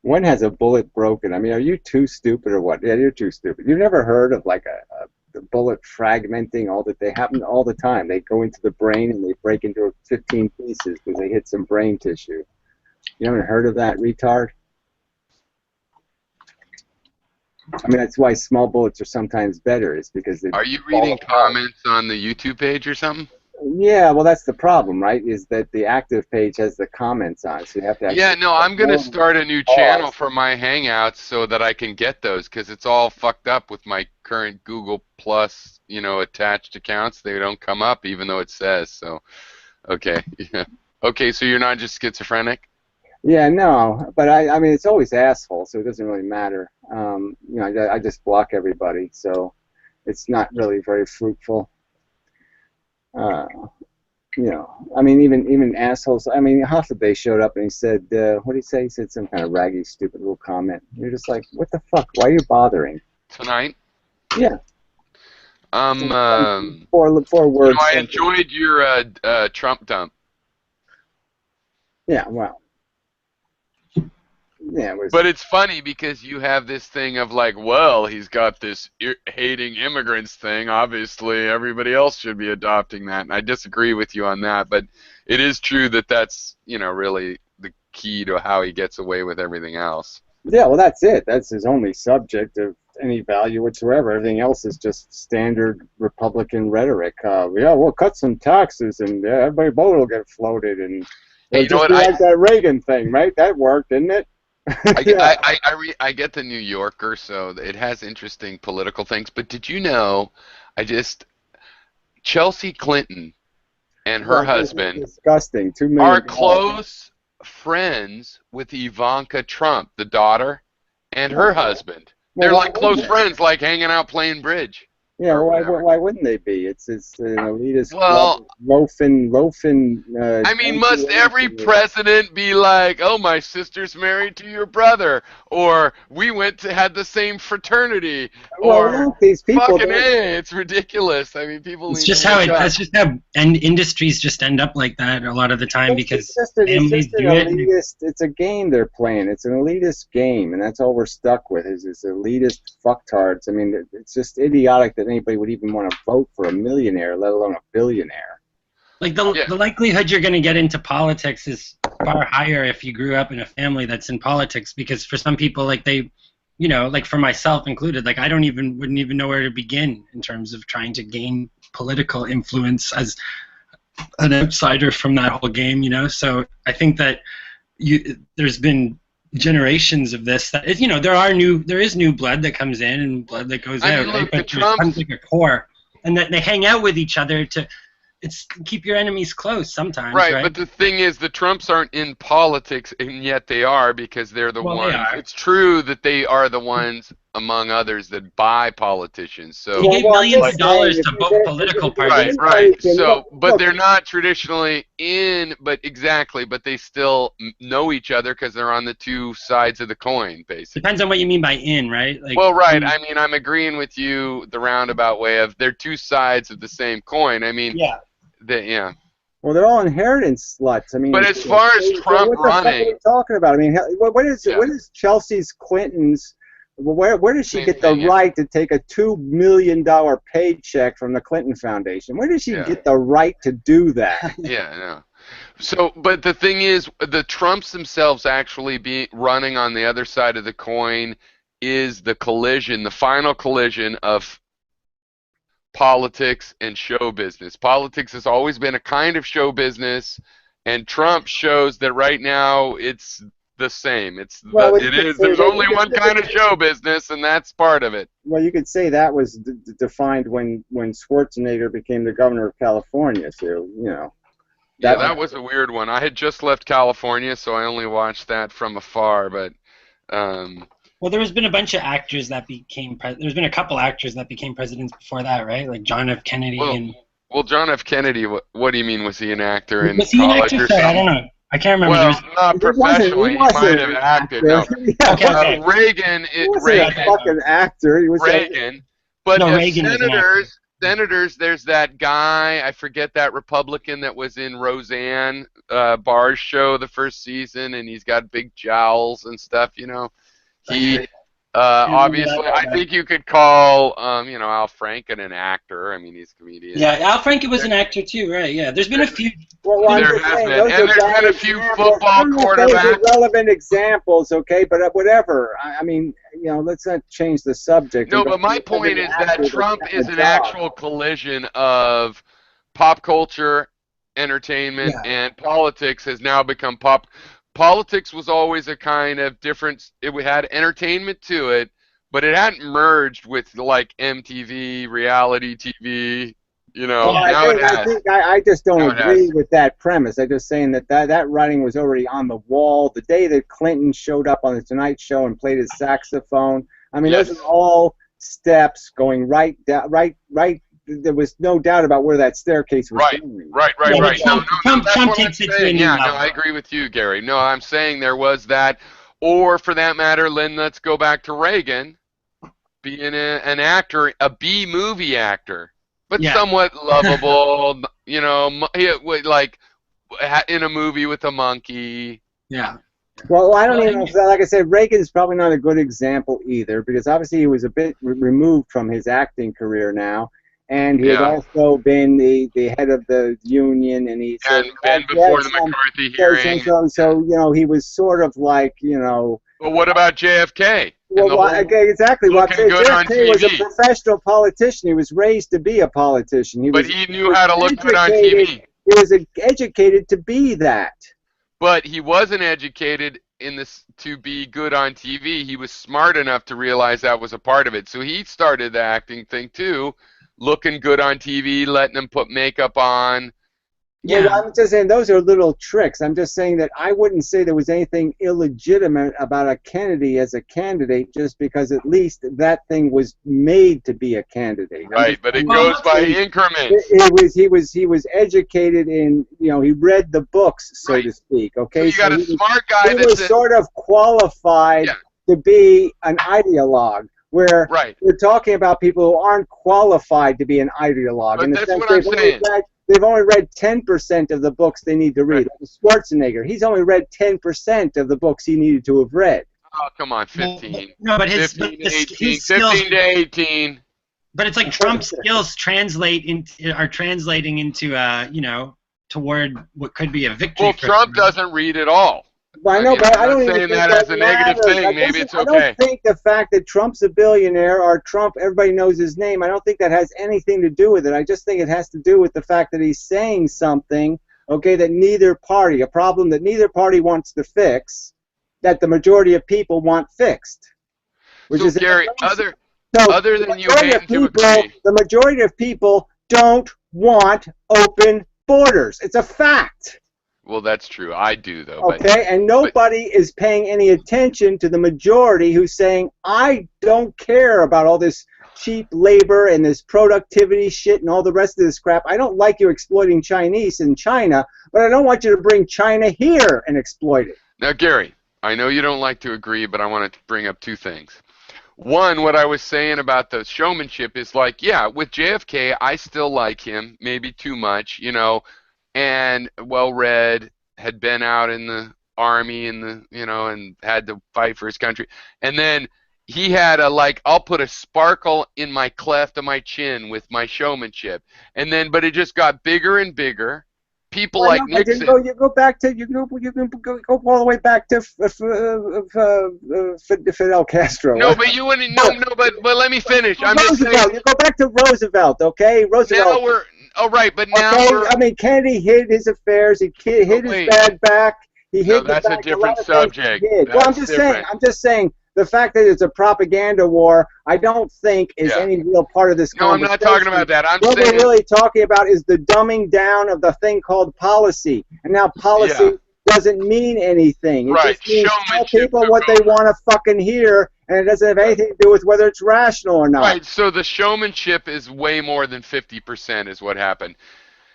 When has a bullet broken? I mean, are you too stupid or what? Yeah, you're too stupid. You've never heard of like the bullet fragmenting? They happen all the time. They go into the brain and they break into 15 pieces because they hit some brain tissue. You haven't heard of that, retard? I mean, that's why small bullets are sometimes better. Is because they.
Are you reading comments on the YouTube page or something?
Yeah, well, that's the problem, right? Is that the active page has the comments on, so you have to. Actually
I'm gonna start a new channel for my Hangouts so that I can get those, because it's all fucked up with my current Google Plus, attached accounts. They don't come up even though it says so. Okay, yeah. Okay, so you're not just schizophrenic?
Yeah, no, but I mean, it's always asshole, so it doesn't really matter. I just block everybody, so it's not really very fruitful. you know, I mean, even assholes. I mean, Hufflepuff showed up and he said, what did he say? He said some kind of raggy, stupid little comment. You're just like, what the fuck? Why are you bothering?
Tonight.
Yeah. Four
You
words.
know, I enjoyed your Trump dump.
Yeah. Well. Yeah. It was.
But it's funny because you have this thing of like, well, he's got this hating immigrants thing. Obviously, everybody else should be adopting that. And I disagree with you on that. But it is true that that's, you know, really the key to how he gets away with everything else.
Yeah. Well, that's it. That's his only subject of any value whatsoever. Everything else is just standard Republican rhetoric. Yeah, we'll cut some taxes and everybody boat will get floated. And
Hey, you know what?
like that Reagan thing, right? That worked, didn't it?
Yeah. I get the New Yorker, so it has interesting political things. But did you know, Chelsea Clinton and her husband
disgusting.
are close friends with Ivanka Trump, the daughter, and her husband. They're like close friends, like hanging out playing bridge.
Yeah, why wouldn't they be? It's an elitist
Well,
loafing.
I mean, must every president be like, "Oh, my sister's married to your brother," or "We had the same fraternity," or
look, these people,
fucking hey, it's ridiculous. I mean, people.
It's just how that's just how industries just end up like that a lot of the time because families do it.
It's a game they're playing. It's an elitist game, and that's all we're stuck with is elitist fucktards. I mean, it's just idiotic that anybody would even want to vote for a millionaire, let alone a billionaire.
Like the likelihood you're going to get into politics is far higher if you grew up in a family that's in politics, because for some people, like they, you know, like for myself included, like I wouldn't even know where to begin in terms of trying to gain political influence as an outsider from that whole game, you know. So I think that there's been generations of this that, you know, there is new blood that comes in and blood that goes out,
mean,
right?
look,
But there's like a core, and that they hang out with each other to keep your enemies close sometimes, right?
But the thing is, the Trumps aren't in politics, and yet they are, because they're the ones. It's true that they are the ones, among others, that buy politicians. So
he gave millions of dollars to both political parties.
Right. So, but they're not traditionally in, but they still know each other because they're on the two sides of the coin, basically.
Depends on what you mean by in, right? Like,
well, right. I mean, I'm agreeing with you, the roundabout way of they're two sides of the same coin. I mean,
yeah.
Well, they're all inheritance sluts. I mean,
but as far as Trump
what the fuck are you talking about? I mean, what is Chelsea's Clinton's? Where does she get the right to take a $2 million paycheck from the Clinton Foundation? Where does she get the right to do that?
Yeah, I know. So, but the thing is, the Trumps themselves actually running on the other side of the coin is the final collision of politics and show business. Politics has always been a kind of show business, and Trump shows that right now it's the same. There's only one kind of show business, and that's part of it.
Well, you could say that was defined when Schwarzenegger became the governor of California. So, you know.
That was a weird one. I had just left California, so I only watched that from afar, but
well, there's been a bunch of actors that became there's been a couple actors that became presidents before that, right? Like John F. Kennedy
Well, John F. Kennedy, what do you mean, was he an actor in
was he
college
an actor?
or
Sorry,
something?
I don't know. I can't remember.
Well, not professionally. He might have acted. No.
Okay.
Reagan.
He wasn't a fucking actor. He was
Reagan. But senators, there's that guy, I forget that Republican that was in Roseanne Barr's show the first season, and he's got big jowls and stuff, you know. He obviously, I think you could call Al Franken an actor. I mean, he's a comedian.
Yeah, Al Franken was an actor too, right? Yeah, there's been a few.
There has been, and there's been a few football quarterbacks.
Relevant examples, okay, but whatever. I mean, you know, let's not change the subject.
No, but my point is that Trump is an actual collision of pop culture, entertainment, and politics has now become pop. Politics was always a kind of different. It had entertainment to it, but it hadn't merged with like MTV, reality TV. You know,
I just don't agree with that premise. I'm just saying that writing was already on the wall the day that Clinton showed up on the Tonight Show and played his saxophone. I mean, those are all steps going right there was no doubt about where that staircase was going.
Right.
Yeah, but
No,
Trump
that's what I'm
takes it to a
saying.
new
Yeah, no,
level.
I agree with you, Gary. No, I'm saying there was that, or for that matter, Lynn, let's go back to Reagan, being an actor, a B movie actor, but
Yeah.
somewhat lovable. You know, like in a movie with a monkey.
Yeah.
Well, I don't even know if that, like I said, Reagan's probably not a good example either, because obviously he was a bit removed from his acting career now, and he had also been the head of the union, and he
and been before the McCarthy hearing.
So you know, he was sort of like, you know.
Well, what about JFK?
Well, exactly. Well, JFK was a professional politician. He was raised to be a politician.
But he knew how to look good on TV.
He was educated to be that.
But he wasn't educated to be good on TV. He was smart enough to realize that was a part of it. So he started the acting thing too, looking good on TV, letting them put makeup on.
Yeah, well, I'm just saying those are little tricks. I'm just saying that I wouldn't say there was anything illegitimate about a Kennedy as a candidate, just because at least that thing was made to be a candidate.
Right, but it goes by increments.
He was educated in, you know, he read the books, so to speak. Okay,
so you got a smart guy
that was sort of qualified to be an ideologue. Where we're talking about people who aren't qualified to be an ideologue.
But that's what I'm saying.
They've only read 10% of the books they need to read. Like Schwarzenegger, he's only read 10% of the books he needed to have read.
Oh, come on, 15.
No, but his
15
his skills,
15 to 18.
But it's like Trump's skills are translating into, you know, toward what could be a victory.
Well, Trump doesn't read at all.
Well, I know, but I don't even
saying
think
that as a negative thing. Maybe it's okay.
I don't think the fact that Trump's a billionaire or Trump, everybody knows his name, I don't think that has anything to do with it. I just think it has to do with the fact that he's saying something, okay, that a problem that neither party wants to fix, that the majority of people want fixed. Which is
Gary, other than you hating to agree.
The majority of people don't want open borders. It's a fact.
Well, that's true. I do, though.
Okay, and nobody is paying any attention to the majority who's saying, I don't care about all this cheap labor and this productivity shit and all the rest of this crap. I don't like you exploiting Chinese in China, but I don't want you to bring China here and exploit it.
Now, Gary, I know you don't like to agree, but I want to bring up two things. One, what I was saying about the showmanship is like, yeah, with JFK, I still like him, maybe too much, you know, and well-read, had been out in the army and and had to fight for his country. And then he had I'll put a sparkle in my cleft of my chin with my showmanship. And then, but it just got bigger and bigger. People like Nixon.
You go back to go all the way back to Fidel Castro.
No, but you wouldn't. No, but let me finish. I'm
Roosevelt.
just saying.
You go back to Roosevelt, okay? Roosevelt.
Now we're. Oh, right, but now
I mean, Kennedy hid his affairs. He hid his bad back. He hid
that's a different subject.
Well, I'm just saying. The fact that it's a propaganda war, I don't think is any real part of this conversation.
No, I'm not talking about that.
What we're really talking about is the dumbing down of the thing called policy. And now policy doesn't mean anything. It just means tell people what they want to fucking hear, and it doesn't have anything to do with whether it's rational or not.
Right, so the showmanship is way more than 50% is what happened.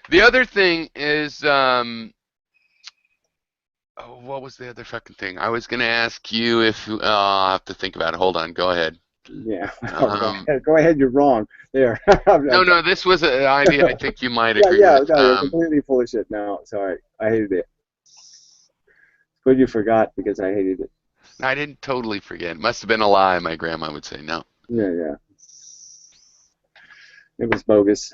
The other thing is, what was the other fucking thing? I was going to ask you if, I'll have to think about it. Hold on, go ahead.
Yeah, go ahead, you're wrong. There.
No, this was an idea I think you might agree with.
No, you're completely full of shit. No, sorry, I hated it. Good you forgot because I hated it.
I didn't totally forget. It must have been a lie, my grandma would say. No.
Yeah. It was bogus.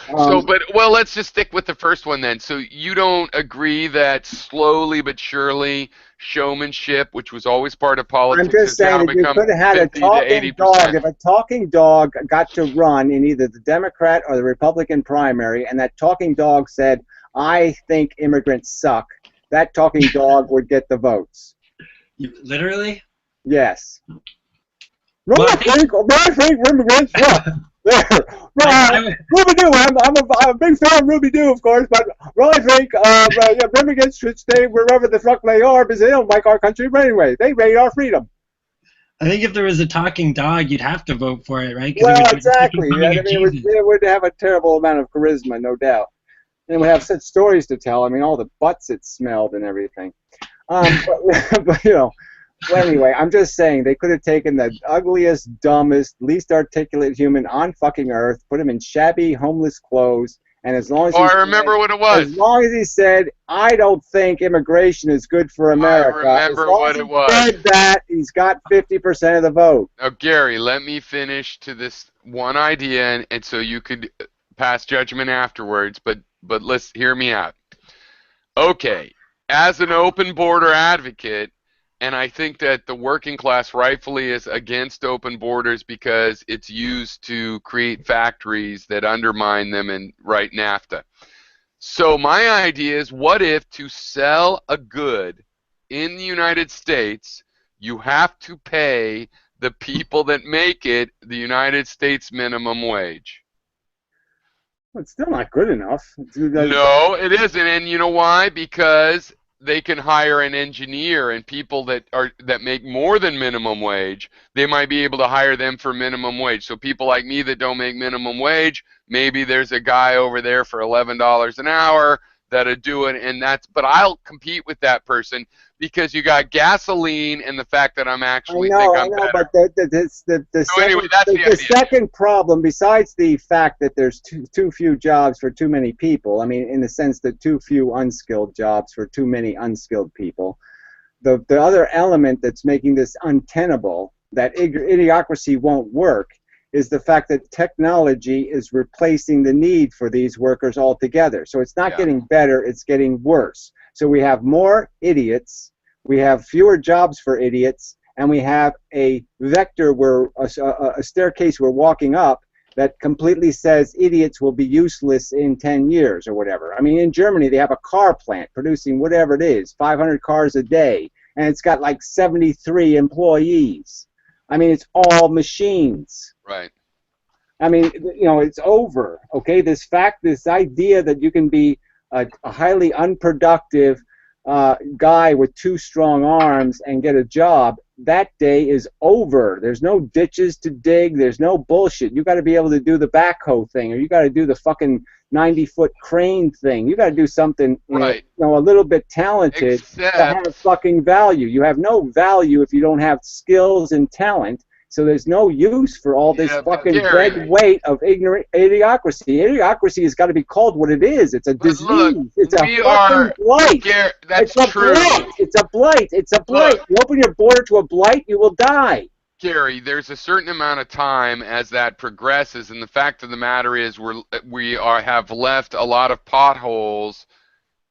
Let's just stick with the first one then. So you don't agree that slowly but surely showmanship, which was always part of politics,
I'm just saying that you could have had a talking dog. If a talking dog got to run in either the Democrat or the Republican primary, and that talking dog said, I think immigrants suck, that talking dog would get the votes.
Literally?
Yes. I think immigrants suck. Ruby Doo. I'm a big fan of Ruby Doo, of course, but I think immigrants should stay wherever the fuck they are because they don't like our country anyway. They raid our freedom.
I think if there was a talking dog, you'd have to vote for it, right? 'Cause
Well,
it would
exactly.
coming
I
of
mean,
Jesus.
it would have a terrible amount of charisma, no doubt. And it would have such stories to tell. I mean, all the butts it smelled and everything. But you know, well, anyway, I'm just saying they could have taken the ugliest, dumbest, least articulate human on fucking earth, put him in shabby, homeless clothes, and as long as
Oh, I remember what it was.
as long as he said, I don't think immigration is good for America,
I
as
remember
long
what
as
it
he
was.
said that, he's got 50% of the vote.
Now, Gary, let me finish to this one idea, and so you could pass judgment afterwards. But let's hear me out. Okay, as an open border advocate, and I think that the working class rightfully is against open borders because it's used to create factories that undermine them and write NAFTA. So my idea is, what if to sell a good in the United States, you have to pay the people that make it the United States minimum wage?
Well, it's still not good enough.
No, it isn't, and you know why? Because they can hire an engineer, and people that make more than minimum wage, they might be able to hire them for minimum wage. So people like me that don't make minimum wage, maybe there's a guy over there for $11 an hour that'll do it, and but I'll compete with that person because you got gasoline and the fact that I'm actually think I'm better.
But
So anyway, that's the idea.
second problem, besides the fact that there's too few jobs for too many people, I mean, in the sense that too few unskilled jobs for too many unskilled people, the other element that's making this untenable, that idiocracy won't work, is the fact that technology is replacing the need for these workers altogether. So it's not getting better, it's getting worse. So we have more idiots, we have fewer jobs for idiots, and we have a vector where a staircase we're walking up that completely says idiots will be useless in 10 years or whatever. I mean, in Germany, they have a car plant producing whatever it is, 500 cars a day, and it's got like 73 employees. I mean, it's all machines.
Right.
I mean, you know, it's over, okay? This idea that you can be a highly unproductive guy with 2 strong arms and get a job, that day is over. There's no ditches to dig. There's no bullshit. You got to be able to do the backhoe thing, or you got to do the fucking 90-foot crane thing. You got to do something,
right,
you know, a little bit talented to have fucking value. You have no value if you don't have skills and talent. So there's no use for all this fucking dead weight of ignorant idiocracy. Idiocracy has got to be called what it is. It's a disease.
Look,
it's a fucking blight.
That's true.
It's a blight. It's a blight. You open your border to a blight, you will die.
Gary, there's a certain amount of time as that progresses, and the fact of the matter is have left a lot of potholes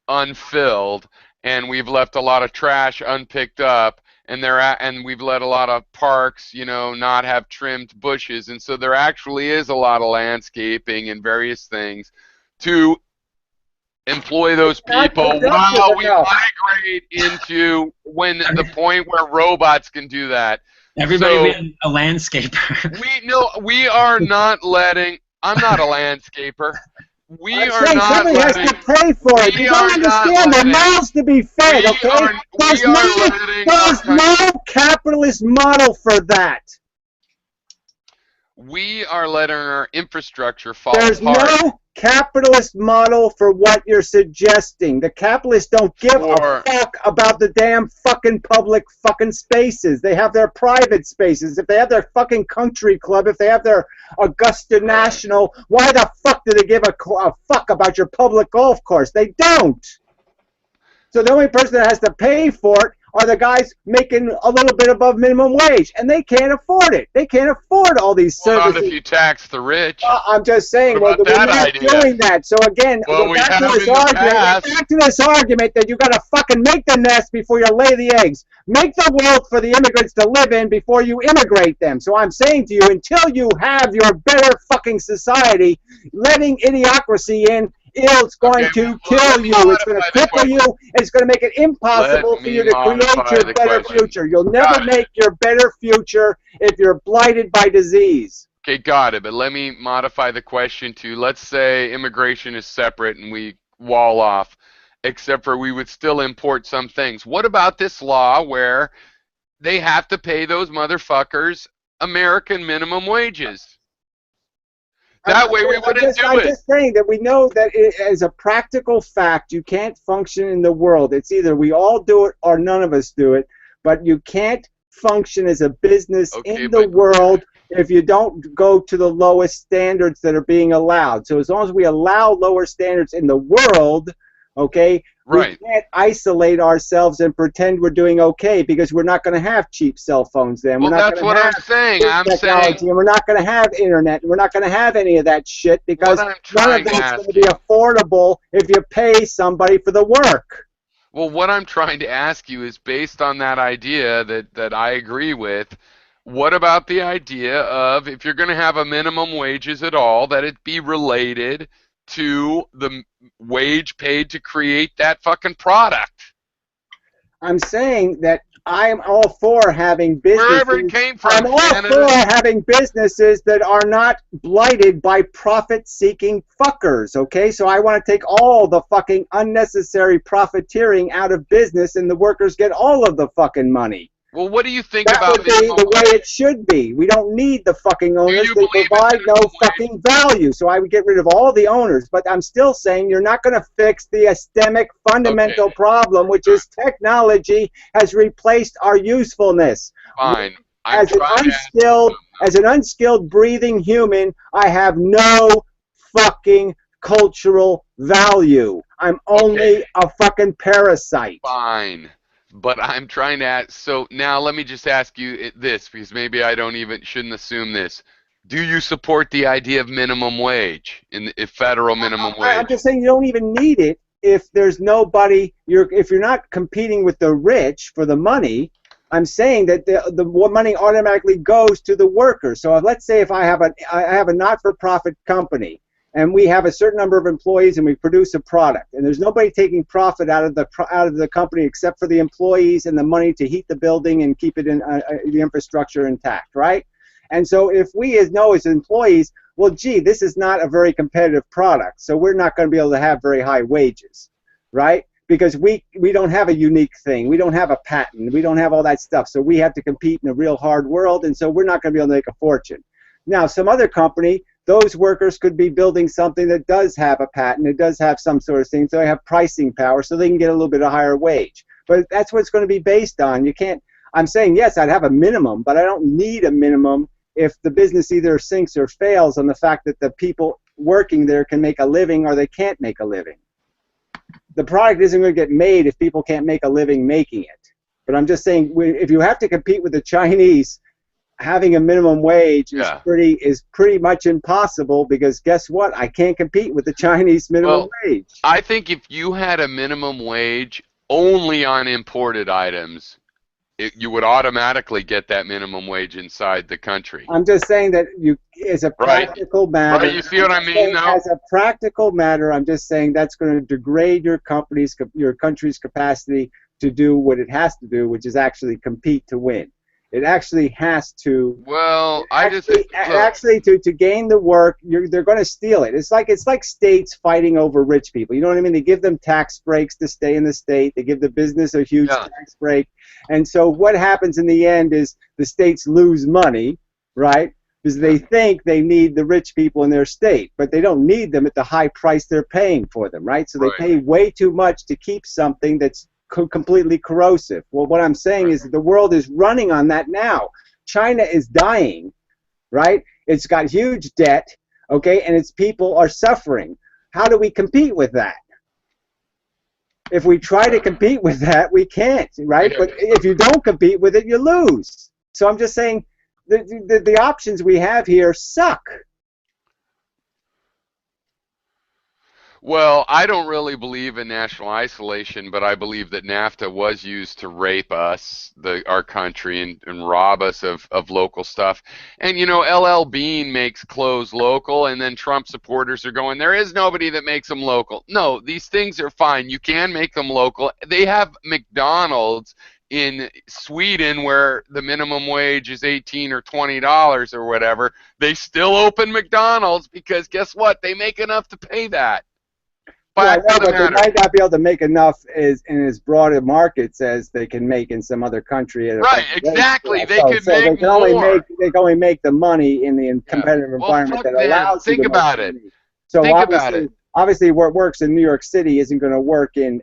unfilled, and we've left a lot of trash unpicked up. And we've let a lot of parks, you know, not have trimmed bushes, and so there actually is a lot of landscaping and various things to employ those people while we migrate into the point where robots can do that.
Everybody being a landscaper.
We are not letting. I'm not a landscaper. We are not
somebody has to pay for it. You don't understand. There are mouths to be fed, okay? There's no capitalist model for that.
We are letting our infrastructure fall
apart. There's no capitalist model for what you're suggesting. The capitalists don't give a fuck about the damn fucking public fucking spaces. They have their private spaces. If they have their fucking country club, if they have their Augusta National, why the fuck do they give a fuck about your public golf course? They don't. So the only person that has to pay for it are the guys making a little bit above minimum wage, and they can't afford it. They can't afford all these services.
Not if you tax the rich.
I'm just saying, we're not doing that. So again, back to this argument that you got to fucking make the nest before you lay the eggs. Make the world for the immigrants to live in before you immigrate them. So I'm saying to you, until you have your better fucking society, letting idiocracy in, it's going to kill you. It's going to cripple you. It's going to make it impossible for you to create your better future. You'll never make your better future if you're blighted by disease.
Okay, got it. But let me modify the question to, let's say immigration is separate and we wall off, except for we would still import some things. What about this law where they have to pay those motherfuckers American minimum wages. That way we wouldn't do
I'm
it.
just saying that we know that as a practical fact, you can't function in the world. It's either we all do it or none of us do it, but you can't function as a business in the world if you don't go to the lowest standards that are being allowed. So as long as we allow lower standards in the world, okay,
right,
we can't isolate ourselves and pretend we're doing okay because we're not going to have cheap cell phones then.
Well,
we're not
that's
going to
what
have
I'm saying. I'm
technology,
saying
and we're not going to have internet, and we're not going to have any of that shit because
what I'm
none of
trying to
that's
ask
going to be
you.
affordable if you pay somebody for the work.
Well, what I'm trying to ask you is based on that idea that I agree with. What about the idea of if you're going to have a minimum wages at all, that it be related to the wage paid to create that fucking product?
I'm saying that I'm all for having
Wherever it
businesses.
came
I'm
from,
all
Canada.
for having businesses that are not blighted by profit-seeking fuckers, okay? So I want to take all the fucking unnecessary profiteering out of business and the workers get all of the fucking money.
Well, what do you think
That
about
would be
minimum
the way
wage?
it should be. We don't need the fucking owners.
you
They
believe in
provide no
minimum wage?
fucking value. So I would get rid of all the owners. But I'm still saying you're not going to fix the systemic fundamental problem, which is technology has replaced our usefulness.
Fine. I'm
As an
trying to ask
unskilled breathing human, I have no fucking cultural value. I'm only a fucking parasite.
fine. But I'm trying to ask. So now let me just ask you this, because maybe I don't even shouldn't assume this. Do you support the idea of minimum wage in the federal minimum
I'm
wage?
just saying you don't even need it if there's nobody. If you're not competing with the rich for the money. I'm saying that the money automatically goes to the workers. So let's say if I have a not-for-profit company and we have a certain number of employees and we produce a product and there's nobody taking profit out of the company except for the employees and the money to heat the building and keep it in the infrastructure intact, right? And so if we know as employees, well, gee, this is not a very competitive product, so we're not going to be able to have very high wages, right? Because we don't have a unique thing. We don't have a patent. We don't have all that stuff. So we have to compete in a real hard world, and so we're not going to be able to make a fortune. Now, some other company, those workers could be building something that does have a patent. It does have some sort of thing, so they have pricing power, so they can get a little bit of higher wage. But that's what it's going to be based on. You can't. I'm saying, yes, I'd have a minimum, but I don't need a minimum if the business either sinks or fails on the fact that the people working there can make a living or they can't make a living. The product isn't going to get made if people can't make a living making it. But I'm just saying, if you have to compete with the Chinese, having a minimum wage is pretty much impossible because guess what? I can't compete with the Chinese minimum wage.
I think if you had a minimum wage only on imported items, you would automatically get that minimum wage inside the country.
I'm just saying that as a practical matter.
Right, you see what I mean, though?
As a practical matter, I'm just saying that's going to degrade your country's capacity to do what it has to do, which is actually compete to win. It actually has to.
Well,
to gain the work, they're going to steal it. It's like states fighting over rich people. You know what I mean? They give them tax breaks to stay in the state. They give the business a huge tax break, and so what happens in the end is the states lose money, right? Because they think they need the rich people in their state, but they don't need them at the high price they're paying for them, right? So they pay way too much to keep something that's completely corrosive. Well, what I'm saying is that the world is running on that now. China is dying, right? It's got huge debt, okay, and its people are suffering. How do we compete with that? If we try to compete with that, we can't, right? But if you don't compete with it, you lose. So I'm just saying the options we have here suck.
Well, I don't really believe in national isolation, but I believe that NAFTA was used to rape us, our country, and rob us of local stuff. And, you know, LL Bean makes clothes local, and then Trump supporters are going, there is nobody that makes them local. No, these things are fine. You can make them local. They have McDonald's in Sweden where the minimum wage is $18 or $20 or whatever. They still open McDonald's because guess what? They make enough to pay that.
Well, I
Fact
know,
of the
but they
matter.
might not be able to make enough in as broad a markets as they can make in some other country at a
Right,
better rate.
exactly. They
So,
could
so
make more.
they can only make the money in the
Yeah.
competitive
Well,
environment
fuck
that
them.
allows you
Think
to make
about it.
money. So
Think about it.
obviously, what works in New York City isn't going to work in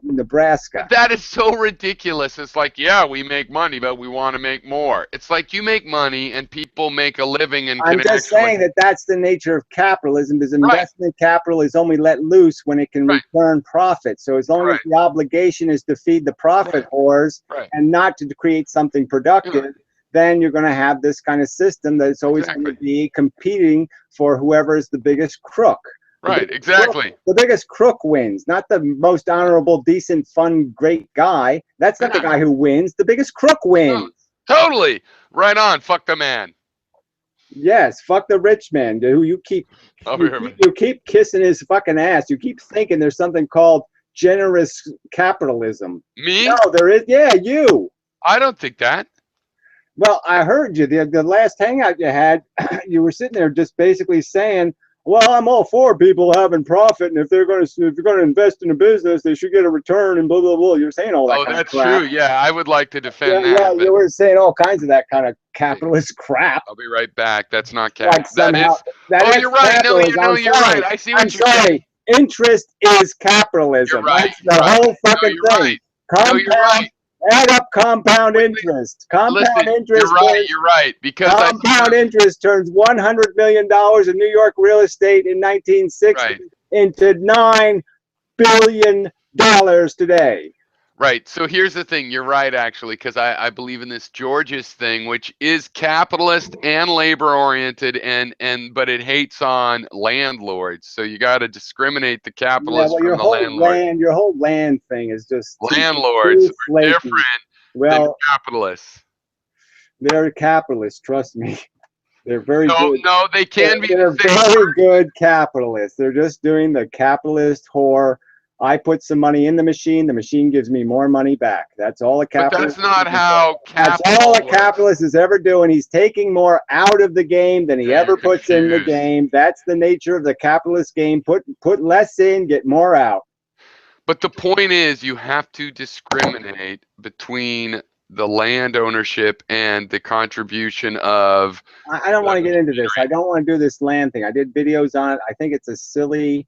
Nebraska.
But that is so ridiculous. It's like, yeah, we make money, but we want to make more. It's like you make money and people make a living and
I'm
can
just
actually.
saying that that's the nature of capitalism, because
Right,
investment capital is only let loose when it can
right,
return profit. So as long as
correct.
the obligation is to feed the profit
Right,
whores
right.
and not to create something
Yeah,
productive, then you're going to have this kind of system that's always going to
exactly.
be competing for whoever is the biggest crook.
Right, exactly.
The biggest crook wins, not the most honorable, decent, fun, great guy. That's not the
Yeah,
guy who wins. The biggest crook
no,
wins.
totally. Right on. Fuck the man.
Yes, fuck the rich man, dude.
I'll be right back.
You keep kissing his fucking ass. You keep thinking there's something called generous capitalism.
Me?
No, there is. Yeah, you.
I don't think that.
Well, I heard you the last hangout you had. You were sitting there just basically saying, "Well, I'm all for people having profit, and if they're going to invest in a business, they should get a return." And blah blah blah. You're saying all that
Oh,
kind of
that's
crap.
true. Yeah, I would like to defend
Yeah,
that, but
you were saying all kinds of that kind of
hey,
capitalist crap.
I'll be right back. That's not
Like
That
somehow
is.
that
Oh,
is
you're right. No,
capitalism. I'm
you're right.
sorry.
I see
I'm
what you're saying.
sorry. Interest is
You're
capitalism.
right.
That's
You're
the
right.
whole
No,
fucking
you're
thing.
right. No, you're
Compound,
right.
add up compound
Wait, wait.
interest.
Listen, you're right. You're right because I see
Compound interest turns $100 million in New York real estate in 1960
right.
into $9 billion today.
Right. So here's the thing. You're right, actually, because I believe in this Georges thing, which is capitalist and labor oriented, but it hates on landlords. So you got to discriminate the
Yeah,
capitalists
well,
from the landlords.
your whole land thing is just
Landlords
too
are
flaky.
different than
Well,
capitalists.
they're capitalists, trust me. They're very
No,
good.
no, they can be
They're
the same.
very good capitalists. They're just doing the capitalist whore. I put some money in the machine gives me more money back. That's all a
But that's
capitalist is
not
looking for.
how
That's all a
capital works.
capitalist is ever doing. He's taking more out of the game than he
Yeah, you're
ever puts in the
confused.
game. That's the nature of the capitalist game. Put less in, get more out.
But the point is, you have to discriminate between the land ownership and the contribution of
I don't
the
want to get into this. I
machinery.
don't want to do this land thing. I did videos on it. I think it's a silly,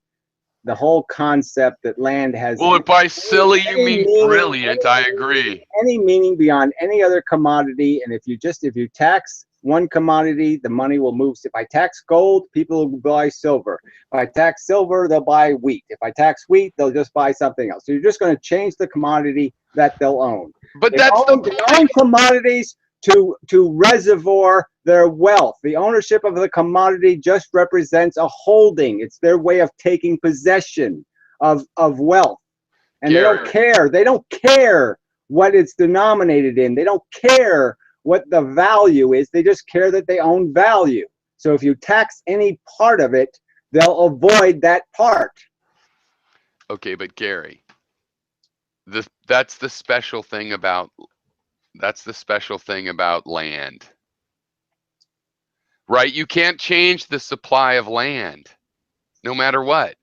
the whole concept that land has
Well, if by silly you
any
mean
meaning,
brilliant, I agree.
any meaning beyond any other commodity. And if you tax one commodity, the money will move. If I tax gold, people will buy silver. If I tax silver, they'll buy wheat. If I tax wheat, they'll just buy something else. So you're just going to change the commodity that they'll own.
But that's the
They
point.
own commodities to reservoir their wealth. The ownership of the commodity just represents a holding. It's their way of taking possession of wealth. And they
Gary,
don't care. They don't care what it's denominated in. They don't care what the value is. They just care that they own value. So if you tax any part of it, they'll avoid that part.
okay, but Gary, that's the special thing about land, right? You can't change the supply of land, no matter what.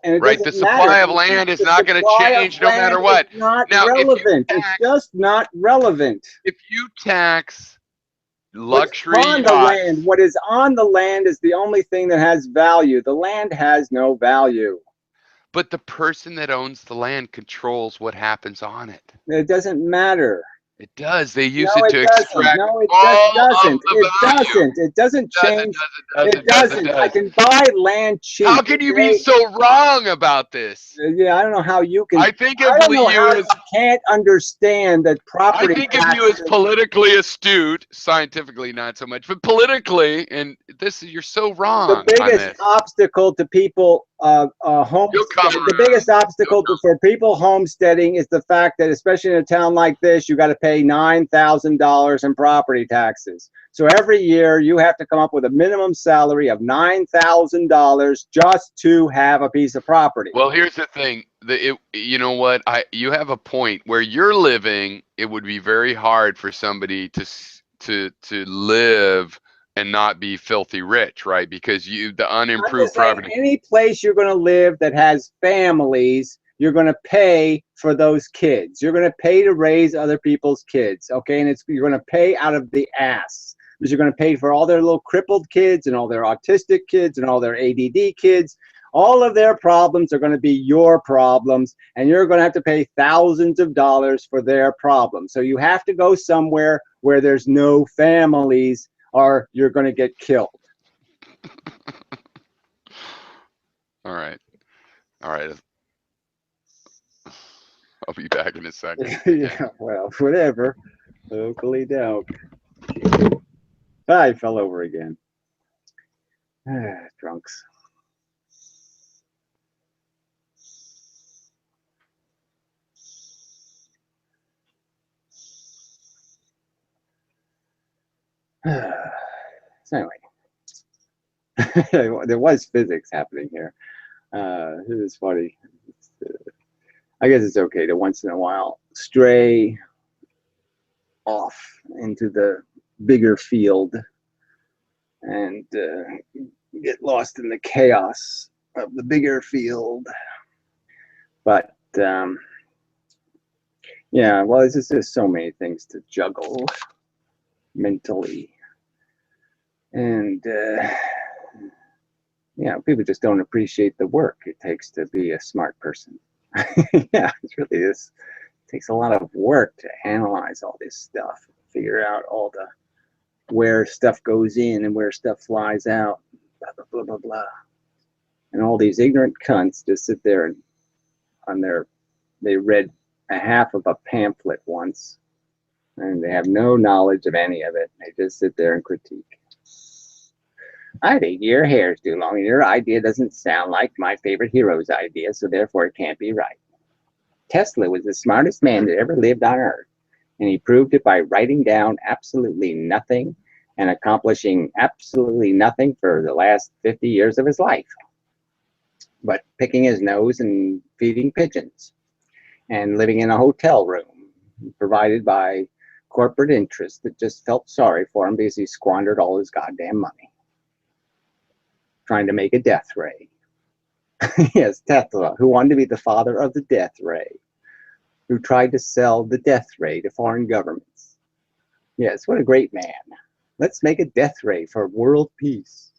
And it
Right? The
doesn't matter.
supply of land is
The
not going to
supply of
change no
land
matter what.
is not
Now,
relevant. It's just not relevant.
if you tax
What's
luxury
on the land,
yachts,
what is on the land is the only thing that has value. The land has no value.
but the person that owns the land controls what happens on it.
It doesn't matter.
It does. They
No,
use it
it
to
doesn't.
extract
No, it just
all of
doesn't.
the value.
It doesn't change. It doesn't. I
Does.
can buy land cheap.
How can you be
Today.
so wrong about this?
Yeah, I don't know how you can.
I think
I
of
don't know how
you
you
as
can't understand that
I
property
think of you as
taxes.
politically astute, scientifically not so much, but politically, and you're so
The
wrong on
biggest
this.
obstacle to people
You'll come
the
around.
biggest obstacle for people homesteading is the fact that, especially in a town like this, you got to pay $9,000 in property taxes. So every year you have to come up with a minimum salary of $9,000 just to have a piece of property.
Well, here's the thing. You know what? You have a point where you're living. It would be very hard for somebody to live and not be filthy rich, right? Because the
I'm
unimproved
just saying,
property.
any place you're going to live that has families, you're going to pay for those kids. You're going to pay to raise other people's kids, okay? And you're going to pay out of the ass, because you're going to pay for all their little crippled kids and all their autistic kids and all their ADD kids. All of their problems are going to be your problems, and you're going to have to pay thousands of dollars for their problems. So you have to go somewhere where there's no families, or you're going to get killed.
All right. All right. I'll be back in a second.
Yeah, well, whatever. Locally dope. I fell over again. Drunks. So anyway, there was physics happening here. It is funny. I guess it's okay to once in a while stray off into the bigger field and get lost in the chaos of the bigger field. But yeah, well, there's just so many things to juggle mentally. And yeah, people just don't appreciate the work it takes to be a smart person. Yeah, it really is. It takes a lot of work to analyze all this stuff, figure out all the where stuff goes in and where stuff flies out, blah blah blah blah blah. And all these ignorant cunts just sit there and they read a half of a pamphlet once, and they have no knowledge of any of it. They just sit there and critique. I think your hair's too long and your idea doesn't sound like my favorite hero's idea, so therefore it can't be right. Tesla was the smartest man that ever lived on Earth, and he proved it by writing down absolutely nothing and accomplishing absolutely nothing for the last 50 years of his life, but picking his nose and feeding pigeons and living in a hotel room provided by corporate interests that just felt sorry for him because he squandered all his goddamn money trying to make a death ray. Yes, Tesla, who wanted to be the father of the death ray, who tried to sell the death ray to foreign governments. Yes, what a great man. Let's make a death ray for world peace.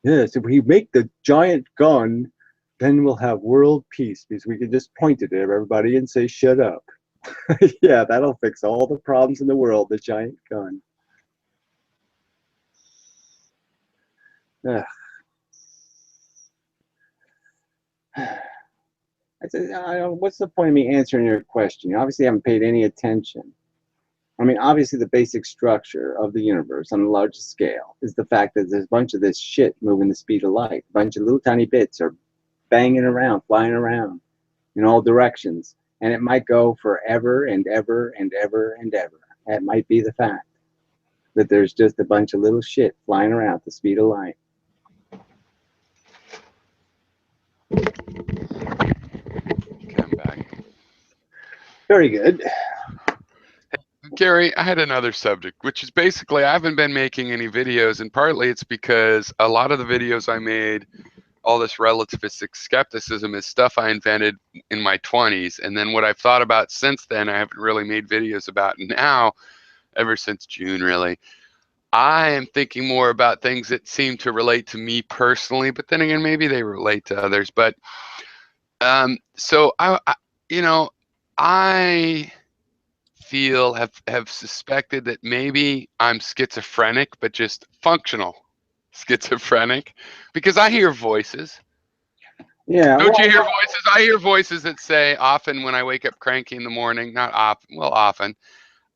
Yes, if we make the giant gun, then we'll have world peace because we can just point it at everybody and say, shut up. Yeah, that'll fix all the problems in the world, the giant gun. Ugh. I said, what's the point of me answering your question? You obviously haven't paid any attention. I mean, obviously the basic structure of the universe on the largest scale is the fact that there's a bunch of this shit moving the speed of light. A bunch of little tiny bits are banging around, flying around in all directions. And it might go forever and ever and ever and ever. That might be the fact that there's just a bunch of little shit flying around at the speed of light.
Come back.
Very good.
Gary, I had another subject, which is basically I haven't been making any videos, and partly it's because a lot of the videos I made, all this relativistic skepticism, is stuff I invented in my 20s, and then what I've thought about since then, I haven't really made videos about. Now, ever since June, really, I am thinking more about things that seem to relate to me personally, but then again, maybe they relate to others. But so I have suspected that maybe I'm schizophrenic, but just functional schizophrenic, because I hear voices.
Yeah.
Don't you hear voices? I hear voices that say often when I wake up cranky in the morning, not often, well, often,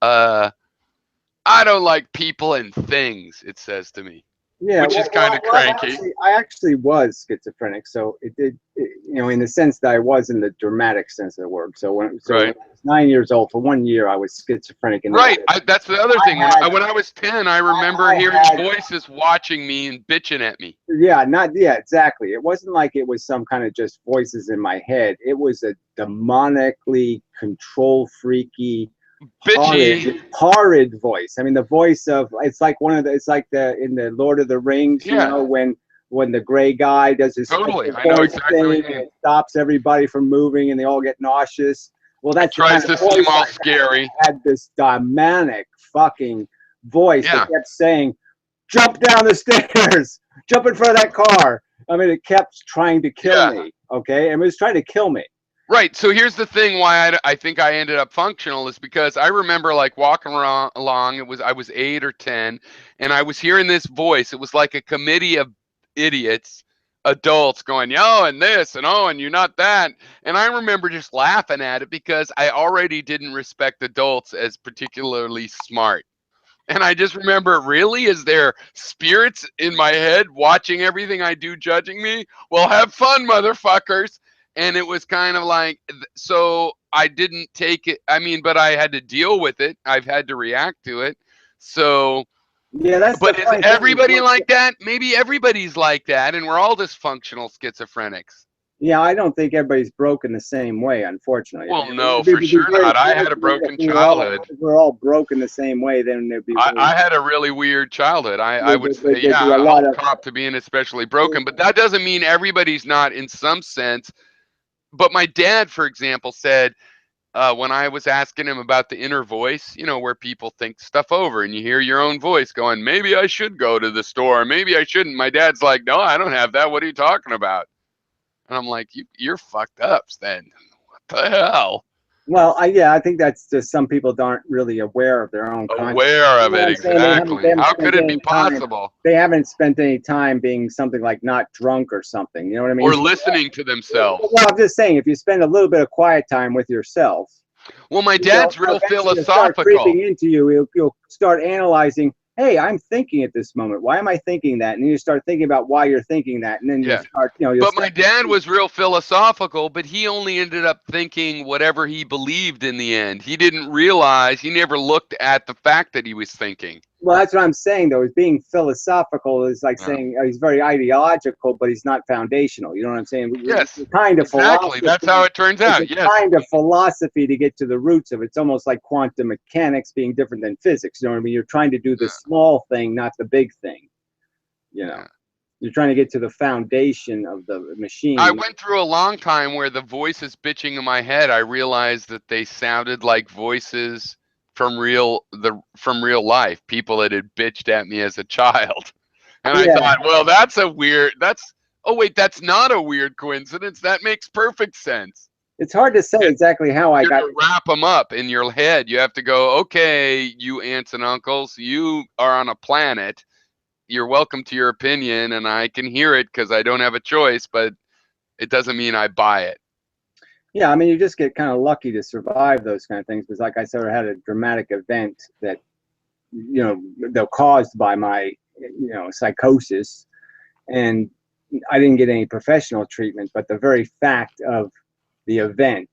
I don't like people and things, it says to me.
Yeah,
which is kind of cranky.
I actually was schizophrenic, so it did, in the sense that I was in the dramatic sense of the word. So when I was 9 years old, for 1 year, I was schizophrenic. And
right, that's the other thing. When I was 10, I remember hearing voices watching me and bitching at me.
Yeah, exactly. It wasn't like it was some kind of just voices in my head. It was a demonically control freaky,
Bitchy.
horrid voice. I mean, the voice of, it's like it's like in the Lord of the Rings, you
Yeah.
know, when the gray guy does his
Totally.
special
I know
voice
exactly what
thing
you
and
mean.
it stops everybody from moving and they all get nauseous. Well,
It
that's the kind
tries
of
to seem
voice
all
I
scary.
had, this demonic fucking voice
Yeah.
that kept saying, jump down the stairs, jump in front of that car. I mean, it kept trying to kill
Yeah.
me, okay? And it was trying to kill me.
Right. So here's the thing why I think I ended up functional is because I remember like walking around along. I was 8 or 10, and I was hearing this voice. It was like a committee of idiots, adults going, yo, and this, and oh, and you're not that. And I remember just laughing at it because I already didn't respect adults as particularly smart. And I just remember, really? Is there spirits in my head watching everything I do, judging me? Well, have fun, motherfuckers. And it was kind of like, so I didn't take it. I mean, but I had to deal with it. I've had to react to it. So,
Yeah, that's the
but is
funny thing.
everybody like that? Maybe everybody's like that, and we're all dysfunctional schizophrenics.
Yeah, I don't think everybody's broken the same way, unfortunately.
Well, no,
It'd
for
be
sure
very
not. I had a
fortunate if
broken childhood.
if we're all broken the same way, then there'd be
I had a really weird childhood. I would say,
there'd
yeah,
be a lot
I'll
of
cop to being especially broken, but that doesn't mean everybody's not in some sense. But my dad, for example, said when I was asking him about the inner voice, you know, where people think stuff over and you hear your own voice going, maybe I should go to the store, maybe I shouldn't. My dad's like, no, I don't have that. What are you talking about? And I'm like, you're fucked up, then. What the hell?
well, yeah, I think that's just some people aren't really aware of their own conscience.
Aware
You
of
know what
it,
I'm saying?
exactly.
They haven't
How
spent
could it be
any time.
possible?
They haven't spent any time being something like not drunk or something. You know what I mean?
Or listening to themselves.
Well, I'm just saying, if you spend a little bit of quiet time with yourself,
Well, my dad's real
eventually it'll start creeping
philosophical.
into you. You'll start analyzing. Hey, I'm thinking at this moment. Why am I thinking that? And then you start thinking about why you're thinking that, and then you'll
Yeah.
start. You know, you'll
But my
start.
dad was real philosophical, but he only ended up thinking whatever he believed in the end. He didn't realize, he never looked at the fact that he was thinking.
Well, that's what I'm saying, though. Is being philosophical is like
Yeah.
saying he's very ideological, but he's not foundational. You know what I'm saying?
Yes,
It's kind of
exactly.
philosophy.
That's how it turns out.
It's a
Yes.
kind of philosophy to get to the roots of it. It's almost like quantum mechanics being different than physics. You know what I mean? You're trying to do the
Yeah.
small thing, not the big thing. You know,
Yeah.
you're trying to get to the foundation of the machine.
I went through a long time where the voices bitching in my head, I realized that they sounded like voices from real life, people that had bitched at me as a child. And I
Yeah,
thought, well, oh wait, that's not a weird coincidence. That makes perfect sense.
it's hard to say exactly how I
You're
got.
to wrap them up in your head. You have to go, okay, you aunts and uncles, you are on a planet. You're welcome to your opinion, and I can hear it because I don't have a choice, but it doesn't mean I buy it.
Yeah, I mean, you just get kind of lucky to survive those kind of things. Because, like I said, I had a dramatic event that, you know, they're caused by my, you know, psychosis, and I didn't get any professional treatment. But the very fact of the event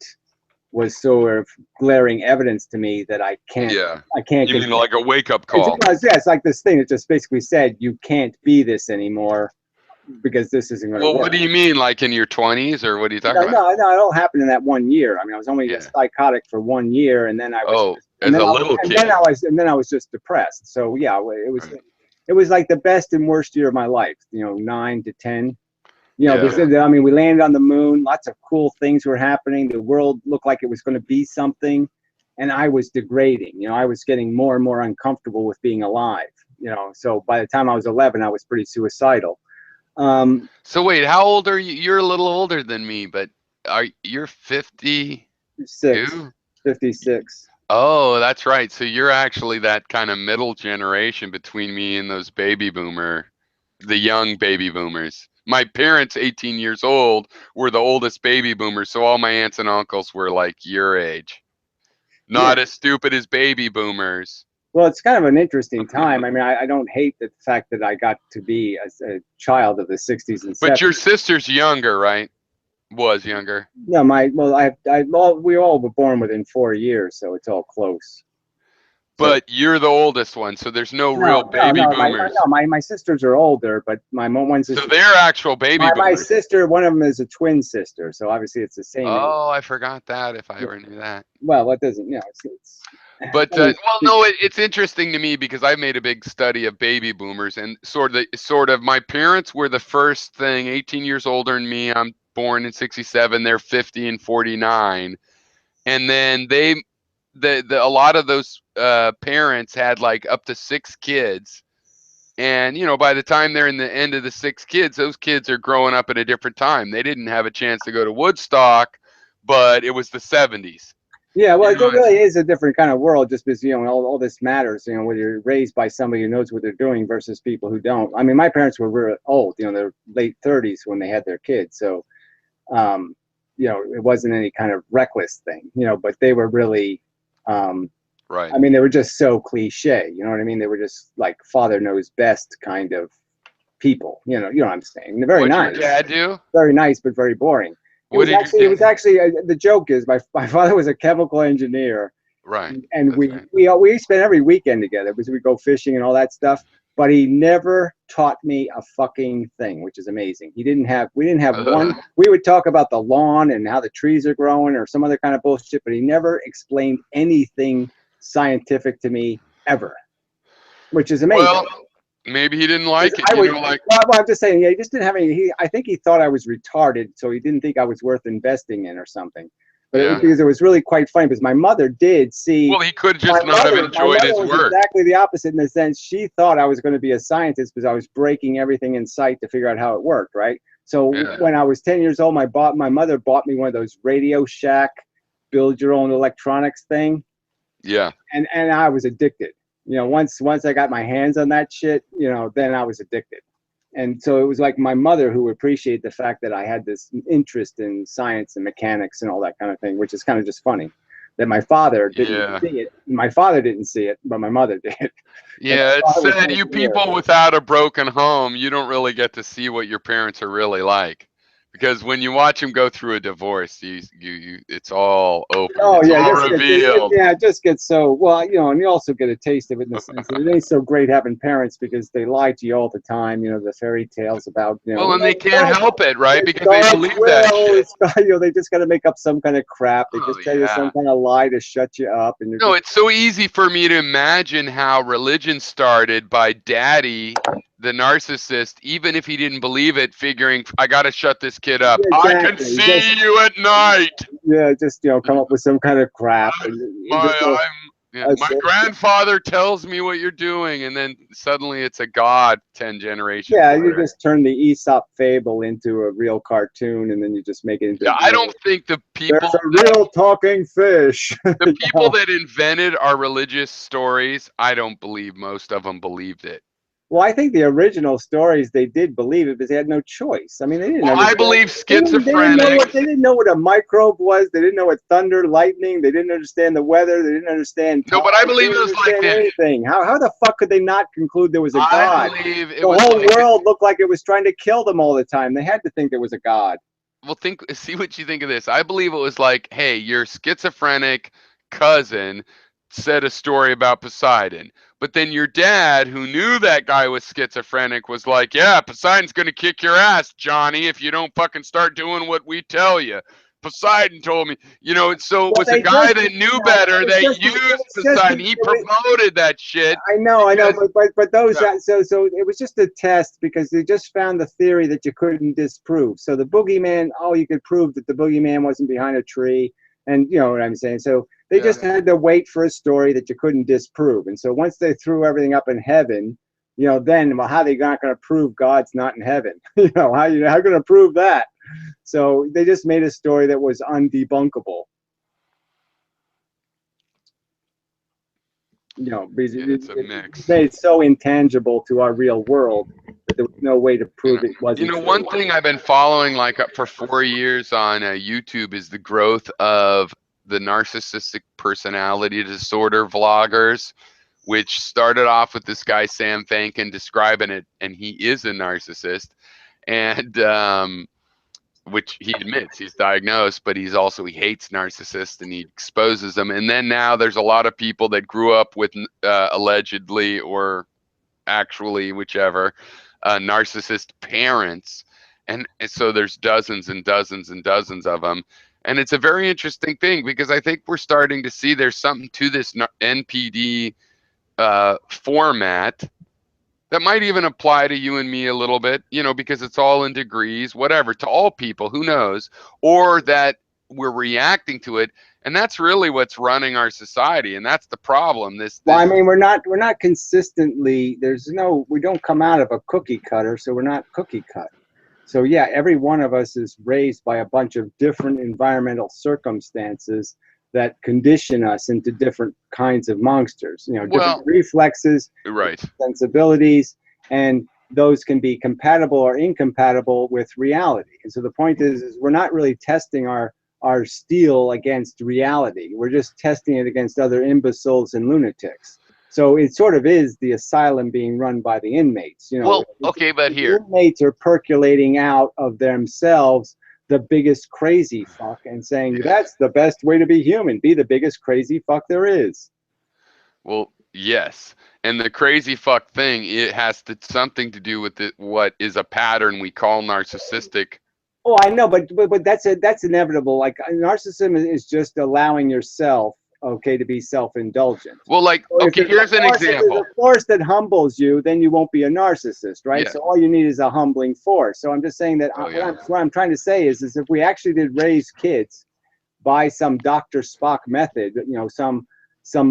was sort of glaring evidence to me that I can't.
Yeah.
I can't.
You mean like a wake-up
It's,
call?
yeah, it's like this thing that just basically said you can't be this anymore because this isn't going to
Well,
work.
what do you mean, like in your 20s, or what are you talking
No,
about?
no, it all happened in that 1 year. I mean, I was only
Yeah.
psychotic for 1 year, and then I was,
Oh, as a little kid.
and then I was just depressed. So yeah,
Right.
it was like the best and worst year of my life. You know, 9 to 10. You know,
Yeah.
because I mean, we landed on the moon. Lots of cool things were happening. The world looked like it was going to be something, and I was degrading. You know, I was getting more and more uncomfortable with being alive. You know, so by the time I was 11, I was pretty suicidal.
So wait, how old are you? You're a little older than me, but you're 52?
56.
Oh, that's right. So you're actually that kind of middle generation between me and those the young baby boomers. My parents, 18 years old, were the oldest baby boomers, so all my aunts and uncles were like your age. Not
Yeah.
as stupid as baby boomers.
Well, it's kind of an interesting time. I mean, I don't hate the fact that I got to be a child of the 60s and 70s.
But your sister's younger, right? Was younger.
No, we all were born within 4 years, so it's all close.
But you're the oldest one, so there's no real
No,
baby boomers.
my sisters are older, but my one sister.
So they're actual baby
my
boomers.
sister, one of them is a twin sister, so obviously it's the same age.
Oh, I forgot that if I ever knew that.
Well, that doesn't, you know, it's
But well, no, it's interesting to me because I made a big study of baby boomers, and sort of my parents were the first thing, 18 years older than me. I'm born in 67. They're 50 and 49, and then a lot of those parents had like up to 6 kids. And, by the time they're in the end of the 6 kids, those kids are growing up at a different time. They didn't have a chance to go to Woodstock, but it was the 70s.
Yeah, well,
You
it
know,
really is a different kind of world, just because all this matters. Whether you're raised by somebody who knows what they're doing versus people who don't. I mean, my parents were real old. They're late 30s when they had their kids, so it wasn't any kind of reckless thing. But they were really,
right.
I mean, they were just so cliche. You know what I mean? They were just like father knows best kind of people. You know what I'm saying? They're very
What'd
nice.
your dad do?
Very nice, but very boring.
What did
It was actually the joke is my father was a chemical engineer,
Right.
and
That's
we
right.
we spent every weekend together because we go fishing and all that stuff. But he never taught me a fucking thing, which is amazing. We didn't have one. We would talk about the lawn and how the trees are growing or some other kind of bullshit, but he never explained anything scientific to me ever, which is amazing.
Well, maybe he didn't like it.
Well, I'm just saying, he just didn't have any. I think he thought I was retarded, so he didn't think I was worth investing in or something. But it was because it was really quite funny because my mother did see.
Well, he could just not have enjoyed his work.
Exactly the opposite in the sense she thought I was going to be a scientist because I was breaking everything in sight to figure out how it worked, right? So when I was 10 years old, my mother bought me one of those Radio Shack build your own electronics thing.
Yeah.
And I was addicted. Once I got my hands on that shit, then I was addicted. And so it was like my mother who appreciated the fact that I had this interest in science and mechanics and all that kind of thing, which is kind of just funny that my father didn't see it. My father didn't see it, but my mother did.
Yeah, it's sad. You people without a broken home, you don't really get to see what your parents are really like. Because when you watch them go through a divorce, it's all open.
Oh,
it's
yeah,
all revealed.
It just gets so, well, and you also get a taste of it in the sense that it ain't so great having parents because they lie to you all the time, the fairy tales about,
Well, and they can't help it, right? Because they believe that shit.
They just got to make up some kind of crap. They just tell you some kind of lie to shut you up. And
no, it's so easy for me to imagine how religion started by daddy, the narcissist, even if he didn't believe it, figuring, I got to shut this kid up. Exactly. I can see you at night.
Yeah, just, come up with some kind of crap.
My grandfather tells me what you're doing, and then suddenly it's a god 10 generations.
Yeah, you just turn the Aesop fable into a real cartoon, and then you just make it into.
Yeah, I don't think the people.
There's a real talking fish.
The people that invented our religious stories, I don't believe most of them believed it.
Well, I think the original stories, they did believe it because they had no choice. I mean, they didn't.
I believe schizophrenic.
They didn't know what a microbe was. They didn't know what thunder, lightning. They didn't understand the weather. They didn't understand.
No, but I believe it was like this.
Anything. How the fuck could they not conclude there was a god?
I believe it was
the whole world looked like it was trying to kill them all the time. They had to think there was a god.
Well, see what you think of this. I believe it was like, hey, your schizophrenic cousin said a story about Poseidon. But then your dad, who knew that guy was schizophrenic, was like, yeah, Poseidon's going to kick your ass, Johnny, if you don't fucking start doing what we tell you. Poseidon told me, so it was a guy that knew better that used Poseidon. He promoted that shit.
I know, but those, so it was just a test because they just found the theory that you couldn't disprove. So the boogeyman, you could prove that the boogeyman wasn't behind a tree. And you know what I'm saying? So they just had to wait for a story that you couldn't disprove. And so once they threw everything up in heaven, then, how are they not going to prove God's not in heaven? How are you going to prove that? So they just made a story that was undebunkable. Because
it's a mix.
It made it so intangible to our real world that there was no way to prove it wasn't.
One thing I've been following for 4 years on YouTube is the growth of the narcissistic personality disorder vloggers, which started off with this guy Sam Fankin describing it, and he is a narcissist, and which he admits he's diagnosed, but he hates narcissists and he exposes them. And then now there's a lot of people that grew up with allegedly or actually whichever narcissist parents, and so there's dozens and dozens and dozens of them. And it's a very interesting thing because I think we're starting to see there's something to this NPD format that might even apply to you and me a little bit, you know, because it's all in degrees, whatever, to all people, who knows, or that we're reacting to it. And that's really what's running our society. And that's the problem.
Well, I mean, we're not consistently, we don't come out of a cookie cutter, so we're not cookie cut. So yeah, every one of us is raised by a bunch of different environmental circumstances that condition us into different kinds of monsters, you know, different reflexes,
right,
sensibilities, and those can be compatible or incompatible with reality. And so the point is we're not really testing our steel against reality. We're just testing it against other imbeciles and lunatics. So it sort of is the asylum being run by the inmates. You know,
well, okay, but here,
inmates are percolating out of themselves the biggest crazy fuck and saying, that's the best way to be human. Be the biggest crazy fuck there is.
Well, yes. And the crazy fuck thing, it has something to do with what is a pattern we call narcissistic.
Oh, I know, but that's inevitable. Like, narcissism is just allowing yourself, okay, to be self-indulgent.
Well, like,
so
okay, here's an example.
If there's a force that humbles you, then you won't be a narcissist, right? Yeah. So all you need is a humbling force. So I'm just saying that what I'm trying to say is if we actually did raise kids by some Dr. Spock method, you know, some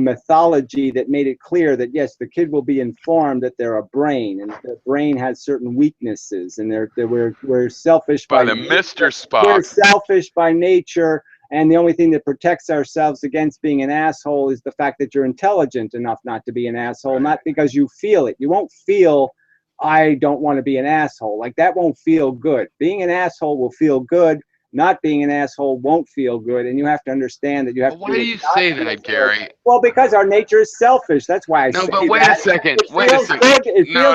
mythology that made it clear that yes, the kid will be informed that they're a brain and the brain has certain weaknesses, and we're selfish by
the Mr. Spock.
We're selfish by nature, and the only thing that protects ourselves against being an asshole is the fact that you're intelligent enough not to be an asshole, not because you feel it. You won't feel, I don't want to be an asshole. Like, that won't feel good. Being an asshole will feel good. Not being an asshole won't feel good, and you have to understand that you have to.
Why do you say that, Gary?
Well, because our nature is selfish. That's why I say that.
No, but wait a second. Wait a second. No.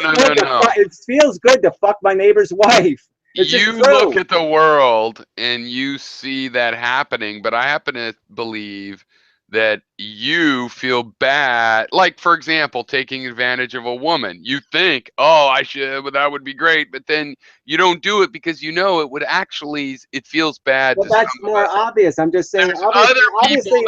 It feels good to fuck my neighbor's wife.
You look at the world and you see that happening, but I happen to believe that you feel bad. Like, for example, taking advantage of a woman. You think, oh, I should, well, that would be great. But then you don't do it because you know it would actually, it feels bad.
Well, that's more obvious. I'm just saying, obviously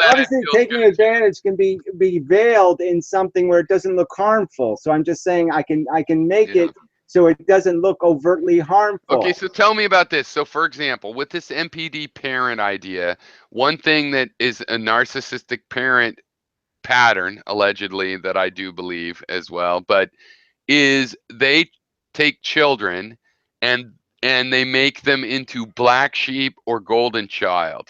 taking advantage can be veiled in something where it doesn't look harmful. So I'm just saying I can make it so it doesn't look overtly harmful.
Okay, so tell me about this. So, for example, with this MPD parent idea, one thing that is a narcissistic parent pattern, allegedly, that I do believe as well, but is they take children and they make them into black sheep or golden child.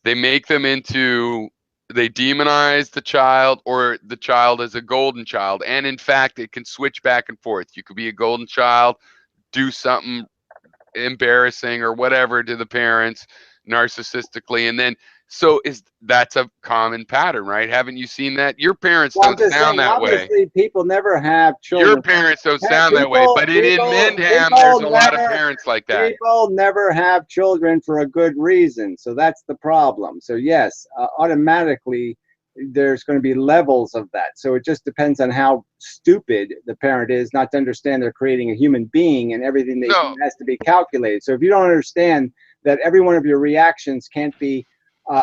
They make them into, they demonize the child, or the child is a golden child. And in fact, it can switch back and forth. You could be a golden child, do something embarrassing or whatever to the parents narcissistically, and then that's a common pattern, right? Haven't you seen that? Your parents don't sound that way.
Obviously, people never have children.
Your parents don't sound that way, but in Mendham, there's a lot of parents like that.
People never have children for a good reason, so that's the problem. So yes, automatically there's going to be levels of that. So it just depends on how stupid the parent is not to understand they're creating a human being, and everything they do has to be calculated. So if you don't understand that every one of your reactions can't be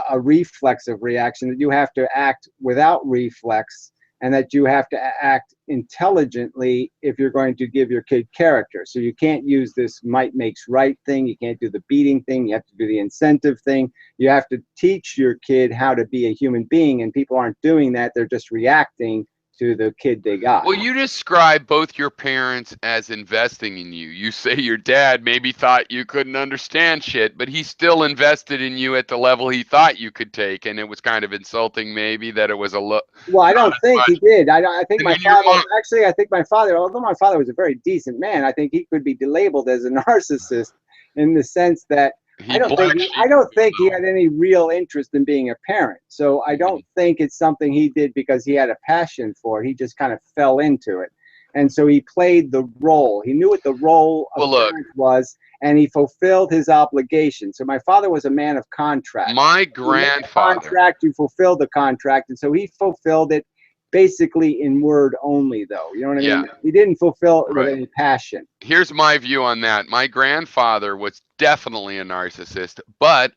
a reflexive reaction, that you have to act without reflex, and that you have to act intelligently if you're going to give your kid character. So you can't use this might makes right thing. You can't do the beating thing. You have to do the incentive thing. You have to teach your kid how to be a human being, and people aren't doing that. They're just reacting to the kid they got.
Well, you describe both your parents as investing in you. You say your dad maybe thought you couldn't understand shit, but he still invested in you at the level he thought you could take, and it was kind of insulting maybe that it was a look.
Well, I don't think he did. I think my father, actually, I think my father, although my father was a very decent man, I think he could be labeled as a narcissist in the sense that I don't think he had any real interest in being a parent. So I don't think it's something he did because he had a passion for it. He just kind of fell into it. And so he played the role. He knew what the role of parent was, and he fulfilled his obligation. So my father was a man of contract.
My grandfather.
Contract, you fulfilled the contract. And so he fulfilled it basically in word only, though. You know what I mean? He didn't fulfill it with any passion.
Here's my view on that. My grandfather was definitely a narcissist, but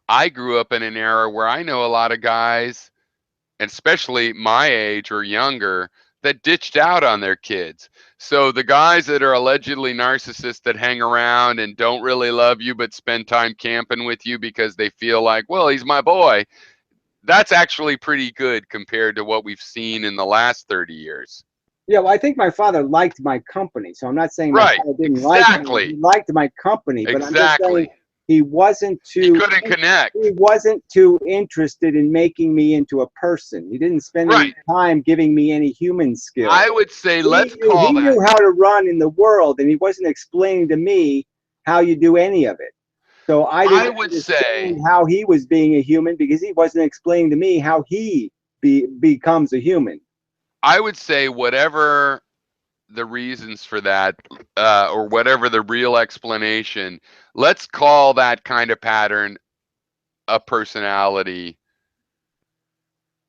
I grew up in an era where I know a lot of guys, and especially my age or younger, that ditched out on their kids. So the guys that are allegedly narcissists that hang around and don't really love you but spend time camping with you because they feel like, well, he's my boy, that's actually pretty good compared to what we've seen in the last 30 years.
Yeah, well, I think my father liked my company, so I'm not saying my
Right.
father didn't like me. He
Exactly.
liked my company, but I'm just saying
Exactly.
he wasn't
He
too
couldn't connect.
he wasn't too interested in making me into a person. He didn't spend any
Right.
time giving me any human skills.
I would say let's
He
call that.
knew how to run in the world, and he wasn't explaining to me how you do any of it. So I
I
didn't
would say,
understand how he was being a human because he wasn't explaining to me how he becomes a human.
whatever the reasons for that, or whatever the real explanation, let's call that kind of pattern a personality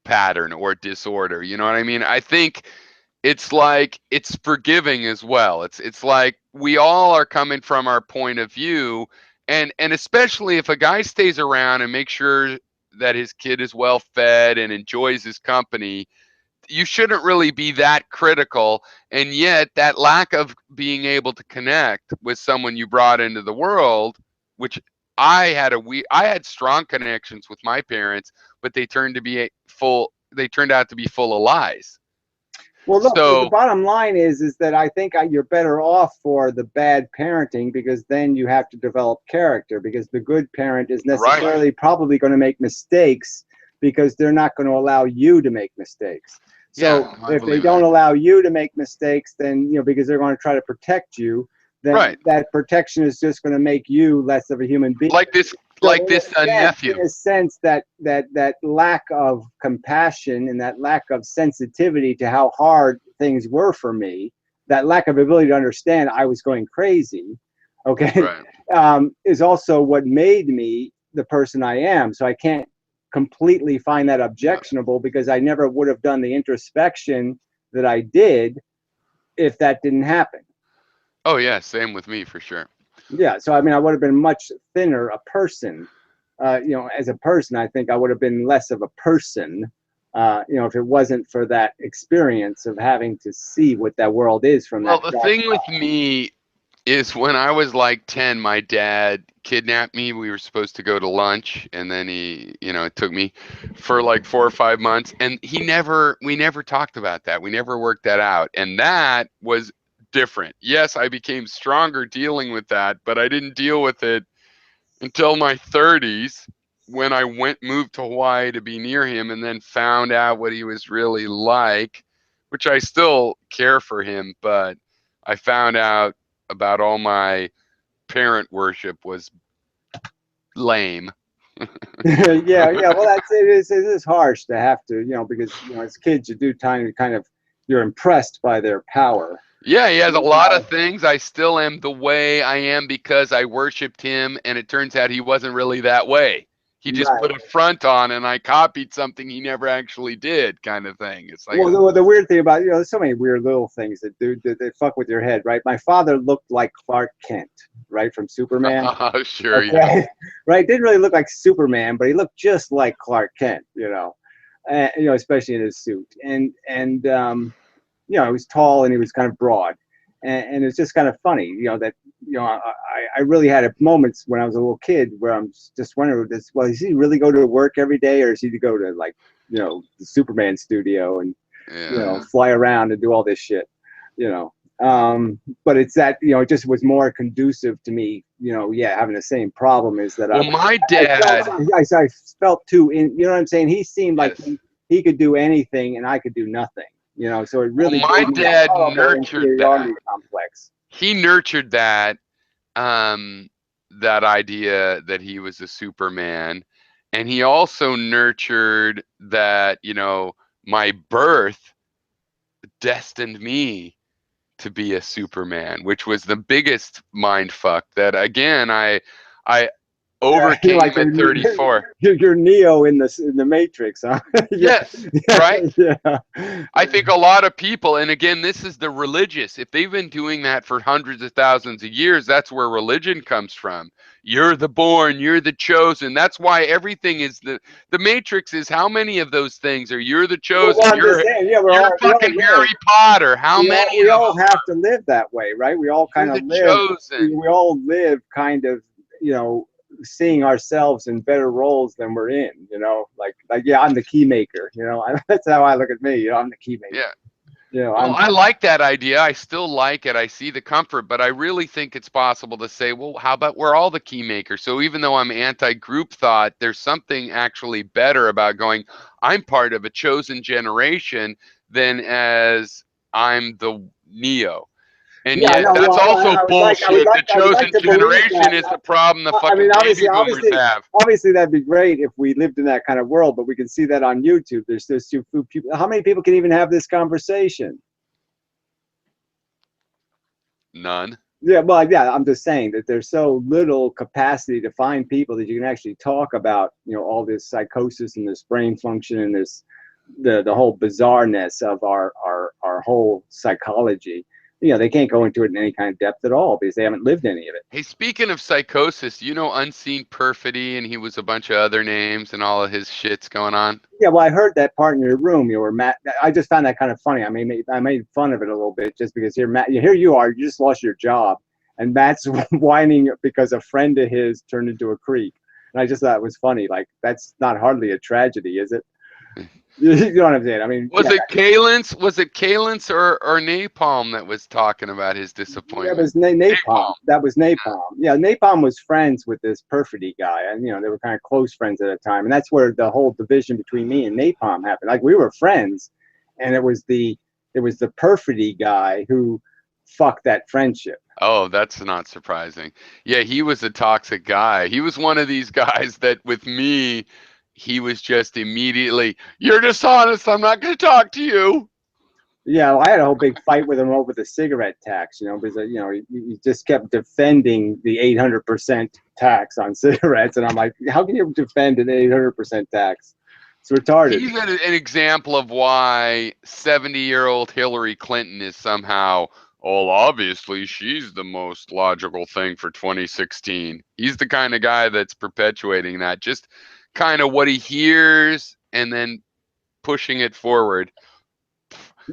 pattern or disorder. You know what I mean? I think it's like it's forgiving as well. It's like we all are coming from our point of view, and especially if a guy stays around and makes sure that his kid is well fed and enjoys his company, you shouldn't really be that critical. And yet that lack of being able to connect with someone you brought into the world, which I had strong connections with my parents, but they turned out to be full of lies.
Well, look, the
So
bottom line is that I think you're better off for the bad parenting because then you have to develop character because the good parent is
right.
necessarily probably going to make mistakes because they're not going to allow you to make mistakes.
Yeah,
So
I
if they
believe
don't
that.
allow you to make mistakes, then because they're going to try to protect you, then
Right.
that protection is just going to make you less of a human being.
Like this
So
like this nephew.
in a sense, that lack of compassion and that lack of sensitivity to how hard things were for me, that lack of ability to understand I was going crazy, okay,
Right.
is also what made me the person I am. So I can't completely find that objectionable because I never would have done the introspection that I did if that didn't happen.
Oh yeah, same with me for sure.
Yeah, so I mean, I would have been much thinner a person. As a person, I think I would have been less of a person. If it wasn't for that experience of having to see what that world is from
Well,
that.
the thing with me is when I was like 10, my dad kidnapped me. We were supposed to go to lunch, and then it took me for like 4 or 5 months, and we never talked about that. We never worked that out. And that was different. Yes, I became stronger dealing with that, but I didn't deal with it until my 30s when I moved to Hawaii to be near him and then found out what he was really like, which I still care for him, but I found out about all my parent worship was lame.
Yeah. Well, it is harsh to have to, because as kids you do you're impressed by their power.
Yeah, he has a
You
lot
know,
of things. I still am the way I am because I worshiped him, and it turns out he wasn't really that way. He just
right.
put a front on, and I copied something he never actually did, kind of thing. It's like,
Well, the weird thing about there's so many weird little things that fuck with your head, right? My father looked like Clark Kent, right, from Superman.
oh, sure, yeah.
Okay, right? Didn't really look like Superman, but he looked just like Clark Kent, especially in his suit. He was tall and he was kind of broad, and it's just kind of funny, that I really had moments when I was a little kid where I'm just wondering, does he really go to work every day, or is he to go to like the Superman studio and
Yeah.
fly around and do all this shit, you know. But it's that it just was more conducive to me, having the same problem is that
Well, my dad,
I felt too in, you know what I'm saying? He seemed like
yes.
he could do anything and I could do nothing, so it
Well,
really
my
gave me a
dad
horrible
nurtured that.
inferiority complex.
He nurtured um, that idea that he was a Superman, and he also nurtured that, my birth destined me to be a Superman, which was the biggest mind fuck that again I overcame
like
at 34.
You're Neo in the Matrix, huh? Yeah,
Yes, right?
yeah.
I think a lot of people, and again, this is the religious. If they've been doing that for hundreds of thousands of years, that's where religion comes from. You're the born, you're the chosen. That's why everything is the Matrix is how many of those things are you're the
Well,
chosen,
I'm just saying, yeah,
you're
we all
fucking
live.
Harry Potter. How many
We
of
all
them
have to live that way, right? We all
you're
kind
the
of live.
chosen?
We all live kind of, seeing ourselves in better roles than we're in. Like yeah, I'm the key maker. That's how I look at me. I'm the key maker.
Yeah. Well,
I'm
I like that idea. I still like it. I see the comfort, but I really think it's possible to say, well, how about we're all the key makers? So even though I'm anti-group thought, there's something actually better about going, I'm part of a chosen generation than as I'm the Neo. And
Yeah,
yet
no,
that's
well,
also bullshit. The
I would like
chosen
to believe
generation is
that.
the problem the
I mean,
fucking baby boomers have.
obviously, that'd be great if we lived in that kind of world. But we can see that on YouTube. There's too few people. How many people can even have this conversation?
None.
Yeah, well, yeah, I'm just saying that there's so little capacity to find people that you can actually talk about, all this psychosis and this brain function and this the whole bizarreness of our whole psychology. They can't go into it in any kind of depth at all because they haven't lived any of it.
Hey, speaking of psychosis, Unseen Perfidy, and he was a bunch of other names and all of his shit's going on.
Yeah, well, I heard that part in your room. You were Matt. I just found that kind of funny. I made fun of it a little bit just because here you are. You just lost your job, and Matt's whining because a friend of his turned into a creep. And I just thought it was funny. Like that's not hardly a tragedy, is it? You know what I'm saying? I mean,
Was it Kalins? Was it Kalins or Napalm that was talking about his disappointment?
That was Napalm. That was Napalm. Yeah, Napalm was friends with this Perfidy guy, and they were kind of close friends at the time, and that's where the whole division between me and Napalm happened. Like we were friends, and it was the Perfidy guy who fucked that friendship.
Oh, that's not surprising. Yeah, he was a toxic guy. He was one of these guys that with me, he was just immediately, you're dishonest. I'm not going to talk to you.
Yeah, well, I had a whole big fight with him over the cigarette tax, because he just kept defending the 800% tax on cigarettes, and I'm like, how can you defend an 800% tax? It's retarded.
He's an example of why 70-year-old Hillary Clinton is somehow, oh, obviously she's the most logical thing for 2016. He's the kind of guy that's perpetuating that, just kind of what he hears and then pushing it forward.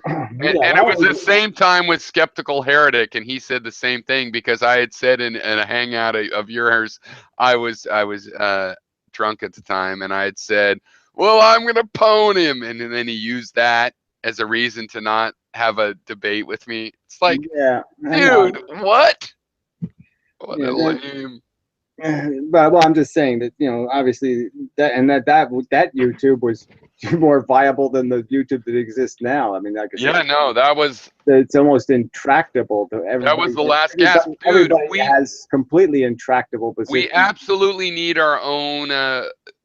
And it was the same time with Skeptical Heretic, and he said the same thing because I had said in a hangout of yours, I was drunk at the time, and I had said, well, I'm going to pwn him. And then he used that as a reason to not have a debate with me. It's like,
yeah,
dude, what? What
yeah,
a lame.
But I'm just saying that obviously that YouTube was more viable than the YouTube that exists now. I mean, like I said, it's almost intractable to everybody.
That was the last gasp, dude.
Everybody has completely intractable positions.
We absolutely need our own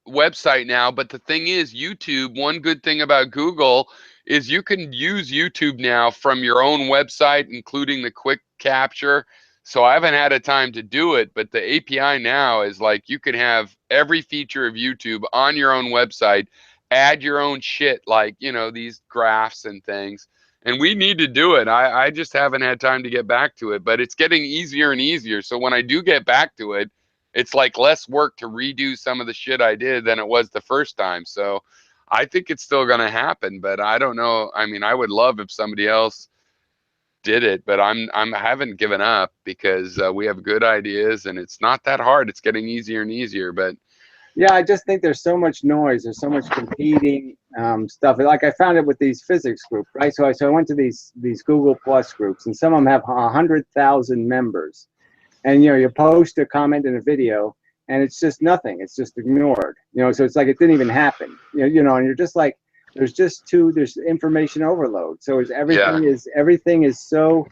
website now. But the thing is, YouTube, one good thing about Google is you can use YouTube now from your own website, including the quick capture. So I haven't had a time to do it, but the API now is like you can have every feature of YouTube on your own website, add your own shit, like, these graphs and things. And we need to do it. I just haven't had time to get back to it, but it's getting easier and easier. So when I do get back to it, it's like less work to redo some of the shit I did than it was the first time. So I think it's still going to happen, but I don't know. I mean, I would love if somebody else did it, but I haven't given up because we have good ideas and it's not that hard. It's getting easier and easier, but
yeah, I just think there's so much noise. There's so much competing stuff. Like I found it with these physics groups, right? So I went to these Google Plus groups, and some of them have 100,000 members. And you post a comment in a video, and it's just nothing. It's just ignored. So it's like it didn't even happen. And you're just like, there's information overload. So everything is so,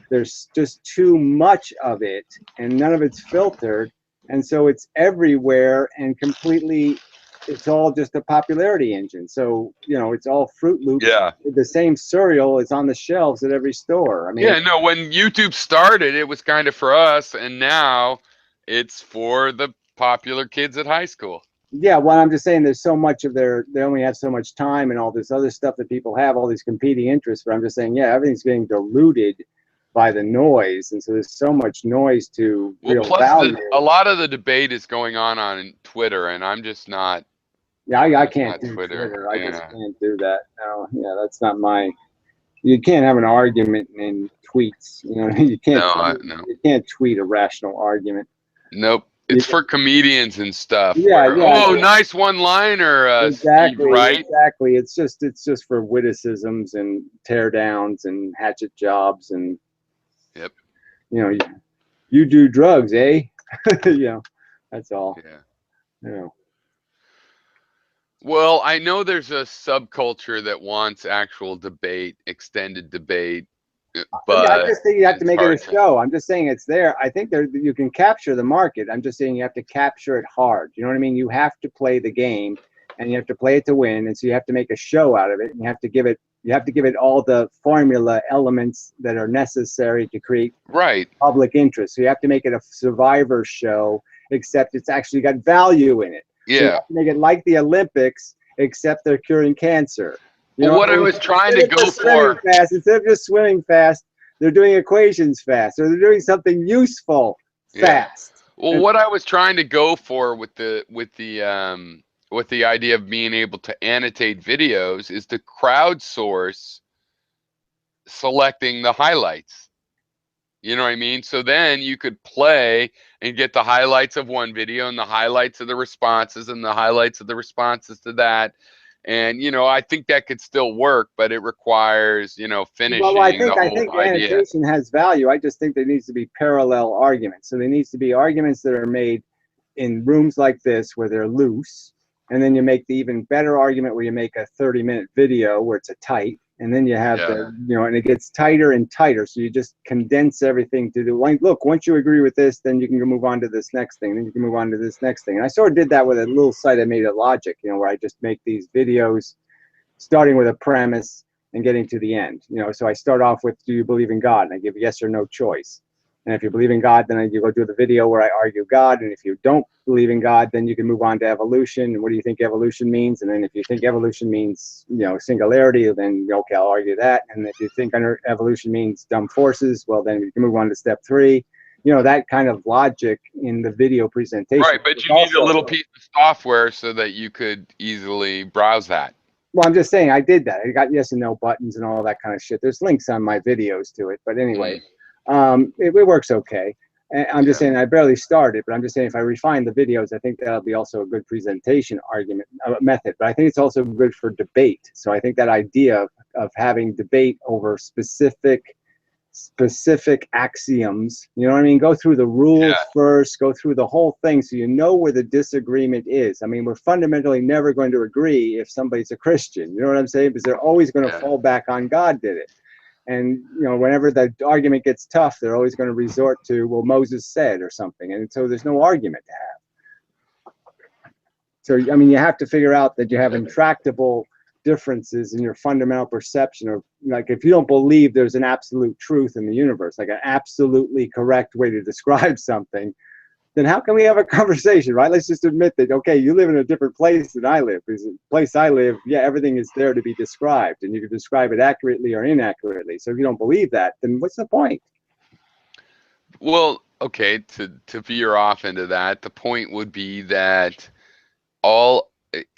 there's just too much of it, and none of it's filtered. And so it's everywhere and completely, it's all just a popularity engine. So, it's all Fruit Loops.
Yeah.
The same cereal is on the shelves at every store. I mean,
yeah, no, when YouTube started, it was kind of for us, and now it's for the popular kids at high school.
Yeah, well, I'm just saying there's so much of they only have so much time and all this other stuff that people have, all these competing interests. But I'm just saying, yeah, everything's getting diluted by the noise. And so there's so much noise to
Well,
real
plus
value.
a lot of the debate is going on Twitter, and I'm just not.
Yeah, I
That's
can't
not
do
Twitter.
Twitter. I
Yeah.
just can't do that. No, yeah, that's not my. You can't have an argument in tweets. You know, you can't.
No.
You can't tweet a rational argument.
Nope. It's for comedians and stuff.
Yeah,
Where,
yeah.
oh, nice one-liner, Steve Wright.
Exactly. It's just for witticisms and tear downs and hatchet jobs and.
Yep.
You know, you do drugs, eh? You know, that's all.
Yeah.
You know.
Well, I know there's a subculture that wants actual debate, extended debate, but
I just think you have to
it's
make it a
hard to-
show. I'm just saying it's there. I think you can capture the market. I'm just saying you have to capture it hard. You know what I mean? You have to play the game, and you have to play it to win. And so you have to make a show out of it. And you have to give it all the formula elements that are necessary to create public interest. So you have to make it a Survivor show, except it's actually got value in it. So you have to make it like the Olympics, except they're curing cancer.
Well, what I was trying to go for,
instead of just swimming fast, they're doing equations fast, or they're doing something useful fast.
Well, what I was trying to go for with the idea of being able to annotate videos is to crowdsource selecting the highlights. You know what I mean? So then you could play and get the highlights of one video and the highlights of the responses and the highlights of the responses to that. And, you know, I think that could still work, but it requires, you know, finishing
Well, I think
idea.
annotation has value. I just think there needs to be parallel arguments. So there needs to be arguments that are made in rooms like this where they're loose. And then you make the even better argument where you make a 30-minute video where it's a tight. And then you have and it gets tighter and tighter. So you just condense everything to do. Like, look, once you agree with this, then you can move on to this next thing. Then you can move on to this next thing. And I sort of did that with a little site I made at Logic, you know, where I just make these videos starting with a premise and getting to the end. You know, so I start off with, do you believe in God? And I give yes or no choice. And if you believe in God, then you go do the video where I argue God. And if you don't believe in God, then you can move on to evolution. And what do you think evolution means? And then if you think evolution means, you know, singularity, then okay, I'll argue that. And if you think evolution means dumb forces, well, then you can move on to step 3. You know, that kind of logic in the video presentation.
Right, but you need a little piece of software so that you could easily browse that.
Well, I'm just saying I did that. I got yes and no buttons and all that kind of shit. There's links on my videos to it. But anyway. It works okay. And I'm just saying I barely started, but I'm just saying if I refine the videos, I think that'll be also a good presentation argument method. But I think it's also good for debate. So I think that idea of having debate over specific axioms, you know what I mean? Go through the rules first, go through the whole thing so you know where the disagreement is. I mean, we're fundamentally never going to agree if somebody's a Christian. You know what I'm saying? Because they're always going to fall back on God did it. And, you know, whenever the argument gets tough, they're always going to resort to, well, Moses said or something. And so there's no argument to have. So, I mean, you have to figure out that you have intractable differences in your fundamental perception of, like, if you don't believe there's an absolute truth in the universe, like an absolutely correct way to describe something, then how can we have a conversation, right? Let's just admit that, okay, you live in a different place than I live. Because the place I live, everything is there to be described, and you can describe it accurately or inaccurately. So if you don't believe that, then what's the point?
Well, okay, to veer off into that, the point would be that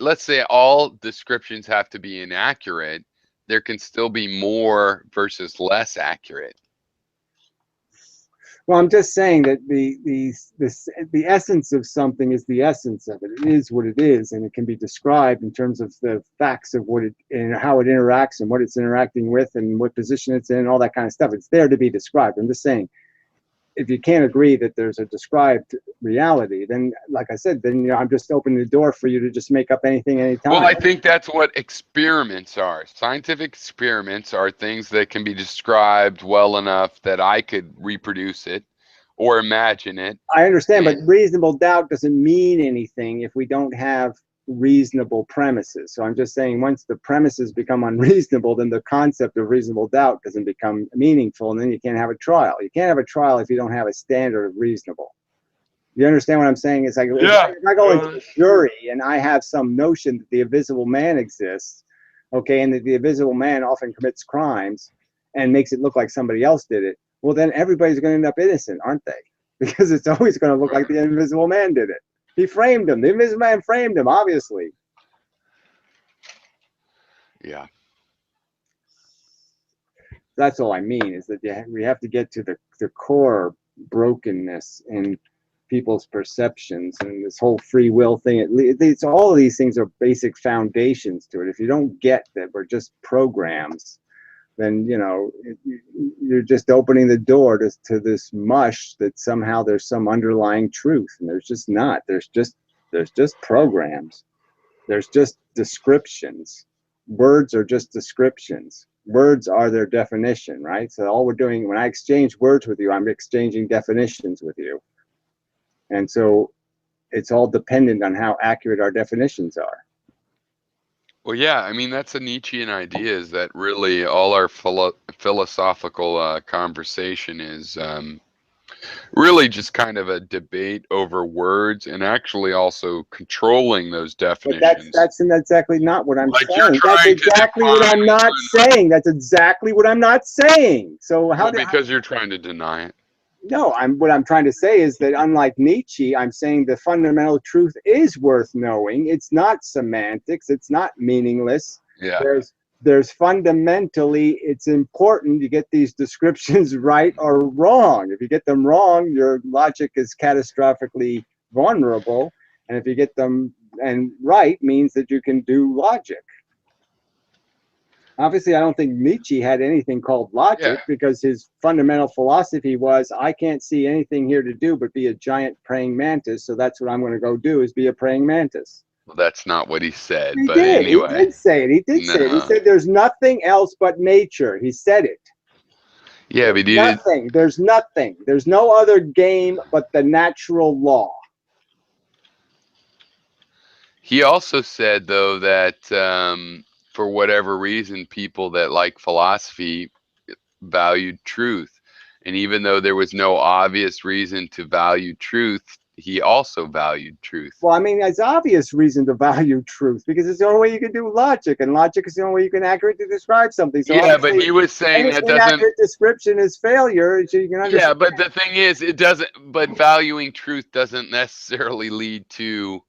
let's say all descriptions have to be inaccurate. There can still be more versus less accurate.
Well, I'm just saying that the essence of something is the essence of it. It is what it is, and it can be described in terms of the facts of what it and how it interacts and what it's interacting with and what position it's in, and all that kind of stuff. It's there to be described. I'm just saying, if you can't agree that there's a described reality, then, like I said, then I'm just opening the door for you to just make up anything anytime.
Well, I think that's what experiments are. Scientific experiments are things that can be described well enough that I could reproduce it or imagine it.
I understand, but reasonable doubt doesn't mean anything if we don't have reasonable premises. So I'm just saying, once the premises become unreasonable, then the concept of reasonable doubt doesn't become meaningful, and then you can't have a trial. You can't have a trial if you don't have a standard of reasonable. You understand what I'm saying? It's like
Yeah.
if I go into a jury and I have some notion that the invisible man exists, okay, and that the invisible man often commits crimes and makes it look like somebody else did it, well, then everybody's going to end up innocent, aren't they? Because it's always going to look like the invisible man did it. He framed him. The invisible man framed him, obviously.
Yeah.
That's all I mean, is that we have to get to the core brokenness in people's perceptions, and this whole free will thing. It's all of these things are basic foundations to it. If you don't get that we're just programs, then you're just opening the door to this mush that somehow there's some underlying truth, and there's just not. There's just programs. There's just descriptions. Words are just descriptions. Words are their definition, right? So all we're doing when I exchange words with you, I'm exchanging definitions with you. And so it's all dependent on how accurate our definitions are.
Well, yeah, I mean, that's a Nietzschean idea, is that really all our philosophical conversation is really just kind of a debate over words, and actually also controlling those
But
definitions.
that's exactly not what I'm
Like
saying.
you're
That's
trying to
exactly what I'm
define
not saying. That's exactly what I'm not saying. So how
well, because you're trying to deny it.
No, what I'm trying to say is that unlike Nietzsche, I'm saying the fundamental truth is worth knowing. It's not semantics. It's not meaningless.
Yeah.
There's fundamentally, it's important you get these descriptions right or wrong. If you get them wrong, your logic is catastrophically vulnerable. And if you get them right, means that you can do logic. Obviously, I don't think Nietzsche had anything called logic, because his fundamental philosophy was, I can't see anything here to do but be a giant praying mantis, so that's what I'm going to go do, is be a praying mantis.
Well, that's not what he said,
He
but
did.
anyway.
He did say it. He did say it. He said there's nothing else but nature. He said it.
Yeah, but
nothing. There's nothing. There's no other game but the natural law.
He also said, though, that for whatever reason, people that like philosophy valued truth. And even though there was no obvious reason to value truth, he also valued truth.
Well, I mean, there's obvious reason to value truth, because it's the only way you can do logic, and logic is the only way you can accurately describe something. So
yeah, but he was saying that doesn't.
Inaccurate description is failure. So you can understand.
Yeah, but the thing is, it doesn't. But valuing truth doesn't necessarily lead to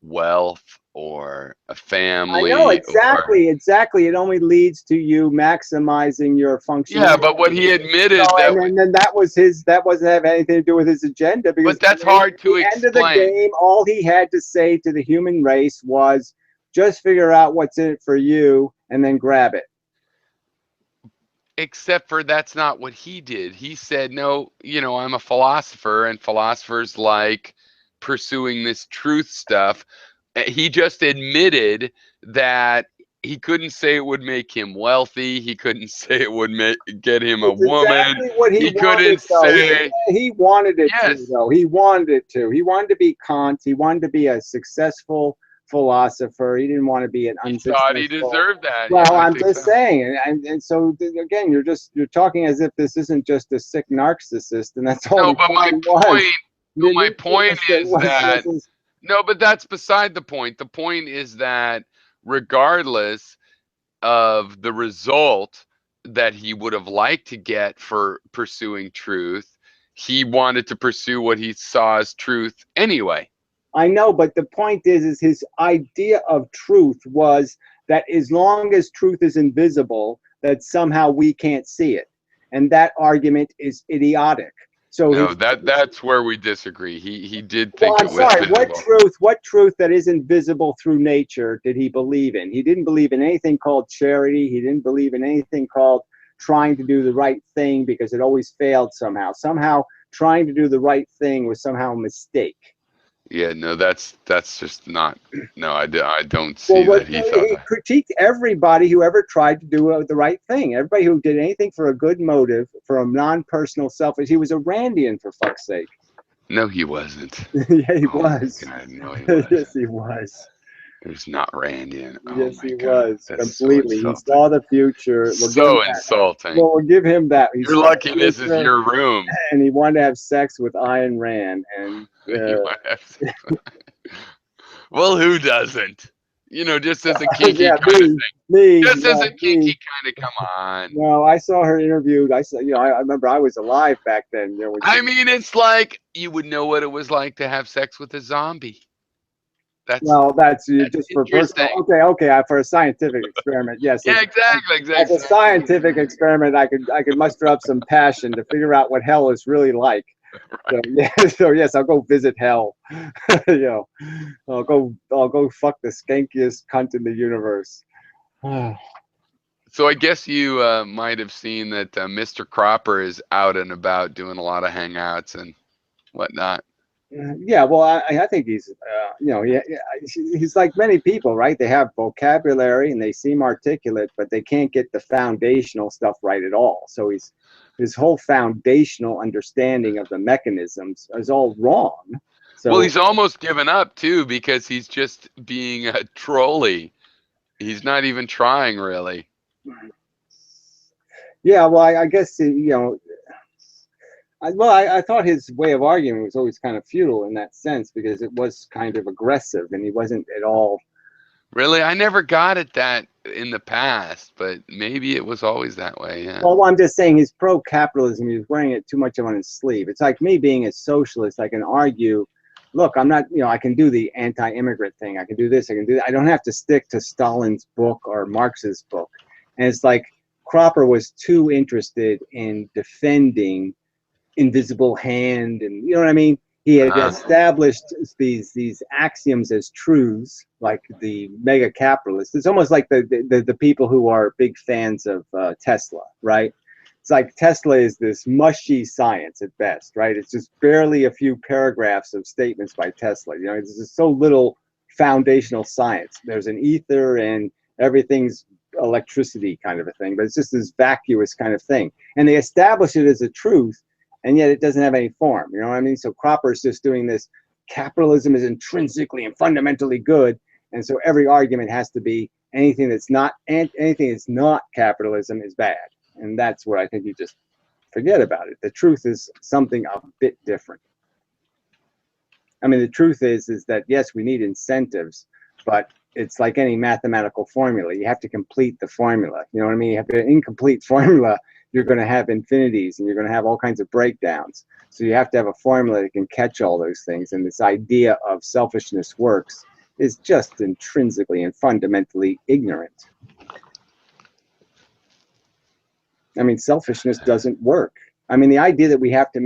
wealth or a family.
I know, exactly. It only leads to you maximizing your function.
Yeah, but what he admitted
and then that wasn't have anything to do with his agenda, because
but that's hard to explain.
At the end of the game, all he had to say to the human race was, just figure out what's in it for you and then grab it.
Except for that's not what he did. He said, no, I'm a philosopher, and philosophers like pursuing this truth stuff. He just admitted that he couldn't say it would make him wealthy. He couldn't say it would get him a woman.
Exactly what he
couldn't say.
He wanted it to, though. He wanted it to. He wanted to be Kant. He wanted to be a successful philosopher. He didn't want to be an unsuccessful.
He thought he deserved that.
Well, I'm just saying, and so again, you're talking as if this isn't just a sick narcissist, and that's all.
No, but my point is that. No, but that's beside the point. The point is that regardless of the result that he would have liked to get for pursuing truth, he wanted to pursue what he saw as truth anyway.
I know, but the point is his idea of truth was that as long as truth is invisible, that somehow we can't see it. And that argument is idiotic. So
no, that's where we disagree. He did think it was
visible. What truth that isn't visible through nature did he believe in? He didn't believe in anything called charity. He didn't believe in anything called trying to do the right thing, because it always failed somehow. Somehow trying to do the right thing was somehow a mistake.
Yeah, no, that's just not. No, I don't see that he thought
he critiqued everybody who ever tried to do the right thing. Everybody who did anything for a good motive, for a non-personal, selfish. He was a Randian, for fuck's sake.
No, he wasn't.
Yeah, he was.
God, no, he wasn't.
Yes, he was.
It was not Randian. Oh
Yes,
my
he
God,
was
that's so
completely. He
insulting.
saw the future. We'll give him
So
that.
insulting.
Well, we'll give him that. He
You're
saw
lucky
the
this is
future,
your room.
and he wanted to have sex with Ayn Rand, and
You might have sex with it. Well, who doesn't? You know, just as a kinky
yeah,
kind of thing. Just as a
me.
kinky kind of, come on.
No, I saw her interview. I saw, I remember I was alive back then. When she.
I mean, it's like you would know what it was like to have sex with a zombie. That's
Well, that's just for personal.
interesting.
Okay. For a scientific experiment, yes.
Yeah, exactly,
As a
exactly.
scientific experiment, I could muster up some passion to figure out what hell is really like. So
Right.
yeah, so yes, I'll go visit hell. I'll go fuck the skankiest cunt in the universe.
So I guess you might have seen that Mr. Cropper is out and about doing a lot of hangouts and whatnot.
Yeah, well, I think he's, he's like many people, right? They have vocabulary and they seem articulate, but they can't get the foundational stuff right at all. So his whole foundational understanding of the mechanisms is all wrong.
Well,
So
he's almost given up too because he's just being a trolley. He's not even trying really.
yeah, well, I guess I thought his way of arguing was always kind of futile in that sense because it was kind of aggressive and he wasn't at all.
Really, I never got it that in the past, but maybe it was always that way. Yeah.
Well, I'm just saying he's pro-capitalism. He's wearing it too much on his sleeve. It's like me being a socialist. I can argue, look, I'm not, I can do the anti-immigrant thing. I can do this. I can do that. I don't have to stick to Stalin's book or Marx's book. And it's like Cropper was too interested in defending invisible hand, and you know what I mean. He had established these axioms as truths, like the mega capitalist. It's almost like the people who are big fans of Tesla, right? It's like Tesla is this mushy science at best, right? It's just barely a few paragraphs of statements by Tesla. It's just so little foundational science. There's an ether and everything's electricity kind of a thing, but it's just this vacuous kind of thing. And they establish it as a truth, and yet it doesn't have any form. You know what I mean? So Cropper's just doing this. Capitalism is intrinsically and fundamentally good, and so every argument has to be anything that's not capitalism is bad, and that's where I think you just forget about it. The truth is something a bit different. I mean, the truth is that yes, we need incentives, but it's like any mathematical formula. You have to complete the formula. You know what I mean? You have an incomplete formula, you're going to have infinities and you're going to have all kinds of breakdowns. So you have to have a formula that can catch all those things. And this idea of selfishness works is just intrinsically and fundamentally ignorant. I mean, selfishness doesn't work. I mean, the idea that we have to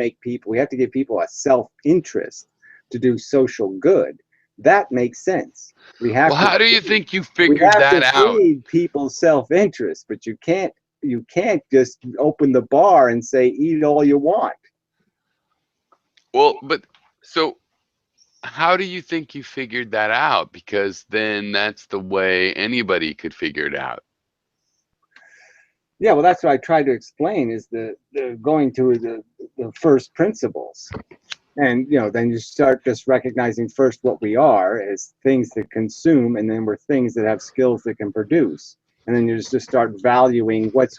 give people a self-interest to do social good, that makes sense.
Well, how do you think you figured that out?
We have to feed people's self-interest, but you can't just open the bar and say eat all you want.
Well, but so how do you think you figured that out? Because then that's the way anybody could figure it out.
Yeah, well, that's what I tried to explain is the going to the first principles. And then you start just recognizing first what we are as things that consume, and then we're things that have skills that can produce. And then you just start valuing what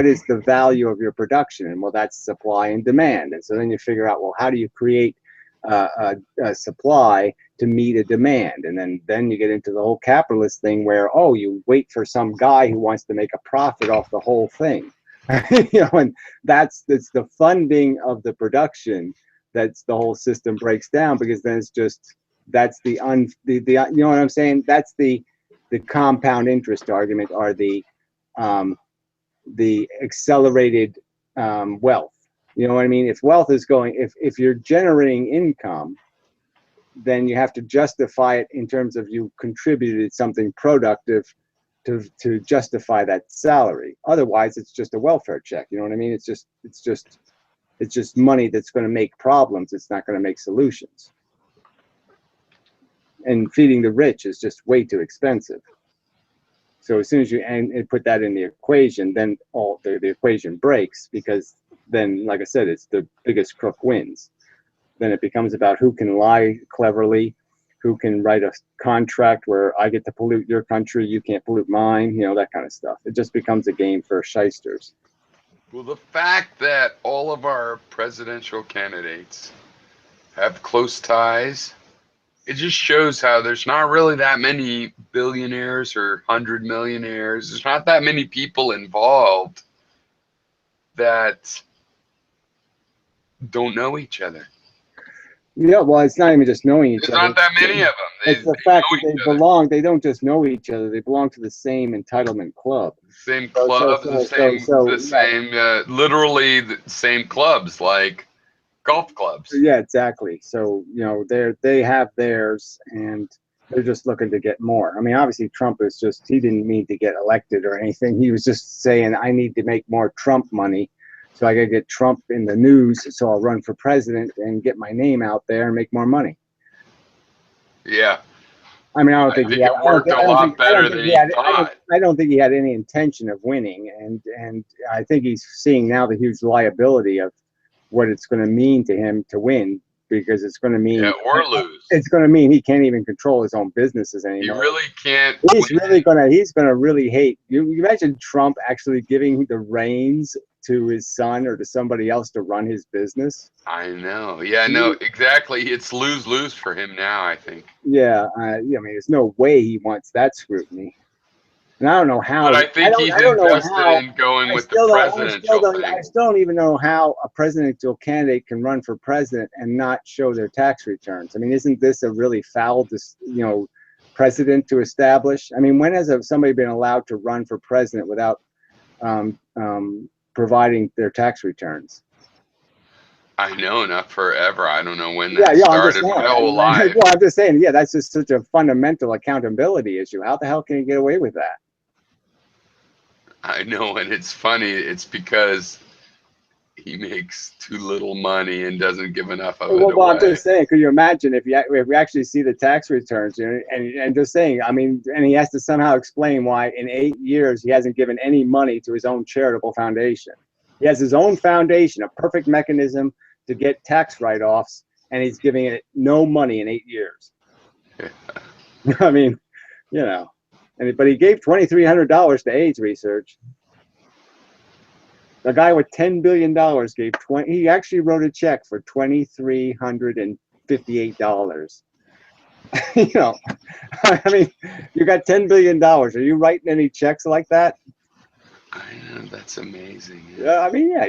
is the value of your production, and well, that's supply and demand. And so then you figure out, well, how do you create a supply to meet a demand? And then you get into the whole capitalist thing where you wait for some guy who wants to make a profit off the whole thing, and that's the funding of the production. That's the whole system breaks down, because then it's just that's the you know what I'm saying? That's the compound interest argument, or the accelerated wealth. You know what I mean? If wealth is going, if you're generating income, then you have to justify it in terms of you contributed something productive to justify that salary. Otherwise, it's just a welfare check. You know what I mean? It's just money that's going to make problems. It's not going to make solutions. And feeding the rich is just way too expensive. So as soon as you and put that in the equation, then the equation breaks, because then, like I said, it's the biggest crook wins. Then it becomes about who can lie cleverly, who can write a contract where I get to pollute your country, you can't pollute mine, you know, that kind of stuff. It just becomes a game for shysters.
Well, the fact that all of our presidential candidates have close ties, it just shows how there's not really that many billionaires or 100 millionaires. There's not that many people involved that don't know each other.
Yeah, well, it's not even just knowing each
There's
other.
not that many of them.
It's the fact that they belong. They don't just know each other. They belong to the same entitlement club.
Same clubs, literally the same clubs, like golf clubs.
Yeah, exactly. So, you know, they have theirs, and they're just looking to get more. I mean, obviously, Trump is just, he didn't mean to get elected or anything. He was just saying, I need to make more Trump money. So I got to get Trump in the news, so I'll run for president and get my name out there and make more money.
Yeah.
I mean, I don't think
it worked a lot better than he thought.
I don't think he had any intention of winning, and I think he's seeing now the huge liability of what it's going to mean to him to win, because it's going to mean
or lose.
It's going to mean he can't even control his own businesses anymore.
He really can't.
He's gonna really hate you. You imagine Trump actually giving the reins to his son or to somebody else to run his business?
I know. Yeah, no, exactly. It's lose-lose for him now, I think.
Yeah, I mean, there's no way he wants that scrutiny. And I don't know how.
But I think he's invested in going with the presidential thing.
I still don't even know how a presidential candidate can run for president and not show their tax returns. I mean, isn't this a really foul, precedent to establish? I mean, when has somebody been allowed to run for president without providing their tax returns?
I know, not forever. I don't know when that started. My whole life.
Well, I'm just saying, yeah, that's just such a fundamental accountability issue. How the hell can you get away with that?
I know, and it's funny. It's because he makes too little money and doesn't give enough of it away.
Well, I'm just saying, could you imagine if we actually see the tax returns, and just saying, I mean, and he has to somehow explain why in 8 years he hasn't given any money to his own charitable foundation. He has his own foundation, a perfect mechanism to get tax write-offs, and he's giving it no money in 8 years.
Yeah.
I mean, but he gave $2,300 to AIDS research. A guy with $10 billion gave he actually wrote a check for $2,358. I mean, you got $10 billion. Are you writing any checks like that?
I know, that's amazing.
Yeah, I mean, yeah,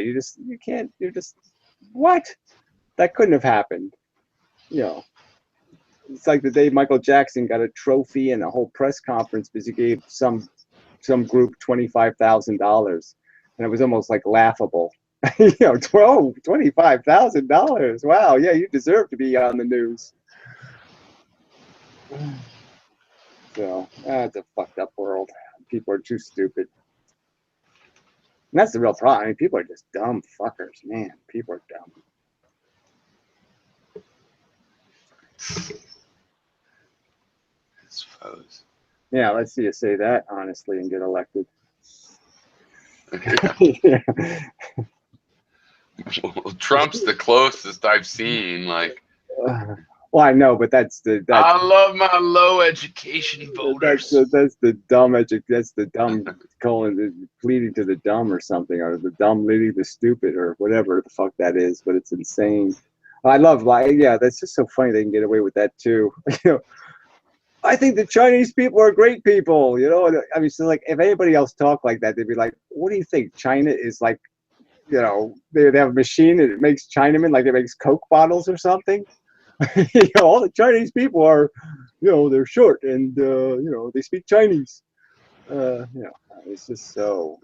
what? That couldn't have happened. It's like the day Michael Jackson got a trophy and a whole press conference because he gave some group $25,000, and it was almost like laughable. $25,000. Wow, yeah, you deserve to be on the news. So it's a fucked up world. People are too stupid. And that's the real problem. I mean, people are just dumb fuckers, man. People are dumb.
I suppose.
Yeah, let's see you say that honestly and get elected.
Yeah. Well, Trump's the closest I've seen.
Well, I know, but that's
I love my low education voters.
That's the dumb pleading to the dumb or something, or the dumb leading the stupid or whatever the fuck that is. But it's insane. I love that's just so funny they can get away with that too. I think the Chinese people are great people. I mean, so like if anybody else talked like that, they'd be like, "What do you think? China is like, they have a machine that makes Chinamen like it makes Coke bottles or something." All the Chinese people are, they're short and they speak Chinese. It's just so.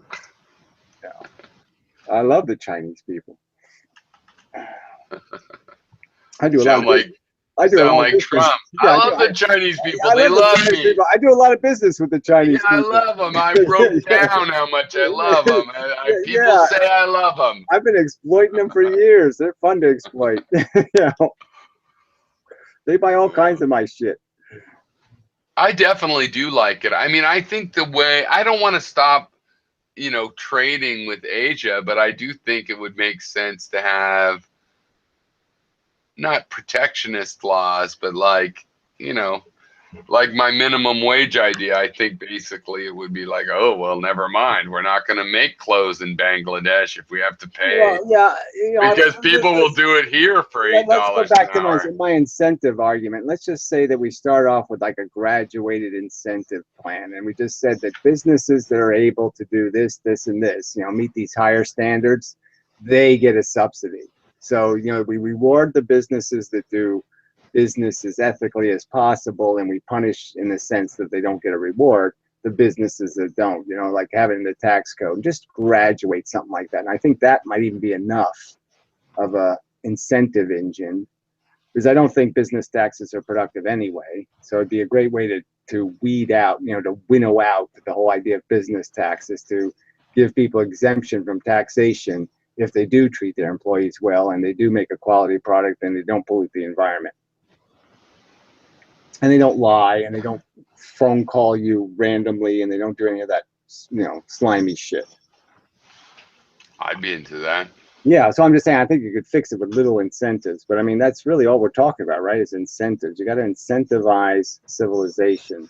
I love the Chinese people. I do a lot of. I do a lot of
Trump. Yeah, I love the Chinese people. They love me.
I do a lot of business with the Chinese people.
I love them. I wrote down how much I love them. People say I love them.
I've been exploiting them for years. They're fun to exploit. They buy all kinds of my shit.
I definitely do like it. I mean, I think I don't want to stop, trading with Asia, but I do think it would make sense to have not protectionist laws, but you know, like my minimum wage idea, I think basically it would be like, oh, well, never mind. We're not going to make clothes in Bangladesh if we have to pay,
Well, yeah,
because people will do it here for
let's go
$8 an
back to
hour.
my incentive argument. Let's just say that we start off with like a graduated incentive plan, and we just said that businesses that are able to do this, this, and this, meet these higher standards, they get a subsidy. So, we reward the businesses that do business as ethically as possible, and we punish in the sense that they don't get a reward the businesses that don't, like having the tax code. Just graduate something like that. And I think that might even be enough of a incentive engine, because I don't think business taxes are productive anyway. So it'd be a great way to weed out, to winnow out the whole idea of business taxes, to give people exemption from taxation if they do treat their employees well and they do make a quality product and they don't pollute the environment. And they don't lie and they don't phone call you randomly and they don't do any of that, slimy shit.
I'd be into that.
Yeah, so I'm just saying, I think you could fix it with little incentives, but I mean, that's really all we're talking about, right? Is incentives. You got to incentivize civilization,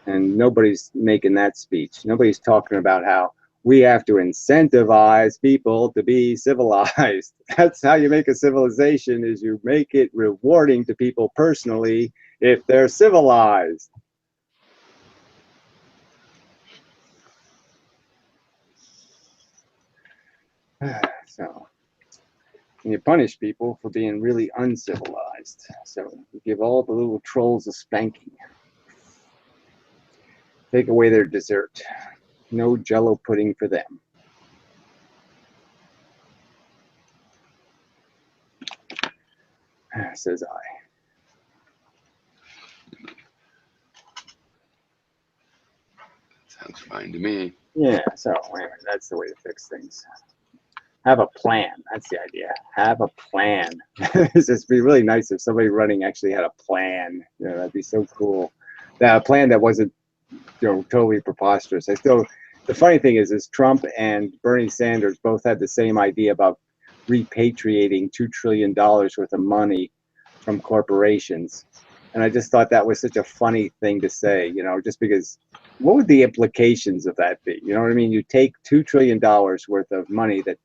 and nobody's making that speech. Nobody's talking about how we have to incentivize people to be civilized. That's how you make a civilization, is you make it rewarding to people personally if they're civilized. So, and you punish people for being really uncivilized. So you give all the little trolls a spanking. Take away their dessert. No Jello pudding for them. Says I.
Sounds fine to me.
Yeah, so anyway, that's the way to fix things. Have a plan. That's the idea. Have a plan. It's just be really nice if somebody running actually had a plan. That'd be so cool. That a plan that wasn't, totally preposterous. The funny thing is Trump and Bernie Sanders both had the same idea about repatriating $2 trillion worth of money from corporations. And I just thought that was such a funny thing to say, just because what would the implications of that be? You know what I mean? You take $2 trillion worth of money that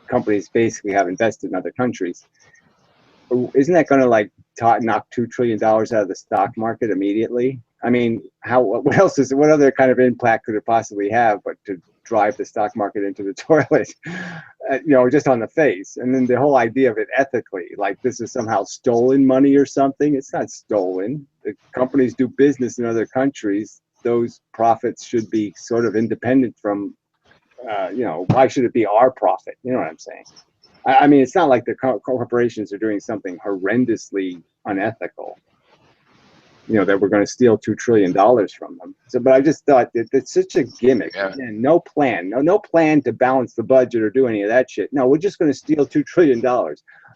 companies basically have invested in other countries. Isn't that going to like knock $2 trillion out of the stock market immediately? I mean, what other kind of impact could it possibly have but to drive the stock market into the toilet, just on the face? And then the whole idea of it ethically, like this is somehow stolen money or something. It's not stolen. The companies do business in other countries. Those profits should be sort of independent from, why should it be our profit? You know what I'm saying? I mean, it's not like the corporations are doing something horrendously unethical, that we're going to steal $2 trillion from them. So, but I just thought that it's such a gimmick.
Yeah.
Again, no plan, no plan to balance the budget or do any of that shit. No, we're just going to steal $2 trillion.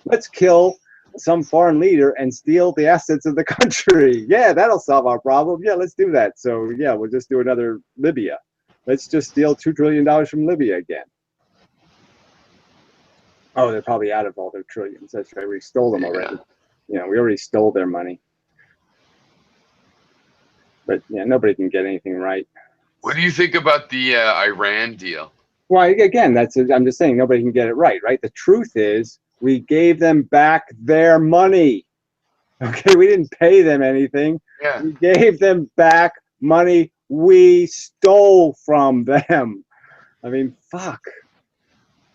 Let's kill some foreign leader and steal the assets of the country. Yeah, that'll solve our problem. Yeah, let's do that. So yeah, we'll just do another Libya. Let's just steal $2 trillion from Libya again. Oh, they're probably out of all their trillions. That's right. We stole them already. We already stole their money. But yeah, nobody can get anything right.
What do you think about the Iran deal?
Well, again, I'm just saying nobody can get it right? The truth is we gave them back their money. Okay, we didn't pay them anything.
Yeah.
We gave them back money we stole from them. I mean, fuck.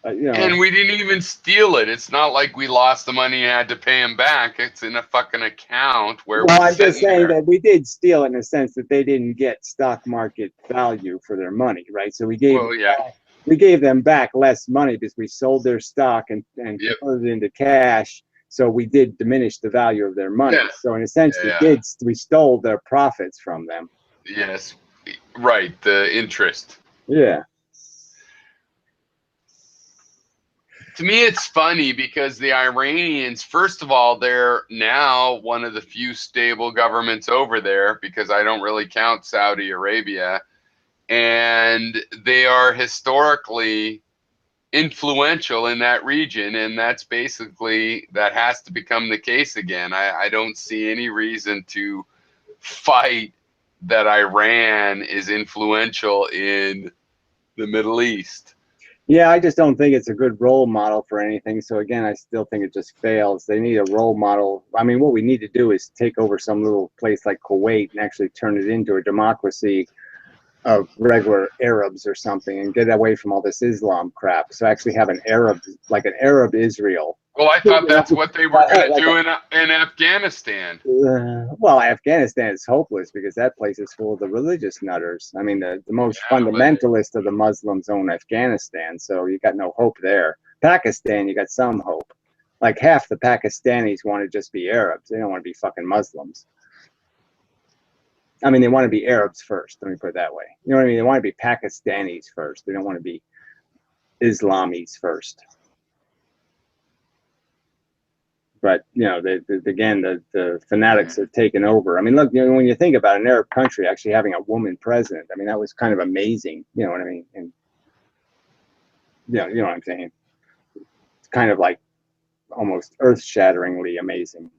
And we didn't even steal it. It's not like we lost the money and had to pay them back. It's in a fucking account where
well, I'm just saying that we did steal in the sense that they didn't get stock market value for their money, right? So we gave them back less money because we sold their stock and converted it into cash. So we did diminish the value of their money. Yeah. So in a sense, we stole their profits from them.
Yes, right. The interest.
Yeah.
To me, it's funny because the Iranians, first of all, they're now one of the few stable governments over there, because I don't really count Saudi Arabia. And they are historically influential in that region. And that's basically, that has to become the case again. I don't see any reason to fight that Iran is influential in the Middle East.
Yeah, I just don't think it's a good role model for anything. So again, I still think it just fails. They need a role model. I mean, what we need to do is take over some little place like Kuwait and actually turn it into a democracy of regular Arabs or something, and get away from all this Islam crap. So actually have an Arab, like an Arab Israel.
Well, I thought that's what they were going to do in Afghanistan.
Well, Afghanistan is hopeless because that place is full of the religious nutters. I mean, the most fundamentalist of the Muslims own Afghanistan, so you got no hope there. Pakistan, you got some hope. Like half the Pakistanis want to just be Arabs. They don't want to be fucking Muslims. I mean, they want to be Arabs first. Let me put it that way. You know what I mean? They want to be Pakistanis first. They don't want to be Islamis first. But you know, again, the fanatics have taken over. I mean, look, you know, when you think about an Arab country actually having a woman president, I mean, that was kind of amazing. You know what I mean? And you know what I'm saying? It's kind of like almost earth-shatteringly amazing.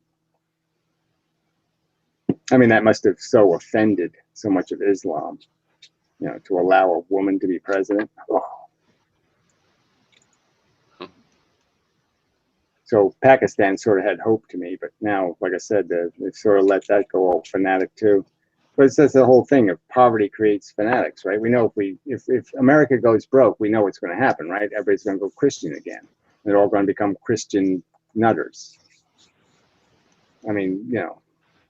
I mean, that must have so offended so much of Islam, you know, to allow a woman to be president. Oh. So Pakistan sort of had hope to me, but now, like I said, they've sort of let that go all fanatic too. But it's just the whole thing of poverty creates fanatics, right? We know if America goes broke, we know what's going to happen, right? Everybody's going to go Christian again. They're all going to become Christian nutters. I mean, you know.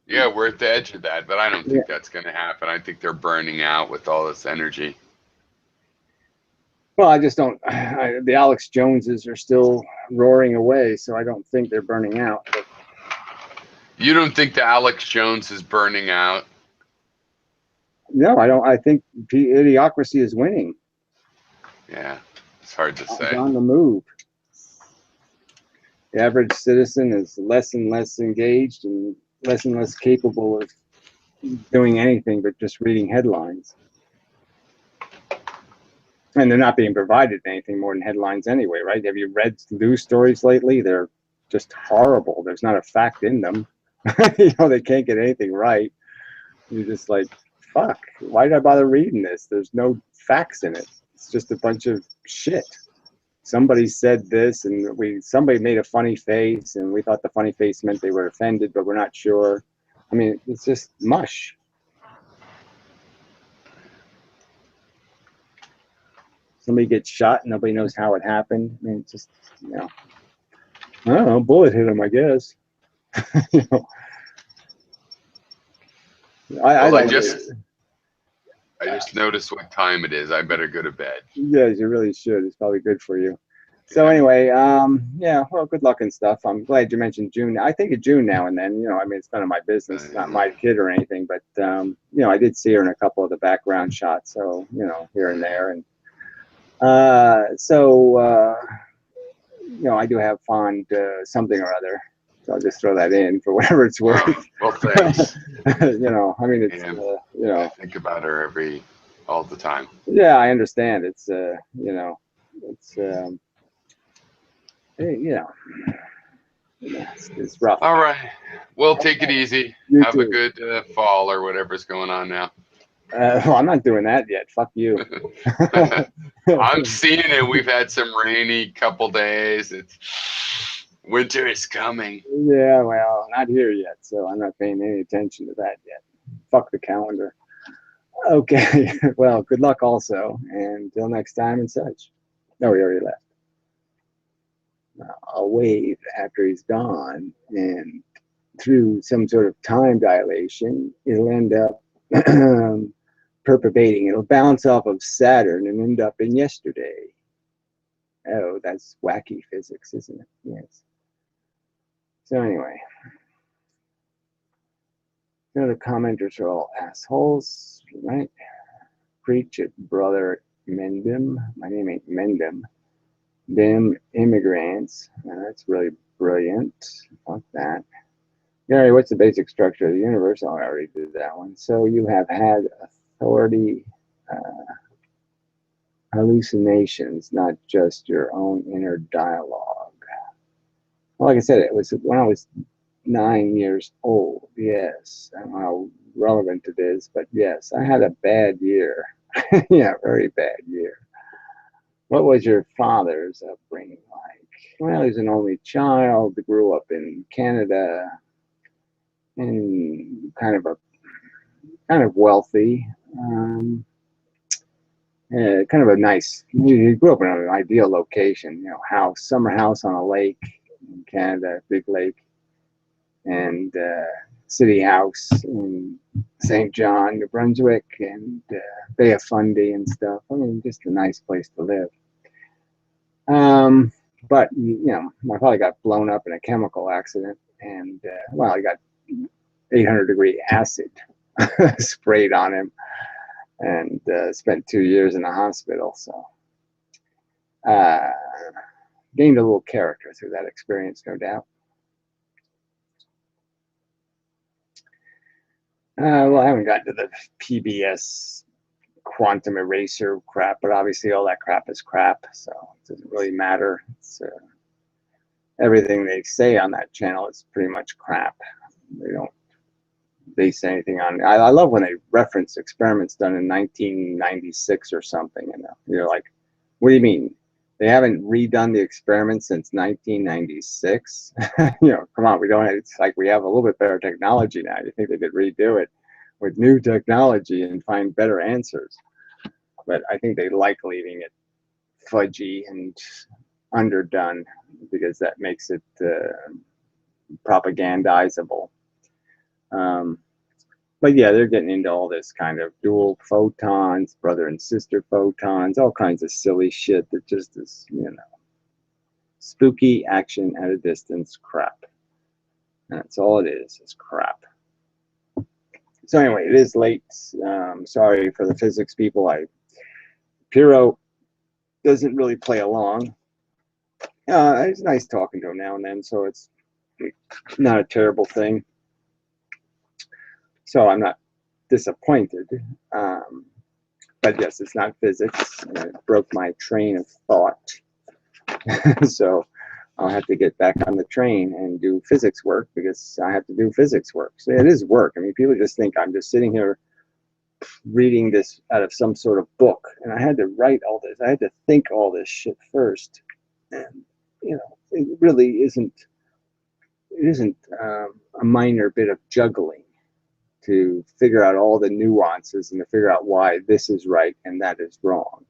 Yeah, we're at the edge of that, but I don't think that's going to happen. I think they're burning out with all this energy.
Well, I just don't. The Alex Joneses are still roaring away, so I don't think they're burning out. But.
You don't think the Alex Jones is burning out?
No, I don't. I think idiocracy is winning.
Yeah, it's hard to say.
It's on the move. The average citizen is less and less engaged and less capable of doing anything but just reading headlines. And they're not being provided anything more than headlines anyway, right? Have you read news stories lately? They're just horrible. There's not a fact in them. You know, they can't get anything right. You're just like, fuck, why did I bother reading this? There's no facts in it. It's just a bunch of shit. Somebody said this, and somebody made a funny face, and we thought the funny face meant they were offended, but we're not sure. I mean, it's just mush. Somebody gets shot and nobody knows how it happened. I mean, it's just, you know, I don't know, bullet hit him, I guess. You know,
I just noticed what time it is. I better go to bed.
Yes, you really should. It's probably good for you. So anyway, yeah, well, good luck and stuff. I'm glad you mentioned June. I think of June now and then. You know, I mean, it's none of my business. It's not my kid or anything, but you know, I did see her in a couple of the background shots. So you know, here and there, and you know, I do have fond something or other. So I'll just throw that in for whatever it's worth.
Well, thanks.
You know, I mean, it's you know,
I think about her all the time.
Yeah, I understand. It's you know, it's you know, it's rough.
All right. Well, take it easy.
You
Have
too.
a good fall or whatever's going on now.
Well, I'm not doing that yet. Fuck you.
I'm seeing it. We've had some rainy couple days. Winter is coming.
Yeah, well, not here yet, so I'm not paying any attention to that yet. Fuck the calendar. Okay, well, good luck also, and until next time and such. No, he already left. I'll wave after he's gone, and through some sort of time dilation, it'll end up perturbating. It'll bounce off of Saturn and end up in yesterday. Oh, that's wacky physics, isn't it? Yes. So anyway, you know, the commenters are all assholes, right? Preach it, brother Mendham. My name ain't Mendham. Them immigrants. That's really brilliant. Fuck that. Gary, what's the basic structure of the universe? Oh, I already did that one. So you have had authority hallucinations, not just your own inner dialogue. Well, like I said, it was when I was 9 years old. Yes, I don't know how relevant it is, but yes, I had a bad year. Yeah, very bad year. What was your father's upbringing like? Well, he's an only child, grew up in Canada, and kind of wealthy. Kind of a nice. He grew up in an ideal location, you know, summer house on a lake in Canada, big lake, and city house in St. John, New Brunswick, and Bay of Fundy and stuff. I mean, just a nice place to live. But you know, my father got blown up in a chemical accident, and well, he got 800-degree acid sprayed on him, and spent 2 years in the hospital. So gained a little character through that experience, no doubt. Well, I haven't gotten to the PBS quantum eraser crap, but obviously all that crap is crap, so it doesn't really matter. It's everything they say on that channel is pretty much crap. They don't base anything on. I love when they reference experiments done in 1996 or something, and you're like, what do you mean? They haven't redone the experiment since 1996? You know, come on, we don't. It's like we have a little bit better technology now. You think they could redo it with new technology and find better answers? But I think they like leaving it fudgy and underdone because that makes it propagandizable. But yeah, they're getting into all this kind of dual photons, brother and sister photons, all kinds of silly shit that just is, you know, spooky action at a distance crap. That's all it is crap. So anyway, it is late. Sorry for the physics people. Piro doesn't really play along. It's nice talking to him now and then, so it's not a terrible thing. So I'm not disappointed. But yes, it's not physics. It broke my train of thought. So I'll have to get back on the train and do physics work because I have to do physics work. So it is work. I mean, people just think I'm just sitting here reading this out of some sort of book. And I had to write all this. I had to think all this shit first. And, you know, it really isn't a minor bit of juggling to figure out all the nuances and to figure out why this is right and that is wrong.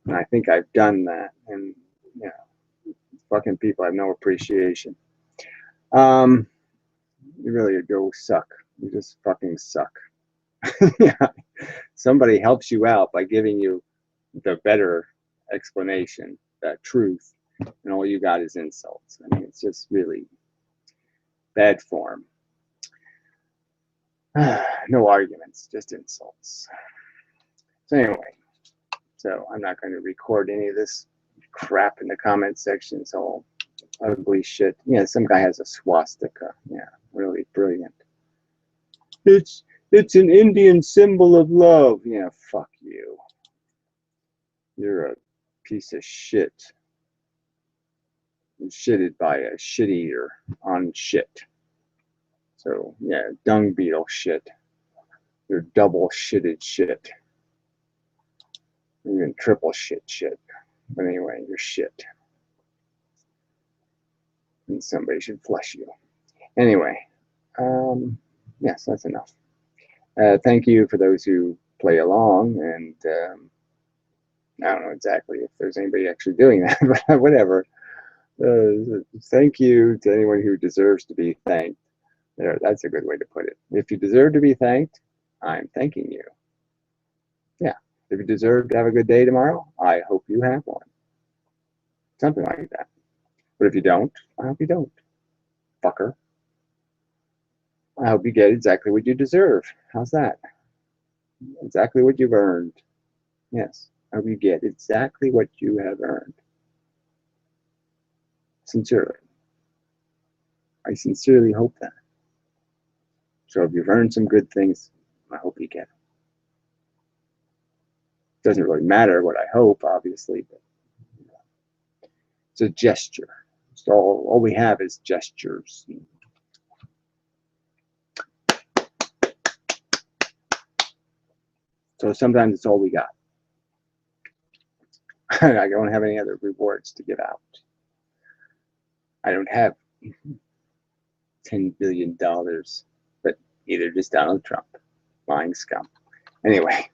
And I think I've done that. And, you know, fucking people have no appreciation. You really go suck. You just fucking suck. Yeah. Somebody helps you out by giving you the better explanation, that truth, and all you got is insults. I mean, it's just really bad form. No arguments, just insults. So anyway, I'm not going to record any of this crap in the comment section. It's all ugly shit. Yeah, some guy has a swastika. Yeah, really brilliant. It's an Indian symbol of love. Yeah, fuck you. You're a piece of shit. You're shitted by a shit eater on shit. So yeah, dung beetle shit. You're double shitted shit. Even triple shit. But anyway, you're shit. And somebody should flush you. Anyway, yes, that's enough. Thank you for those who play along, and I don't know exactly if there's anybody actually doing that, but whatever. Thank you to anyone who deserves to be thanked. There, that's a good way to put it. If you deserve to be thanked, I'm thanking you. Yeah. If you deserve to have a good day tomorrow, I hope you have one. Something like that. But if you don't, I hope you don't. Fucker. I hope you get exactly what you deserve. How's that? Exactly what you've earned. Yes. I hope you get exactly what you have earned. Sincerely. I sincerely hope that. So if you've earned some good things, I hope you get them. Doesn't really matter what I hope, obviously, but you know, it's a gesture. So all we have is gestures. So sometimes it's all we got. I don't have any other rewards to give out. I don't have $10 billion, but neither does Donald Trump. Lying scum. Anyway,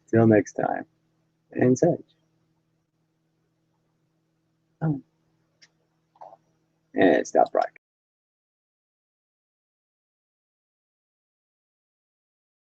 till next time. And such. Oh. And stop broadcasting.